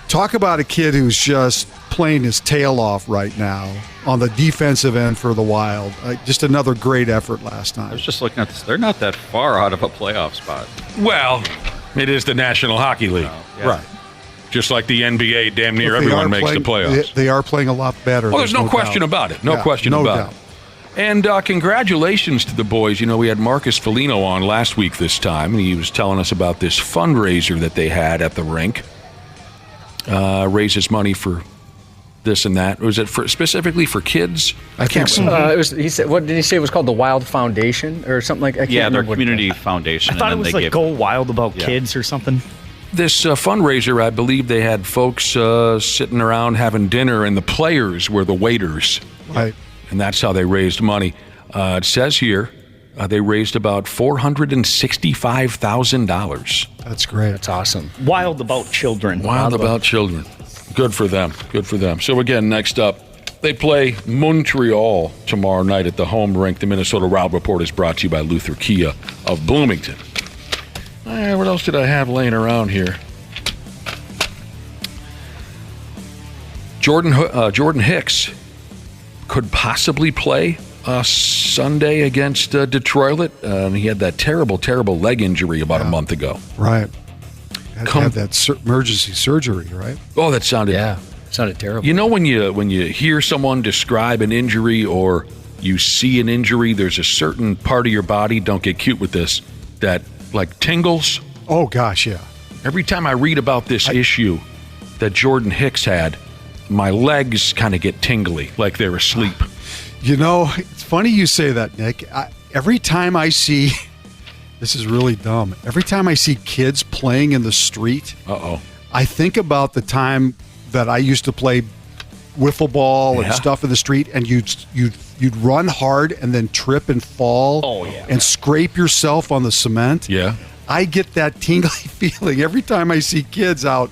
talk about a kid who's just playing his tail off right now on the defensive end for the Wild. Just another great effort last night. I was just looking at this. They're not that far out of a playoff spot. Well, it is the National Hockey League. Yeah. Right. Just like the NBA, damn near But they everyone are makes playing- the playoffs. They are playing a lot better. Well, there's no question doubt. about it. No Yeah, question no about doubt. it. And congratulations to the boys. You know, we had Marcus Foligno on last week this time, and he was telling us about this fundraiser that they had at the rink. Raises money for this and that. Was it specifically for kids? I think so. He said, what did he say? It was called the Wild Foundation or something like that? Yeah, their community foundation. I thought it and then was they like gave Go Wild About Kids or something. This fundraiser, I believe they had folks sitting around having dinner, and the players were the waiters. Right. And that's how they raised money. It says here they raised about $465,000. That's great. That's awesome. Wild About Children. Wild About Children. Good for them. Good for them. So again, next up, they play Montreal tomorrow night at the home rink. The Minnesota Wild Report is brought to you by Luther Kia of Bloomington. What else did I have laying around here? Jordan Hicks could possibly play Sunday against Detroit. He had that terrible, terrible leg injury about a month ago. Right. Had to have that emergency surgery, right? Oh, that sounded terrible. You know, when you hear someone describe an injury or you see an injury, there's a certain part of your body, don't get cute with this, that like tingles. Oh gosh, yeah. Every time I read about this issue that Jordan Hicks had, my legs kind of get tingly, like they're asleep. You know, it's funny you say that, Nick. Every time I see, this is really dumb. Every time I see kids playing in the street, I think about the time that I used to play wiffle ball and stuff in the street, and you'd run hard and then trip and fall and scrape yourself on the cement. Yeah. I get that tingly feeling every time I see kids out.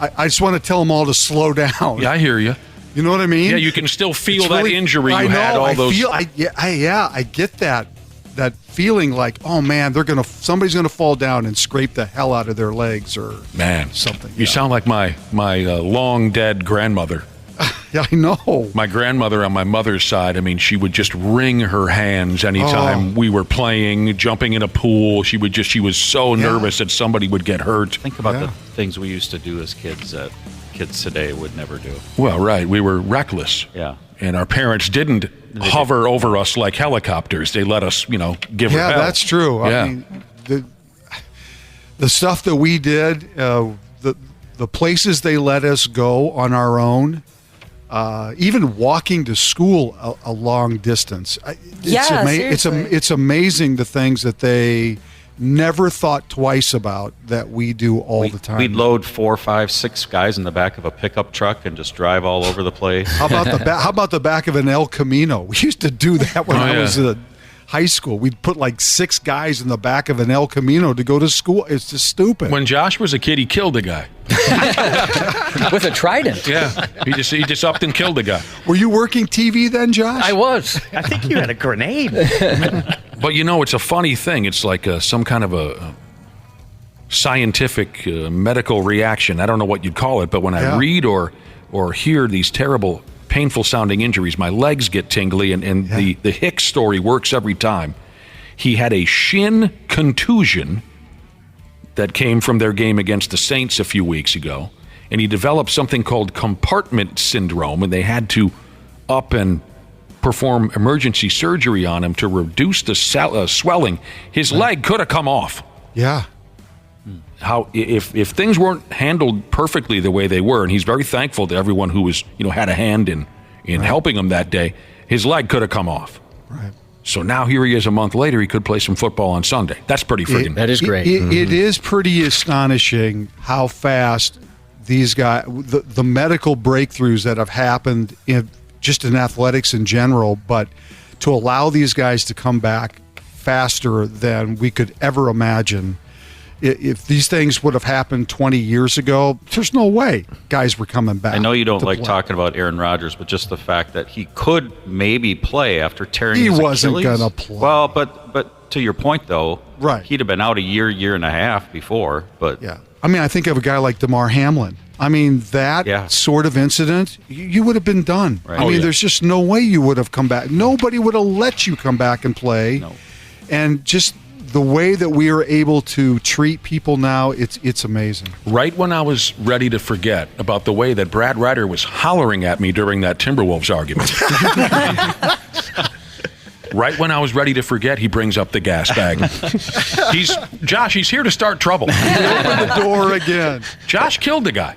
I just want to tell them all to slow down. Yeah, I hear you. You know what I mean? Yeah, you can still feel It's that really- injury you I know, had. All those. I get that feeling like, oh man, somebody's gonna fall down and scrape the hell out of their legs or something. You sound like my long dead grandmother. Yeah, I know. My grandmother on my mother's side, I mean, she would just wring her hands anytime we were playing, jumping in a pool. She was so nervous that somebody would get hurt. Think about the things we used to do as kids that kids today would never do. Well, right. We were reckless. Yeah. And our parents didn't hover over us like helicopters. They let us, give her hell. Yeah, that's true. Yeah. I mean, the stuff that we did, the places they let us go on our own, even walking to school a long distance. It's amazing the things that they never thought twice about that we do all the time. We'd load 4, 5, 6 guys in the back of a pickup truck and just drive all over the place. How about the back of an El Camino? We used to do that when I was in high school. We'd put like 6 guys in the back of an El Camino to go to school. It's just stupid. When Josh was a kid, he killed a guy. With a trident. Yeah. He just upped and killed a guy. Were you working TV then, Josh? I was. I think you had a grenade. But it's a funny thing. It's like some kind of a scientific medical reaction. I don't know what you'd call it, but when I read or hear these terrible, painful sounding injuries, my legs get tingly, and the Hicks story works every time. He had a shin contusion that came from their game against the Saints a few weeks ago, and he developed something called compartment syndrome, and they had to up and perform emergency surgery on him to reduce the swelling. His leg could have come off. Yeah. How if things weren't handled perfectly the way they were, and he's very thankful to everyone who was had a hand in helping him that day, his leg could have come off. Right. So now here he is a month later. He could play some football on Sunday. That's pretty freaking. That is great. It is pretty astonishing how fast these guys, the medical breakthroughs that have happened in athletics in general, but to allow these guys to come back faster than we could ever imagine. If these things would have happened 20 years ago, there's no way guys were coming back. I know you don't like play. talking about Aaron Rodgers, but just the fact that he could maybe play after tearing his wasn't Achilles. going to play. Well, but to your point, though, right? He'd have been out a year and a half before. But yeah, I mean, I think of a guy like DeMar Hamlin. I mean, that sort of incident, you would have been done. Right. I mean, there's just no way you would have come back. Nobody would have let you come back and play. No. And just the way that we are able to treat people now, it's amazing. Right when I was ready to forget about the way that Brad Ryder was hollering at me during that Timberwolves argument. Right when I was ready to forget, he brings up the gas bag. He's here to start trouble. He opened the door again. Josh killed the guy.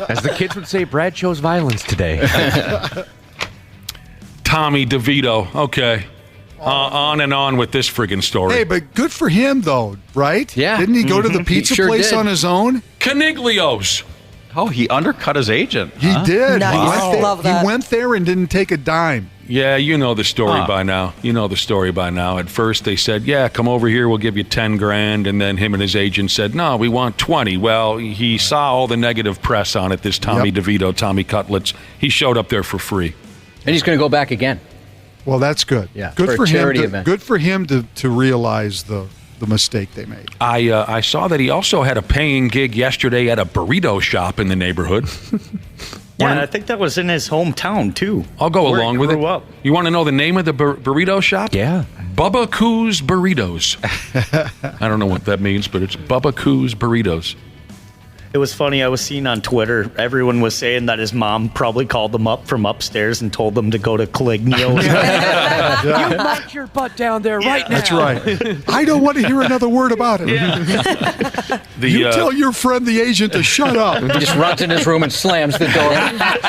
As the kids would say, Brad chose violence today. Tommy DeVito. Okay. On and on with this friggin' story. Hey, but good for him, though, right? Yeah. Didn't he go to the pizza place on his own? Caniglios. Oh, he undercut his agent. He did. Nice. Love that. He went there and didn't take a dime. Yeah, you know the story by now. At first they said, yeah, come over here, we'll give you 10 grand. And then him and his agent said, no, we want 20. Well, he saw all the negative press on it, this Tommy DeVito, Tommy Cutlets. He showed up there for free. And he's going to go back again. Well, that's good. Yeah, good for a charity him. event. Good for him to realize the mistake they made. I saw that he also had a paying gig yesterday at a burrito shop in the neighborhood. Yeah, and I think that was in his hometown, too. I'll go where along he with it. grew up. You want to know the name of the burrito shop? Yeah. Bubba Coo's Burritos. I don't know what that means, but it's Bubba Coo's Burritos. It was funny. I was seeing on Twitter, everyone was saying that his mom probably called them up from upstairs and told them to go to Calignio's. You lock your butt down there right now. That's right. I don't want to hear another word about it. You tell your friend, the agent, to shut up. He just runs in his room and slams the door.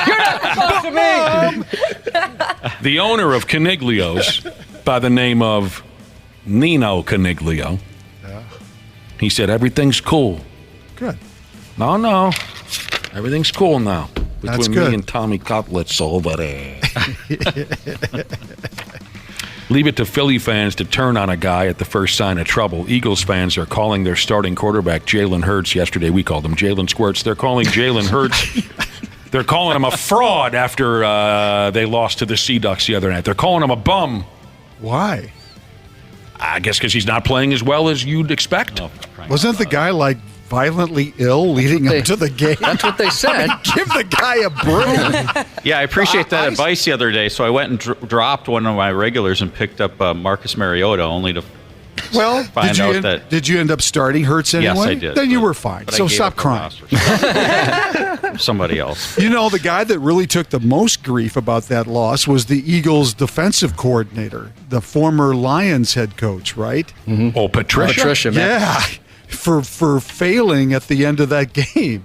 You're not supposed to me! The owner of Caniglios, by the name of Nino Caniglio, he said, everything's cool. Good. No. Everything's cool now. That's Between good. me and Tommy Cutlets over there. Leave it to Philly fans to turn on a guy at the first sign of trouble. Eagles fans are calling their starting quarterback, Jalen Hurts. Yesterday we called him Jalen Squirts. They're calling Jalen Hurts. They're calling him a fraud after they lost to the Sea Ducks the other night. They're calling him a bum. Why? I guess because he's not playing as well as you'd expect. Wasn't the guy violently ill leading up to the game? That's what they said. I mean, give the guy a break. Yeah, I appreciate that advice the other day. So I went and dropped one of my regulars and picked up Marcus Mariota, only to find out that. Did you end up starting Hurts anyway? Yes, I did. Then you were fine. But So I gave stop up the crying. roster. Somebody else. You know, the guy that really took the most grief about that loss was the Eagles' defensive coordinator, the former Lions head coach, right? Mm-hmm. Oh, Patricia. Man. Yeah, for failing at the end of that game.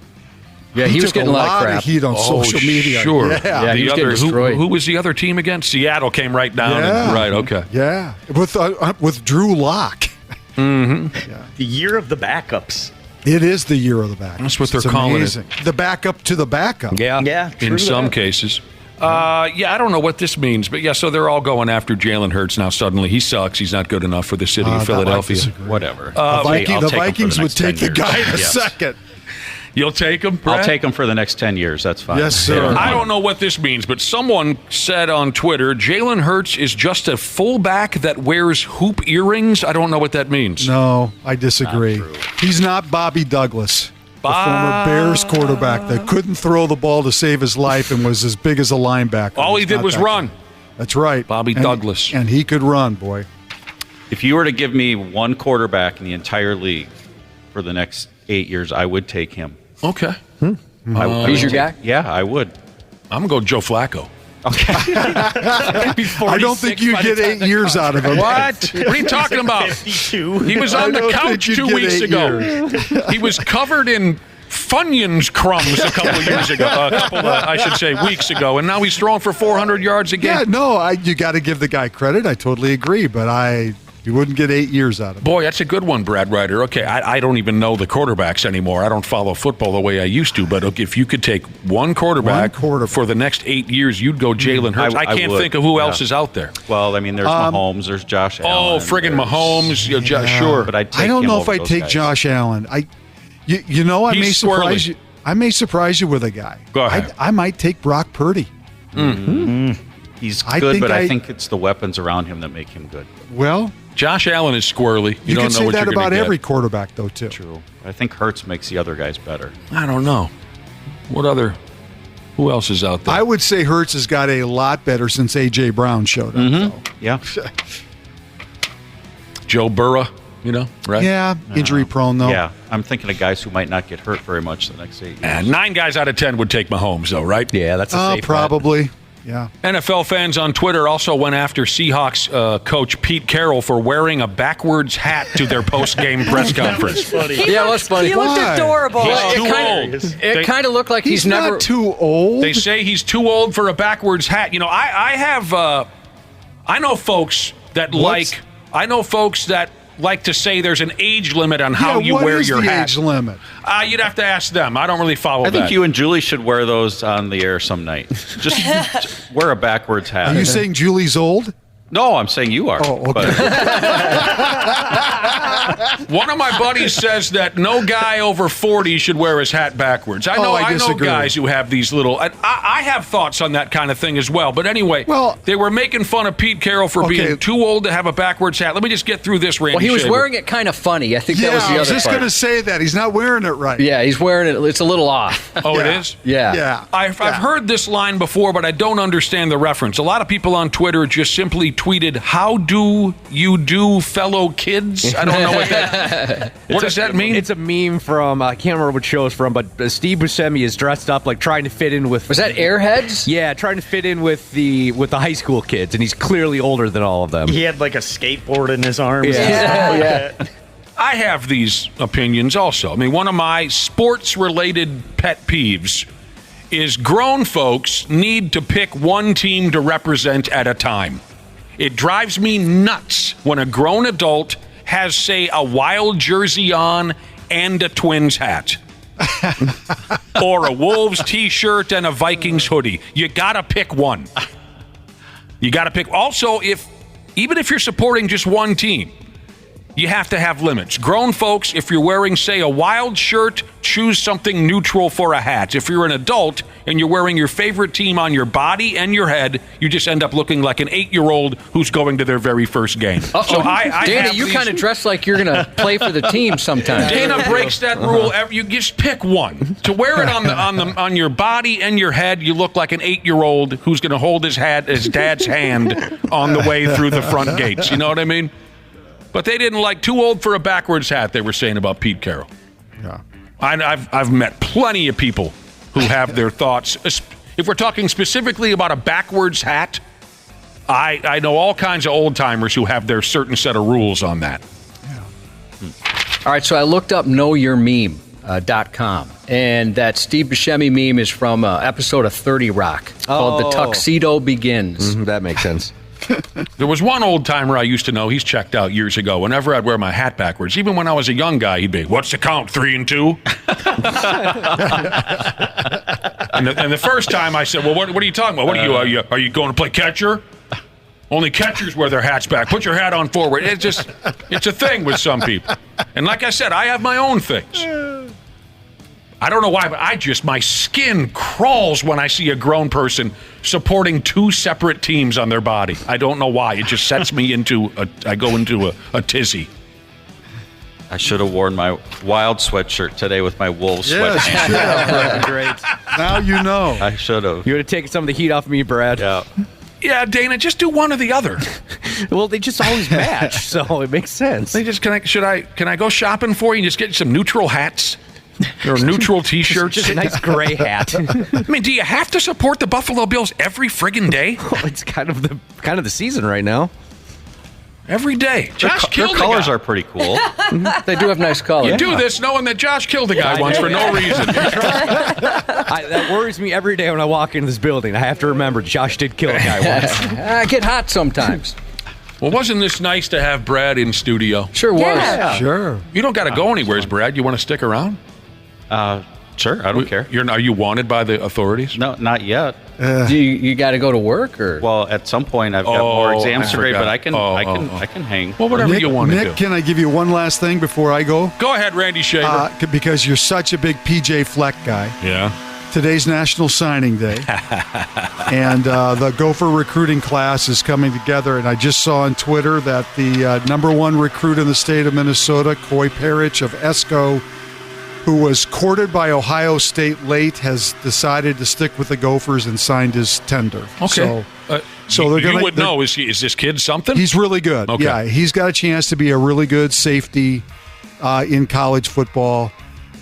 Yeah, he was took getting a lot of crap. heat on social media. Sure. Yeah. he was getting destroyed. Who was the other team again? Seattle came right down. Yeah. Right, okay. Yeah, with Drew Lock. Mm-hmm. Yeah. The year of the backups. It is the year of the backup. That's what they're It's calling amazing. The backup to the backup. Yeah, true in some that. cases. I don't know what this means, but so they're all going after Jalen Hurts now. Suddenly, he sucks. He's not good enough for the city of Philadelphia. Whatever. The Vikings would take the guy in a second. You'll take him, Brad? I'll take him for the next 10 years. That's fine. Yes, sir. I don't know what this means, but someone said on Twitter, Jalen Hurts is just a fullback that wears hoop earrings. I don't know what that means. No, I disagree. He's not Bobby Douglas, the former Bears quarterback that couldn't throw the ball to save his life and was as big as a linebacker. All he He's did not was that run. guy. That's right. Bobby Douglas. And he could run, boy. If you were to give me one quarterback in the entire league for the next 8 years, I would take him. Okay. He's your guy? Yeah, I would. I'm going to go Joe Flacco. I don't think you get 8 years out of him. What? What are you talking about? 52. He was on the couch 2 weeks ago. He was covered in Funyuns crumbs a couple years ago. I should say weeks ago. And now he's throwing for 400 yards a game. Yeah, no, you got to give the guy credit. I totally agree. But You wouldn't get 8 years out of it. Boy, that's a good one, Brad Ryder. Okay, I don't even know the quarterbacks anymore. I don't follow football the way I used to, but if you could take one quarterback for the next 8 years, you'd go Jalen Hurts. I can't think of who else is out there. Well, I mean, there's Mahomes, there's Josh Allen. Oh, friggin' Mahomes. Sure. But I don't know if I'd take Josh Allen. I may surprise you. I may surprise you with a guy. Go ahead. I might take Brock Purdy. He's good, but I think it's the weapons around him that make him good. Well, Josh Allen is squirrely. You don't can know say what that you're gonna about get. every quarterback, though, too. True. I think Hurts makes the other guys better. I don't know. Who else is out there? I would say Hurts has got a lot better since A.J. Brown showed up. though. Yeah. Joe Burrow, right? Yeah, injury prone, though. Yeah, I'm thinking of guys who might not get hurt very much the next 8 years. And 9 guys out of 10 would take Mahomes, though, right? Yeah, that's a safe bet. Probably. Yeah. NFL fans on Twitter also went after Seahawks coach Pete Carroll for wearing a backwards hat to their post-game press conference. Yeah, it was funny. He looked adorable. He's too old. It kind of looked like he's never not too old. They say he's too old for a backwards hat. I know folks that like to say there's an age limit on how you wear your hat. What is the age limit? You'd have to ask them. I don't really follow that. I think you and Julie should wear those on the air some night. Just wear a backwards hat. Are you saying Julie's old? No, I'm saying you are. Oh, okay. One of my buddies says that no guy over 40 should wear his hat backwards. I know disagree. guys who have these little... I have thoughts on that kind of thing as well. But anyway, they were making fun of Pete Carroll for being too old to have a backwards hat. Let me just get through this, Randy. Well, he was Shaver. wearing it kind of funny. I think that was the other I was just part. going to say that. He's not wearing it right. Yeah, he's wearing it. It's a little off. Oh, it is? Yeah. I've heard this line before, but I don't understand the reference. A lot of people on Twitter just simply tweeted, "How do you do, fellow kids?" I don't know what that... What does that mean? It's a meme from, I can't remember what show it's from, but Steve Buscemi is dressed up like trying to fit in with... Was that Airheads? Yeah, trying to fit in with the high school kids, and he's clearly older than all of them. He had like a skateboard in his arms. Yeah. I have these opinions also. I mean, one of my sports-related pet peeves is grown folks need to pick one team to represent at a time. It drives me nuts when a grown adult has, say, a Wild jersey on and a Twins hat. Or a Wolves t-shirt and a Vikings hoodie. You got to pick one. You got to pick. Also, even if you're supporting just one team, you have to have limits. Grown folks, if you're wearing, say, a Wild shirt, choose something neutral for a hat. If you're an adult and you're wearing your favorite team on your body and your head, you just end up looking like an 8-year-old who's going to their very first game. So Dana, you kind of dress like you're going to play for the team sometime. Dana breaks that rule. You just pick one. To wear it on your body and your head, you look like an 8-year-old who's going to hold his dad's hand on the way through the front gates. You know what I mean? But they didn't like too old for a backwards hat, they were saying about Pete Carroll. Yeah. I've met plenty of people who have their thoughts. If we're talking specifically about a backwards hat, I know all kinds of old-timers who have their certain set of rules on that. Yeah. All right, so I looked up knowyourmeme.com, and that Steve Buscemi meme is from an episode of 30 Rock called The Tuxedo Begins. That makes sense. There was one old-timer I used to know. He's checked out years ago. Whenever I'd wear my hat backwards, even when I was a young guy, he'd be, "What's the count, 3 and 2?" and the first time I said, "Well, what are you talking about? What are you going to play catcher? Only catchers wear their hats back. Put your hat on forward." It's a thing with some people. And like I said, I have my own things. I don't know why, but my skin crawls when I see a grown person supporting two separate teams on their body. I don't know why. It just sets me I go into a tizzy. I should have worn my Wild sweatshirt today with my Wolves sweatshirt. Yeah. Great. Now you know. I should have. You would have taken some of the heat off me, Brad. Yeah. Yeah, Dana, just do one or the other. Well, they just always match, so it makes sense. Can I go shopping for you and just get some neutral hats? Or neutral T-shirts. Just a nice gray hat. I mean, do you have to support the Buffalo Bills every friggin' day? Well, it's kind of the season right now. Every day. Josh Their killed colors a guy. are pretty cool. They do have nice colors. You do this knowing that Josh killed a guy once for no reason. That worries me every day when I walk into this building. I have to remember Josh did kill a guy once. I get hot sometimes. Well, wasn't this nice to have Brad in studio? Sure was. Yeah. Sure. You don't got to go anywhere, Brad. You want to stick around? Sure, I don't care. Are you wanted by the authorities? No, not yet. Do you got to go to work or? Well, at some point I've got more exams to grade, but I can hang. Well, whatever you want to do. Nick, can I give you one last thing before I go? Go ahead, Randy Shaver. Because you're such a big PJ Fleck guy. Yeah. Today's National Signing Day. And the Gopher recruiting class is coming together. And I just saw on Twitter that the number one recruit in the state of Minnesota, Coy Parrish of ESCO, who was courted by Ohio State late, has decided to stick with the Gophers and signed his tender. Okay. So they're going to know. Is this kid something? He's really good. Okay. Yeah, he's got a chance to be a really good safety in college football.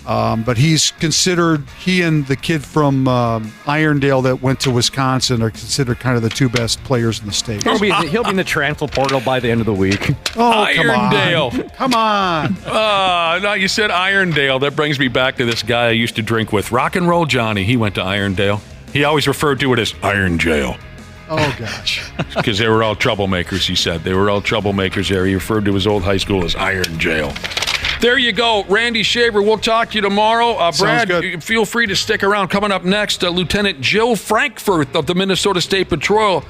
But he's considered, he and the kid from Irondale that went to Wisconsin are considered kind of the two best players in the state. He'll be in the transfer portal by the end of the week. Oh, Irondale. Come on. No, you said Irondale. That brings me back to this guy I used to drink with. Rock and Roll Johnny. He went to Irondale. He always referred to it as Iron Jail. Oh, gosh. Because they were all troublemakers, he said. They were all troublemakers there. He referred to his old high school as Iron Jail. There you go, Randy Shaver. We'll talk to you tomorrow. Brad, feel free to stick around. Coming up next, Lieutenant Jill Frankfurth of the Minnesota State Patrol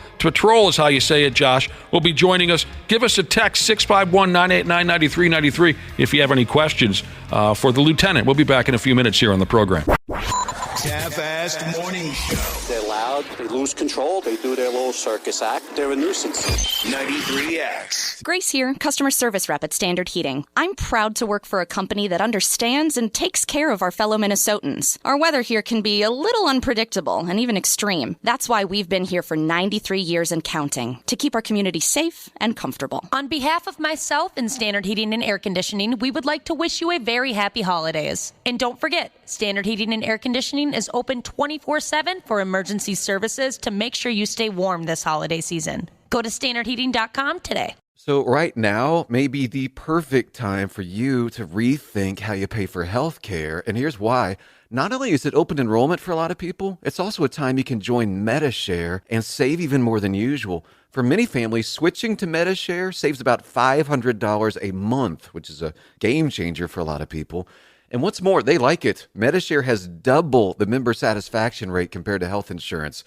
is how you say it, Josh, will be joining us. Give us a text, 651-989-9393, if you have any questions for the lieutenant. We'll be back in a few minutes here on the program. Half-assed morning show. They're loud, they lose control, they do their little circus act, they're a nuisance. 93X. Grace here, customer service rep at Standard Heating. I'm proud to work for a company that understands and takes care of our fellow Minnesotans. Our weather here can be a little unpredictable and even extreme. That's why we've been here for 93 years and counting, to keep our community safe and comfortable. On behalf of myself and Standard Heating and Air Conditioning, we would like to wish you a very happy holidays. And don't forget, Standard Heating and Air Conditioning is open 24/7 for emergency services to make sure you stay warm this holiday season. Go to standardheating.com today. So right now may be the perfect time for you to rethink how you pay for health care. And here's why. Not only is it open enrollment for a lot of people, it's also a time you can join MediShare and save even more than usual. For many families, switching to MediShare saves about $500 a month, which is a game changer for a lot of people. And what's more, they like it. MediShare has double the member satisfaction rate compared to health insurance.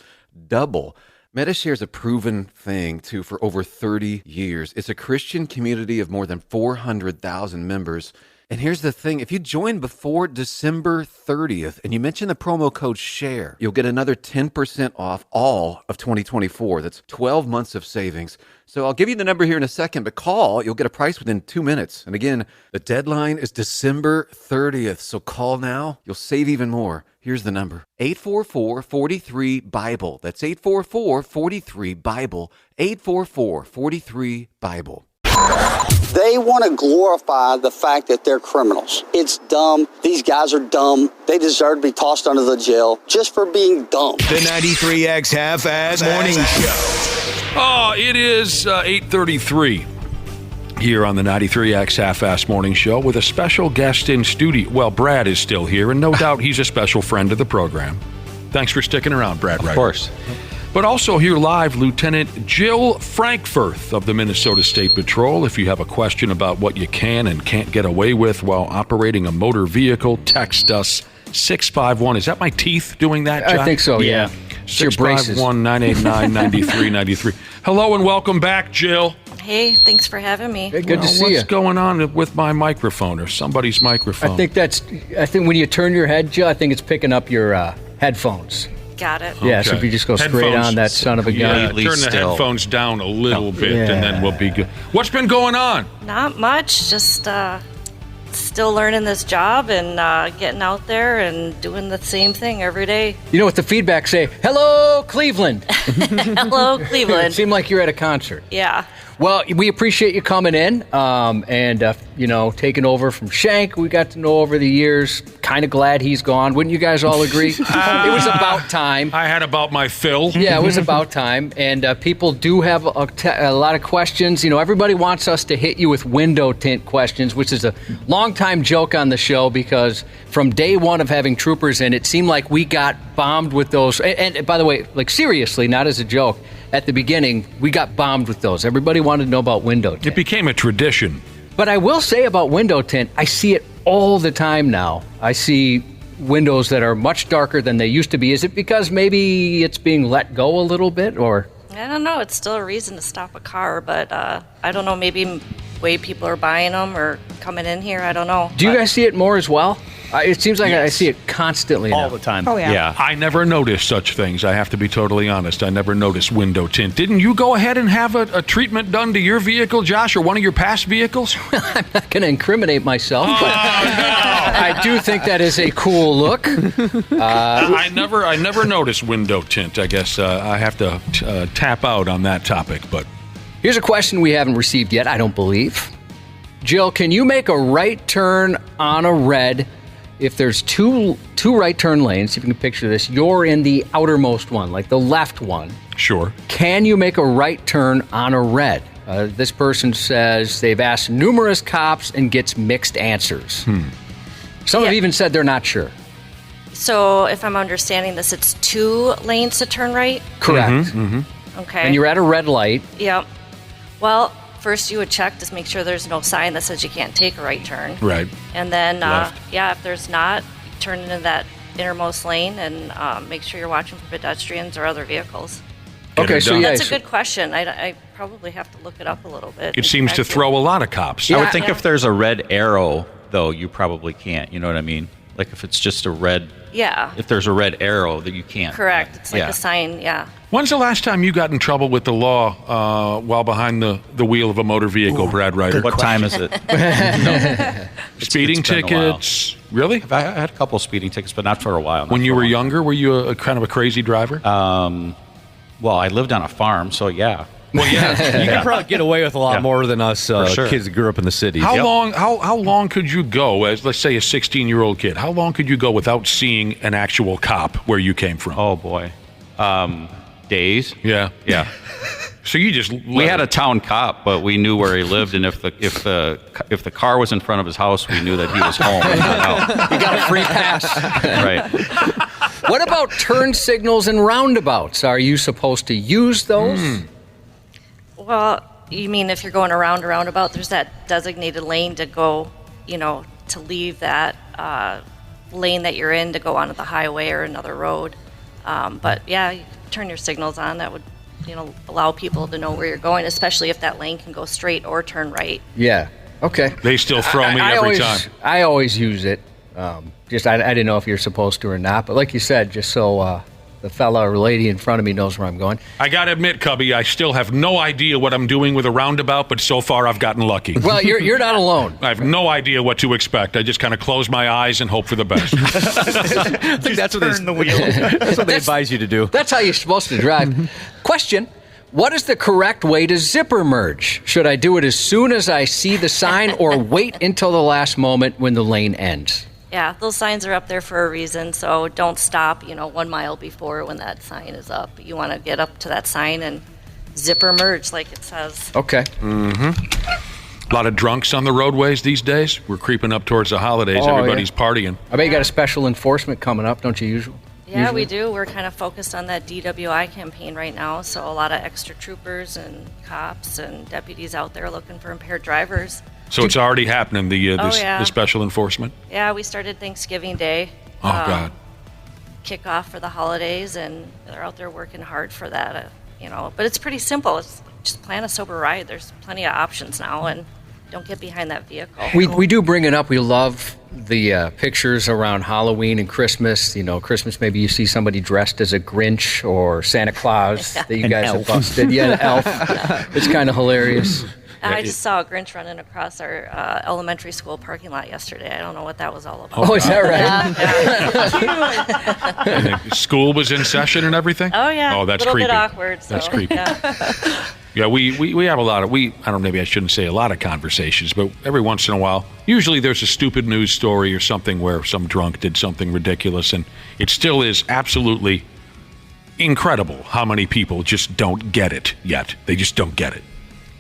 Double. MediShare is a proven thing, too, for over 30 years. It's a Christian community of more than 400,000 members. And here's the thing. If you join before December 30th and you mention the promo code SHARE, you'll get another 10% off all of 2024. That's 12 months of savings. So I'll give you the number here in a second, but call. You'll get a price within 2 minutes. And again, the deadline is December 30th. So call now. You'll save even more. Here's the number. 844-43-BIBLE. That's 844-43-BIBLE. 844-43-BIBLE. They want to glorify the fact that they're criminals. It's dumb. These guys are dumb. They deserve to be tossed under the jail just for being dumb. The 93X Half-Ass Morning Show. Oh, it is 8:33 here on the 93X Half-Ass Morning Show with a special guest in studio. Well, Brad is still here, and no doubt he's a special friend of the program. Thanks for sticking around, Brad. Of course. But also here live, Lieutenant Jill Frankfurth of the Minnesota State Patrol. If you have a question about what you can and can't get away with while operating a motor vehicle, text us 651. Is that my teeth doing that, John? I think so, yeah. 651-989-9393. Hello and welcome back, Jill. Hey, thanks for having me. Hey, good to see you. What's going on with my microphone or somebody's microphone? I think when you turn your head, Jill, I think it's picking up your headphones. Got it. Yeah, so if you just go straight on that son of a gun. Yeah, turn the headphones down a little bit, and then we'll be good. What's been going on? Not much. Just still learning this job and getting out there and doing the same thing every day. You know what the feedback say? Hello, Cleveland. Hello, Cleveland. It seemed like you're at a concert. Yeah. Well, we appreciate you coming in and taking over from Shank. We got to know over the years. Kind of glad he's gone. Wouldn't you guys all agree? It was about time. I had about my fill. Yeah, it was about time. And people do have a lot of questions. You know, everybody wants us to hit you with window tint questions, which is a long-time joke on the show because from day one of having troopers in, it seemed like we got bombed with those. And by the way, like seriously, not as a joke. at the beginning, we got bombed with those. Everybody wanted to know about window tint. It became a tradition. But I will say about window tint, I see it all the time now. I see windows that are much darker than they used to be. Is it because maybe it's being let go a little bit, or? I don't know. It's still a reason to stop a car, but I don't know. Maybe way people are buying them or coming in here. I don't know. Do you guys see it more as well? It seems like I see it constantly all now. the time. Oh, yeah. I never noticed such things. I have to be totally honest. I never noticed window tint. Didn't you go ahead and have a treatment done to your vehicle, Josh, or one of your past vehicles? I'm not going to incriminate myself, but I do think that is a cool look. I never noticed window tint. I guess I have to tap out on that topic. But here's a question we haven't received yet, I don't believe. Jill, can you make a right turn on a red if there's two right turn lanes? If you can picture this, you're in the outermost one, like the left one. Sure. Can you make a right turn on a red? This person says they've asked numerous cops and gets mixed answers. Some have even said they're not sure. So if I'm understanding this, it's 2 lanes to turn right? Correct. Okay. And you're at a red light. Yep. Well, first you would check to make sure there's no sign that says you can't take a right turn. Right. And then, Left. if there's not, turn into that innermost lane and make sure you're watching for pedestrians or other vehicles. Okay, so yeah. That's a good question. I probably have to look it up a little bit. It seems to throw a lot of cops. I would think if there's a red arrow, though, you probably can't. You know what I mean? Like if it's just a red... Yeah. If there's a red arrow, that you can't. Correct. It's like a sign, yeah. When's the last time you got in trouble with the law while behind the wheel of a motor vehicle, Brad Ryder? What time is it? No. Speeding It's been a tickets? Really? I had a couple of speeding tickets, but not for a while. When you were younger, were you a kind of a crazy driver? Well, I lived on a farm, so yeah. Well, yeah. You can probably get away with a lot more than us sure. kids that grew up in the city. How long could you go as, let's say, a 16-year-old kid? How long could you go without seeing an actual cop where you came from? Oh boy, days. Yeah. So you just we had a town cop, but we knew where he lived, and if the car was in front of his house, we knew that he was home and not out. You got a free pass. Right. What about turn signals and roundabouts? Are you supposed to use those? Well, you mean if you're going around a roundabout, there's that designated lane to go, to leave that lane that you're in to go onto the highway or another road. But yeah, you turn your signals on. That would, allow people to know where you're going, especially if that lane can go straight or turn right. Yeah. Okay. They still throw me every time. I always use it. I didn't know if you're supposed to or not, but like you said, just so the fella or lady in front of me knows where I'm going. I got to admit, Cubby, I still have no idea what I'm doing with a roundabout, but so far I've gotten lucky. Well, you're not alone. I have no idea what to expect. I just kind of close my eyes and hope for the best. I think that's what turn the wheel. That's what they advise you to do. That's how you're supposed to drive. Question. What is the correct way to zipper merge? Should I do it as soon as I see the sign or wait until the last moment when the lane ends? Yeah, those signs are up there for a reason, so don't stop, 1 mile before when that sign is up. You want to get up to that sign and zipper merge like it says. Okay. A lot of drunks on the roadways these days. We're creeping up towards the holidays. Everybody's partying. I bet you got a special enforcement coming up, don't you usually? Yeah, we do. We're kind of focused on that DWI campaign right now, so a lot of extra troopers and cops and deputies out there looking for impaired drivers. So it's already happening, the special enforcement? Yeah, we started Thanksgiving Day. Oh, God. Kickoff for the holidays, and they're out there working hard for that, But it's pretty simple. It's just plan a sober ride. There's plenty of options now, and don't get behind that vehicle. We do bring it up. We love the pictures around Halloween and Christmas. Christmas, maybe you see somebody dressed as a Grinch or Santa Claus that you guys have busted. Yeah, an elf. It's kind of hilarious. I just saw a Grinch running across our elementary school parking lot yesterday. I don't know what that was all about. Oh, is that right? School was in session and everything? Oh, yeah. Oh, that's a little creepy. bit awkward. So, that's creepy. Yeah. Yeah, we have a lot of, I don't know, maybe I shouldn't say a lot of conversations, but every once in a while, usually there's a stupid news story or something where some drunk did something ridiculous, and it still is absolutely incredible how many people just don't get it yet. They just don't get it.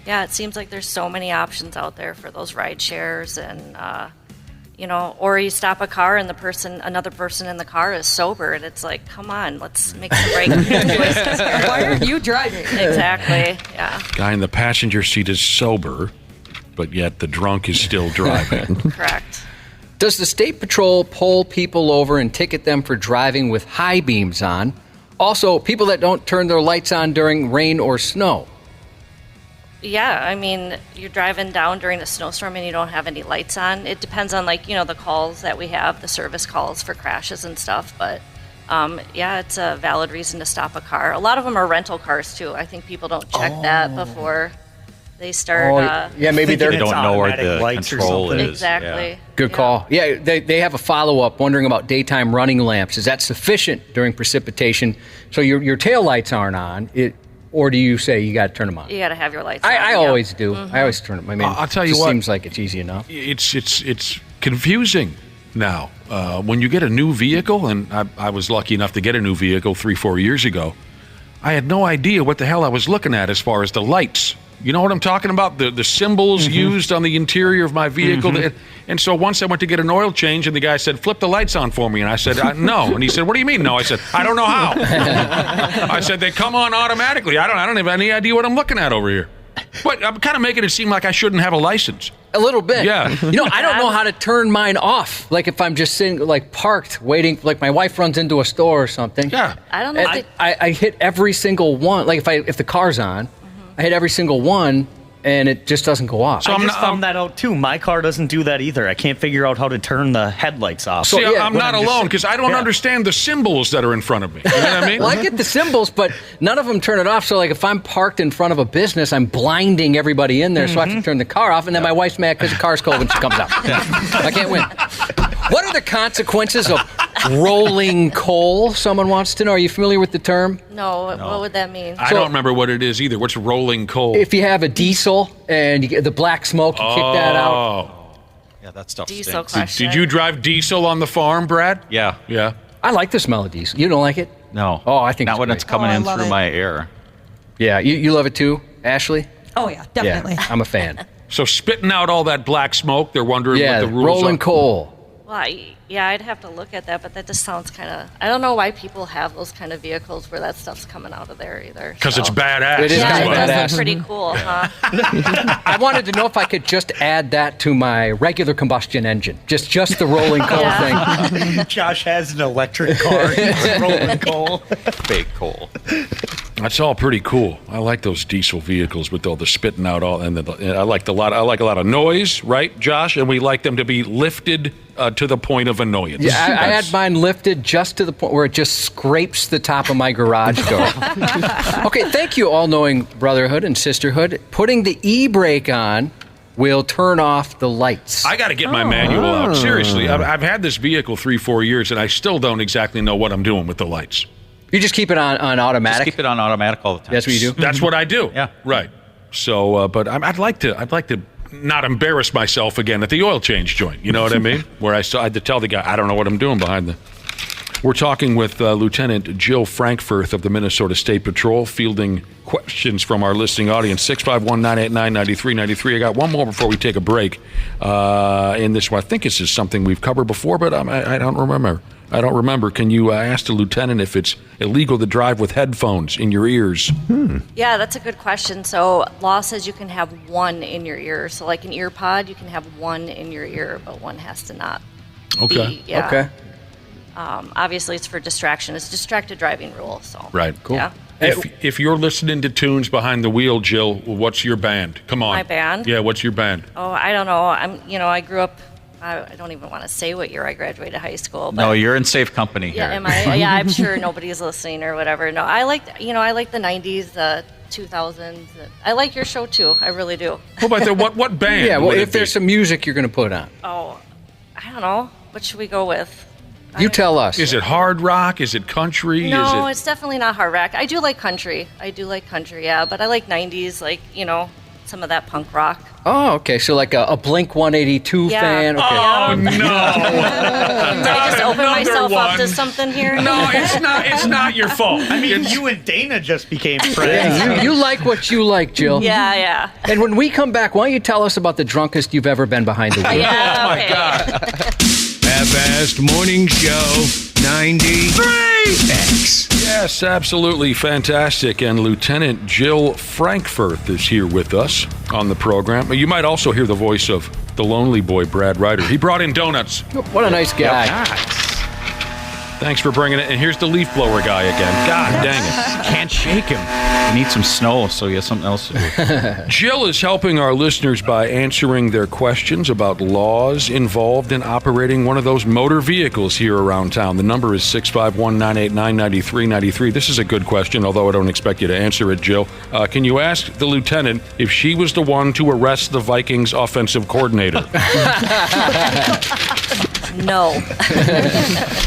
Yeah, it seems like there's so many options out there for those ride shares, and or you stop a car and another person in the car is sober, and it's like, come on, let's make some right choices. Why are you driving? Exactly. Yeah. Guy in the passenger seat is sober, but yet the drunk is still driving. Correct. Does the State Patrol pull people over and ticket them for driving with high beams on? Also, people that don't turn their lights on during rain or snow. Yeah, I mean, you're driving down during a snowstorm and you don't have any lights on. It depends on, the calls that we have, the service calls for crashes and stuff. But, it's a valid reason to stop a car. A lot of them are rental cars, too. I think people don't check that before they start. Maybe they don't know where the control is. Exactly. Yeah. Good call. Yeah, they have a follow-up wondering about daytime running lamps. Is that sufficient during precipitation so your tail lights aren't on? Or do you say you got to turn them on? You got to have your lights on. I always do. Mm-hmm. I always turn them. I mean, I'll tell you it just what. seems like it's easy enough. It's confusing now. When you get a new vehicle, and I was lucky enough to get a new vehicle 3-4 years ago, I had no idea what the hell I was looking at as far as the lights. You know what I'm talking about? The symbols used on the interior of my vehicle. And so once I went to get an oil change, and the guy said, flip the lights on for me. And I said, no. And he said, what do you mean, no? I said, I don't know how. I said, they come on automatically. I don't have any idea what I'm looking at over here. But I'm kind of making it seem like I shouldn't have a license. A little bit. Yeah. I don't know how to turn mine off. Like if I'm just sitting, parked, waiting, like my wife runs into a store or something. Yeah. I don't know. I hit every single one. Like if the car's on, I hit every single one, and it just doesn't go off. So I just found that out too. My car doesn't do that either. I can't figure out how to turn the headlights off. See, I'm not alone because I don't understand the symbols that are in front of me. You know what I mean? Well, I get the symbols, but none of them turn it off. So, if I'm parked in front of a business, I'm blinding everybody in there, so I have to turn the car off, and then my wife's mad because the car's cold when she comes out. I can't win. What are the consequences of rolling coal? Someone wants to know. Are you familiar with the term? No. What would that mean? I don't remember what it is either. What's rolling coal? If you have a diesel and you get the black smoke, you kick that out. Yeah, that stuff Diesel stinks. question. Did you drive diesel on the farm, Brad? Yeah. Yeah. I like the smell of diesel. You don't like it? No. Oh, I think not when great. it's coming in through my air. Yeah, you love it too, Ashley? Oh, yeah, definitely. Yeah, I'm a fan. So spitting out all that black smoke, they're wondering what the rules are. rolling coal. Well, I'd have to look at that, but that just sounds kind of... I don't know why people have those kind of vehicles where that stuff's coming out of there either. Because it's badass. It is Yeah, kind of it does badass. look pretty cool, huh? I wanted to know if I could just add that to my regular combustion engine. Just the rolling coal thing. Josh has an electric car. He's rolling coal. Fake coal. That's all pretty cool. I like those diesel vehicles with all the spitting out and I like a lot of noise, right, Josh? And we like them to be lifted to the point of annoyance. Yeah, I had mine lifted just to the point where it just scrapes the top of my garage door. Okay, thank you, all-knowing brotherhood and sisterhood. Putting the e-brake on will turn off the lights. I got to get my manual out. Seriously, I've had this vehicle 3-4 years, and I still don't exactly know what I'm doing with the lights. You just keep it on automatic? Just keep it on automatic all the time. That's what you do? That's what I do. Yeah. Right. So, but I'd like to not embarrass myself again at the oil change joint. You know what I mean? Where I had to tell the guy, I don't know what I'm doing behind the... We're talking with Lieutenant Jill Frankfurth of the Minnesota State Patrol, fielding questions from our listening audience. 651-989-9393. I got one more before we take a break. In this one, I think this is something we've covered before, but I don't remember. Can you ask the lieutenant if it's illegal to drive with headphones in your ears? Yeah, that's a good question. So law says you can have one in your ear. So like an ear pod, you can have one in your ear, but one has to not be. Yeah. Okay. Obviously, it's for distraction. It's distracted driving rule. So Right. Cool. Yeah. If you're listening to tunes behind the wheel, Jill, what's your band? Come on. My band? Yeah, what's your band? Oh, I don't know. I grew up. I don't even want to say what year I graduated high school. But No, you're in safe company here. yeah, am I? Yeah, I'm sure nobody's listening or whatever. No, I like the 90s, the 2000s. I like your show too. I really do. Well, but what band? Yeah, well, would if it be? there's some music you're going to put on. Oh, I don't know. What should we go with? You tell us. Is it hard rock? Is it country? No, Is it's definitely not hard rock. I do like country. Yeah, but I like 90s, some of that punk rock. Oh, okay. So like a Blink 182 fan. Okay. Oh, no. Did I just open myself up to something here? No, it's not your fault. I mean, you and Dana just became friends. Yeah, you like what you like, Jill. Yeah. And when we come back, why don't you tell us about the drunkest you've ever been behind the wheel? Yeah, oh, my God. Half-assed morning show 93X. Yes, absolutely fantastic. And Lieutenant Jill Frankfurth is here with us on the program. You might also hear the voice of the lonely boy, Brad Ryder. He brought in donuts. What a nice guy. Thanks for bringing it. And here's the leaf blower guy again. God dang it. Can't shake him. You need some snow, so you have something else to do. Jill is helping our listeners by answering their questions about laws involved in operating one of those motor vehicles here around town. The number is 651-989-9393. This is a good question, although I don't expect you to answer it, Jill. Can you ask the lieutenant if she was the one to arrest the Vikings offensive coordinator? No.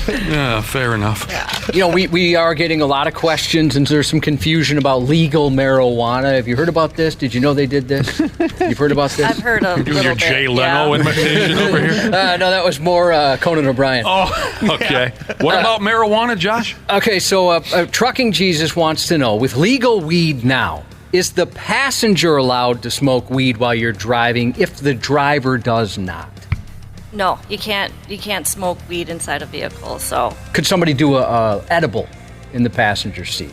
Yeah, fair enough. You know, we are getting a lot of questions, and there's some confusion about legal marijuana. Have you heard about this? Did you know they did this? You've heard about this? I've heard a You're doing little your Jay bit, Leno imitation over here? No, that was more Conan O'Brien. Oh, okay. What about marijuana, Josh? Okay, so Trucking Jesus wants to know, with legal weed now, is the passenger allowed to smoke weed while you're driving if the driver does not? No, you can't smoke weed inside a vehicle, so. Could somebody do a edible in the passenger seat?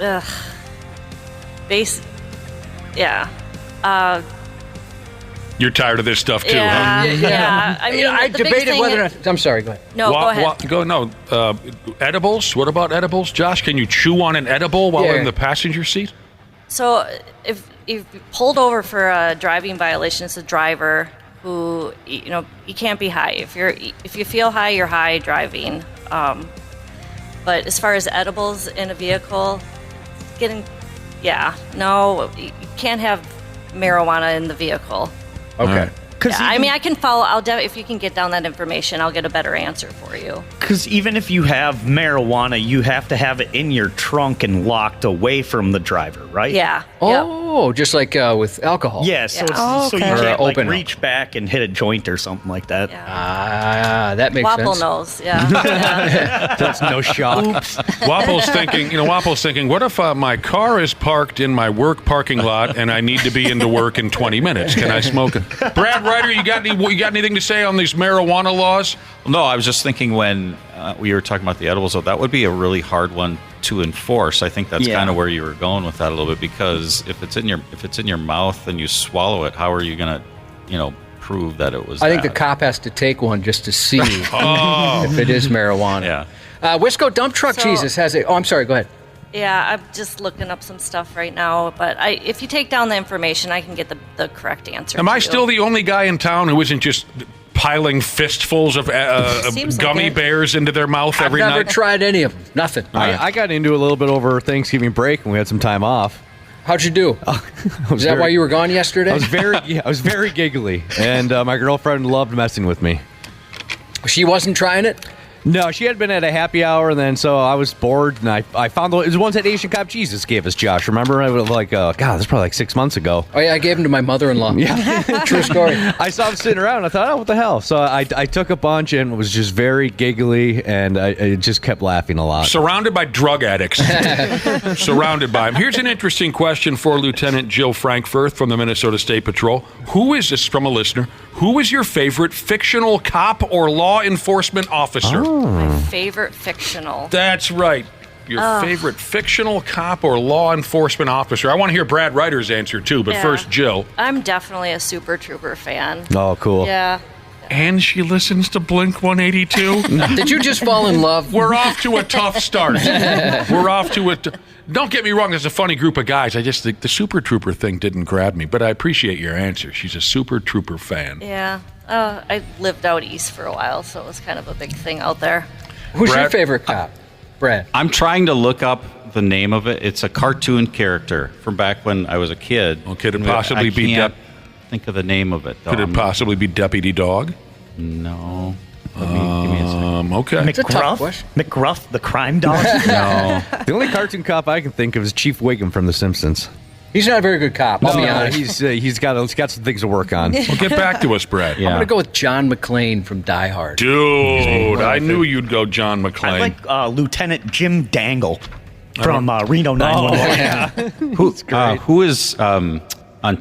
Ugh. Yeah. You're tired of this stuff too, Yeah, huh? yeah. I mean, I the biggest debated thing whether or not... I'm sorry, go ahead. No, go ahead. Edibles? What about edibles? Josh, can you chew on an edible while in the passenger seat? So if you're pulled over for a driving violation, it's a driver who, you can't be high. If you feel high, you're high driving. But as far as edibles in a vehicle, you can't have marijuana in the vehicle. Okay. I mean, I can follow. If you can get down that information, I'll get a better answer for you. Because even if you have marijuana, you have to have it in your trunk and locked away from the driver, right? Yeah. Oh, just like with alcohol. Yeah, so, so you can't reach back and hit a joint or something like that. That makes Wapple sense. knows, yeah. That's no shock. Oops. Wapple's thinking, what if my car is parked in my work parking lot and I need to be into work in 20 minutes? Can I smoke it? Brad Ryder, you got anything to say on these marijuana laws? No, I was just thinking when we were talking about the edibles, that would be a really hard one to enforce. I think that's kind of where you were going with that a little bit, because if it's in your mouth and you swallow it, how are you going to, prove that it was? I think the cop has to take one just to see if it is marijuana. Yeah. Wisco Dump Truck Jesus has a. Oh, I'm sorry. Go ahead. Yeah, I'm just looking up some stuff right now. But if you take down the information, I can get the correct answer. Am I still the only guy in town who isn't just piling fistfuls of gummy bears into their mouth every night? I've never tried any of them. Nothing. I got into it a little bit over Thanksgiving break when we had some time off. How'd you do? Is that why you were gone yesterday? I was very giggly, and my girlfriend loved messing with me. She wasn't trying it? No, she had been at a happy hour, and then so I was bored, and I found it was the ones that Asian Cop Jesus gave us, Josh. Remember? I was like, God, this was probably like 6 months ago. Oh, yeah, I gave them to my mother-in-law. Yeah. True story. I saw them sitting around, and I thought, what the hell? So I took a bunch and was just very giggly, and I just kept laughing a lot. Surrounded by drug addicts. Surrounded by them. Here's an interesting question for Lieutenant Jill Frankfurth from the Minnesota State Patrol. Who is this from a listener? Who is your favorite fictional cop or law enforcement officer? My favorite fictional. That's right. Your favorite fictional cop or law enforcement officer. I want to hear Brad Ryder's answer, too, but first, Jill. I'm definitely a Super Trooper fan. Oh, cool. Yeah. And she listens to Blink 182? Did you just fall in love? We're off to a tough start. Don't get me wrong, there's a funny group of guys. I just think the Super Trooper thing didn't grab me, but I appreciate your answer. She's a Super Trooper fan. Yeah. I lived out east for a while, so it was kind of a big thing out there. Who's your favorite cop? Brad. I'm trying to look up the name of it. It's a cartoon character from back when I was a kid. Well, could it possibly be... think of the name of it, though. Could it possibly be Deputy Dog? No. Give me a second. Okay. McGruff, the crime dog? No. The only cartoon cop I can think of is Chief Wiggum from The Simpsons. He's not a very good cop, I'll be honest. He's got some things to work on. Well, get back to us, Brad. I'm going to go with John McClane from Die Hard. Dude, I knew you'd go John McClane. I like Lieutenant Jim Dangle from Reno 911. Who is on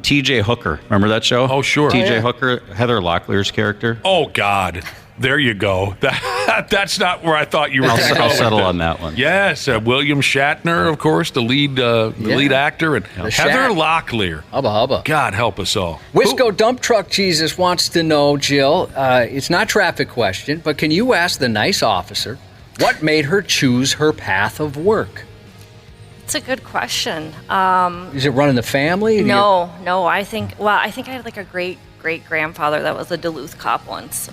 T.J. Hooker? Remember that show? Oh, sure. T.J. Hooker, Heather Locklear's character. Oh, God. There you go. That's not where I thought you were going to go. I'll settle on that one. Yes, William Shatner, of course, the lead actor, and Heather Locklear. Hubba hubba. God help us all. Wisco Dump Truck Jesus wants to know, Jill, it's not a traffic question, but can you ask the nice officer what made her choose her path of work? It's a good question. Is it running the family? No. I think I had like a great-great-grandfather that was a Duluth cop once.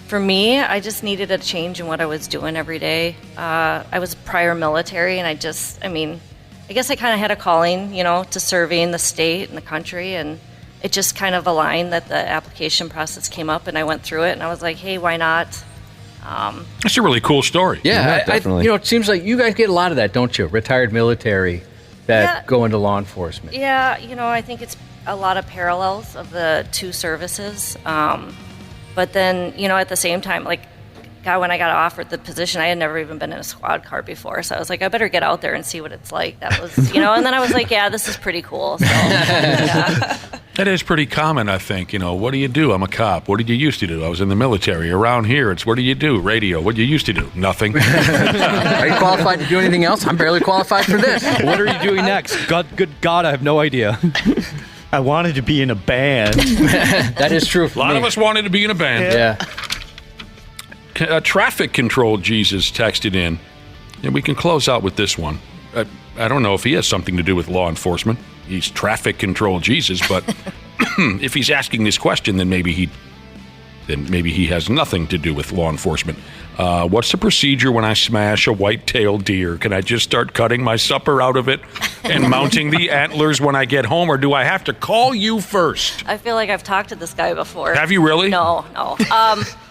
For me, I just needed a change in what I was doing every day. I was prior military, and I guess I kind of had a calling, to serving the state and the country, and it just kind of aligned that the application process came up, and I went through it, and I was like, hey, why not? That's a really cool story. Yeah, definitely. It seems like you guys get a lot of that, don't you? Retired military that go into law enforcement. Yeah, I think it's a lot of parallels of the two services. But then, at the same time, like, God, when I got offered the position, I had never even been in a squad car before. So I was like, I better get out there and see what it's like. That was, and then I was like, yeah, this is pretty cool. So, yeah. That is pretty common, I think. What do you do? I'm a cop. What did you used to do? I was in the military. Around here, it's what do you do? Radio. What did you used to do? Nothing. Are you qualified to do anything else? I'm barely qualified for this. What are you doing next? Good God, I have no idea. I wanted to be in a band. That is true for me. A lot me. of us wanted to be in a band. Yeah. Traffic control Jesus texted in, and we can close out with this one. I don't know if he has something to do with law enforcement. He's traffic control Jesus, but if he's asking this question, then maybe he has nothing to do with law enforcement. What's the procedure when I smash a white-tailed deer? Can I just start cutting my supper out of it and mounting the antlers when I get home, or do I have to call you first? I feel like I've talked to this guy before. Have you really? No.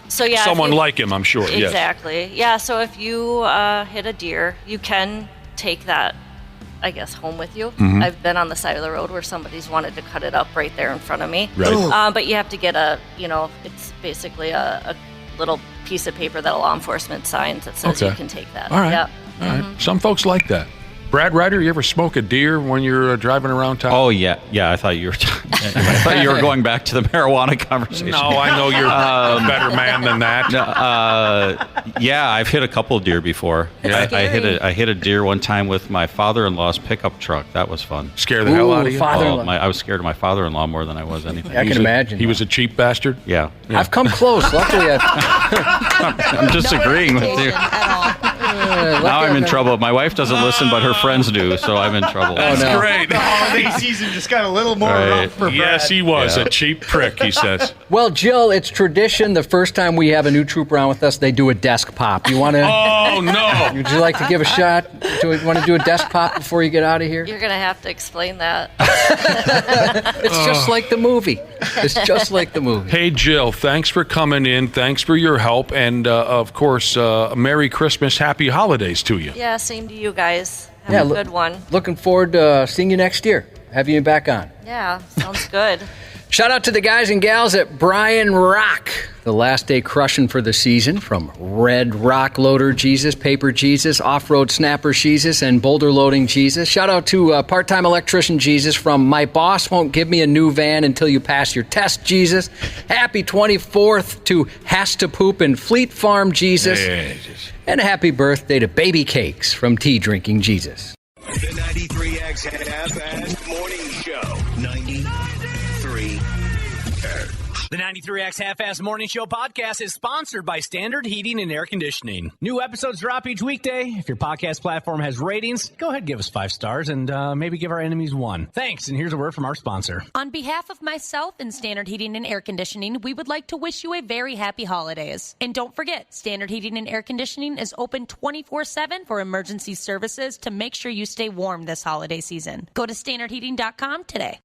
So yeah, someone like him, I'm sure. Exactly. Yes. Yeah. So if you hit a deer, you can take that, I guess, home with you. Mm-hmm. I've been on the side of the road where somebody's wanted to cut it up right there in front of me. Right. But you have to get it's basically a little piece of paper that a law enforcement signs that says you can take that. All right. Yep. All right. Some folks like that. Brad Ryder, you ever smoke a deer when you're driving around town? Oh, yeah. I thought you were going back to the marijuana conversation. No, I know you're a better man than that. Yeah, I've hit a couple deer before. Yeah. I hit a deer one time with my father-in-law's pickup truck. That was fun. Scare the hell out of you? I was scared of my father-in-law more than I was anything. I can imagine. He was a cheap bastard? Yeah. I've come close. Luckily, I'm disagreeing with you. Now I'm in trouble. My wife doesn't listen, but her friends do, so I'm in trouble. That's great. The holiday season just got a little more rough for Brad. Yes, he was a cheap prick, he says. Well, Jill, it's tradition. The first time we have a new trooper on with us, they do a desk pop. You want to? Oh, no. Would you like to give a shot? Do you want to do a desk pop before you get out of here? You're going to have to explain that. It's just like the movie. It's just like the movie. Hey, Jill, thanks for coming in. Thanks for your help. And, of course, Merry Christmas, Happy Holidays to you. Yeah, same to you guys. Have a good one. Looking forward to seeing you next year. Have you back on. Yeah, sounds good. Shout out to the guys and gals at Brian Rock. The last day crushing for the season from Red Rock Loader Jesus, Paper Jesus, Off-Road Snapper Jesus, and Boulder Loading Jesus. Shout out to Part-Time Electrician Jesus from My Boss Won't Give Me a New Van Until You Pass Your Test Jesus. Happy 24th to Has to Poop and Fleet Farm Jesus. And a happy birthday to Baby Cakes from Tea Drinking Jesus. The 93X Half-Assed Morning Show. 93. The 93X Half-Assed Morning Show podcast is sponsored by Standard Heating and Air Conditioning. New episodes drop each weekday. If your podcast platform has ratings, go ahead and give us 5 stars and maybe give our enemies 1. Thanks, and here's a word from our sponsor. On behalf of myself and Standard Heating and Air Conditioning, we would like to wish you a very happy holidays. And don't forget, Standard Heating and Air Conditioning is open 24/7 for emergency services to make sure you stay warm this holiday season. Go to standardheating.com today.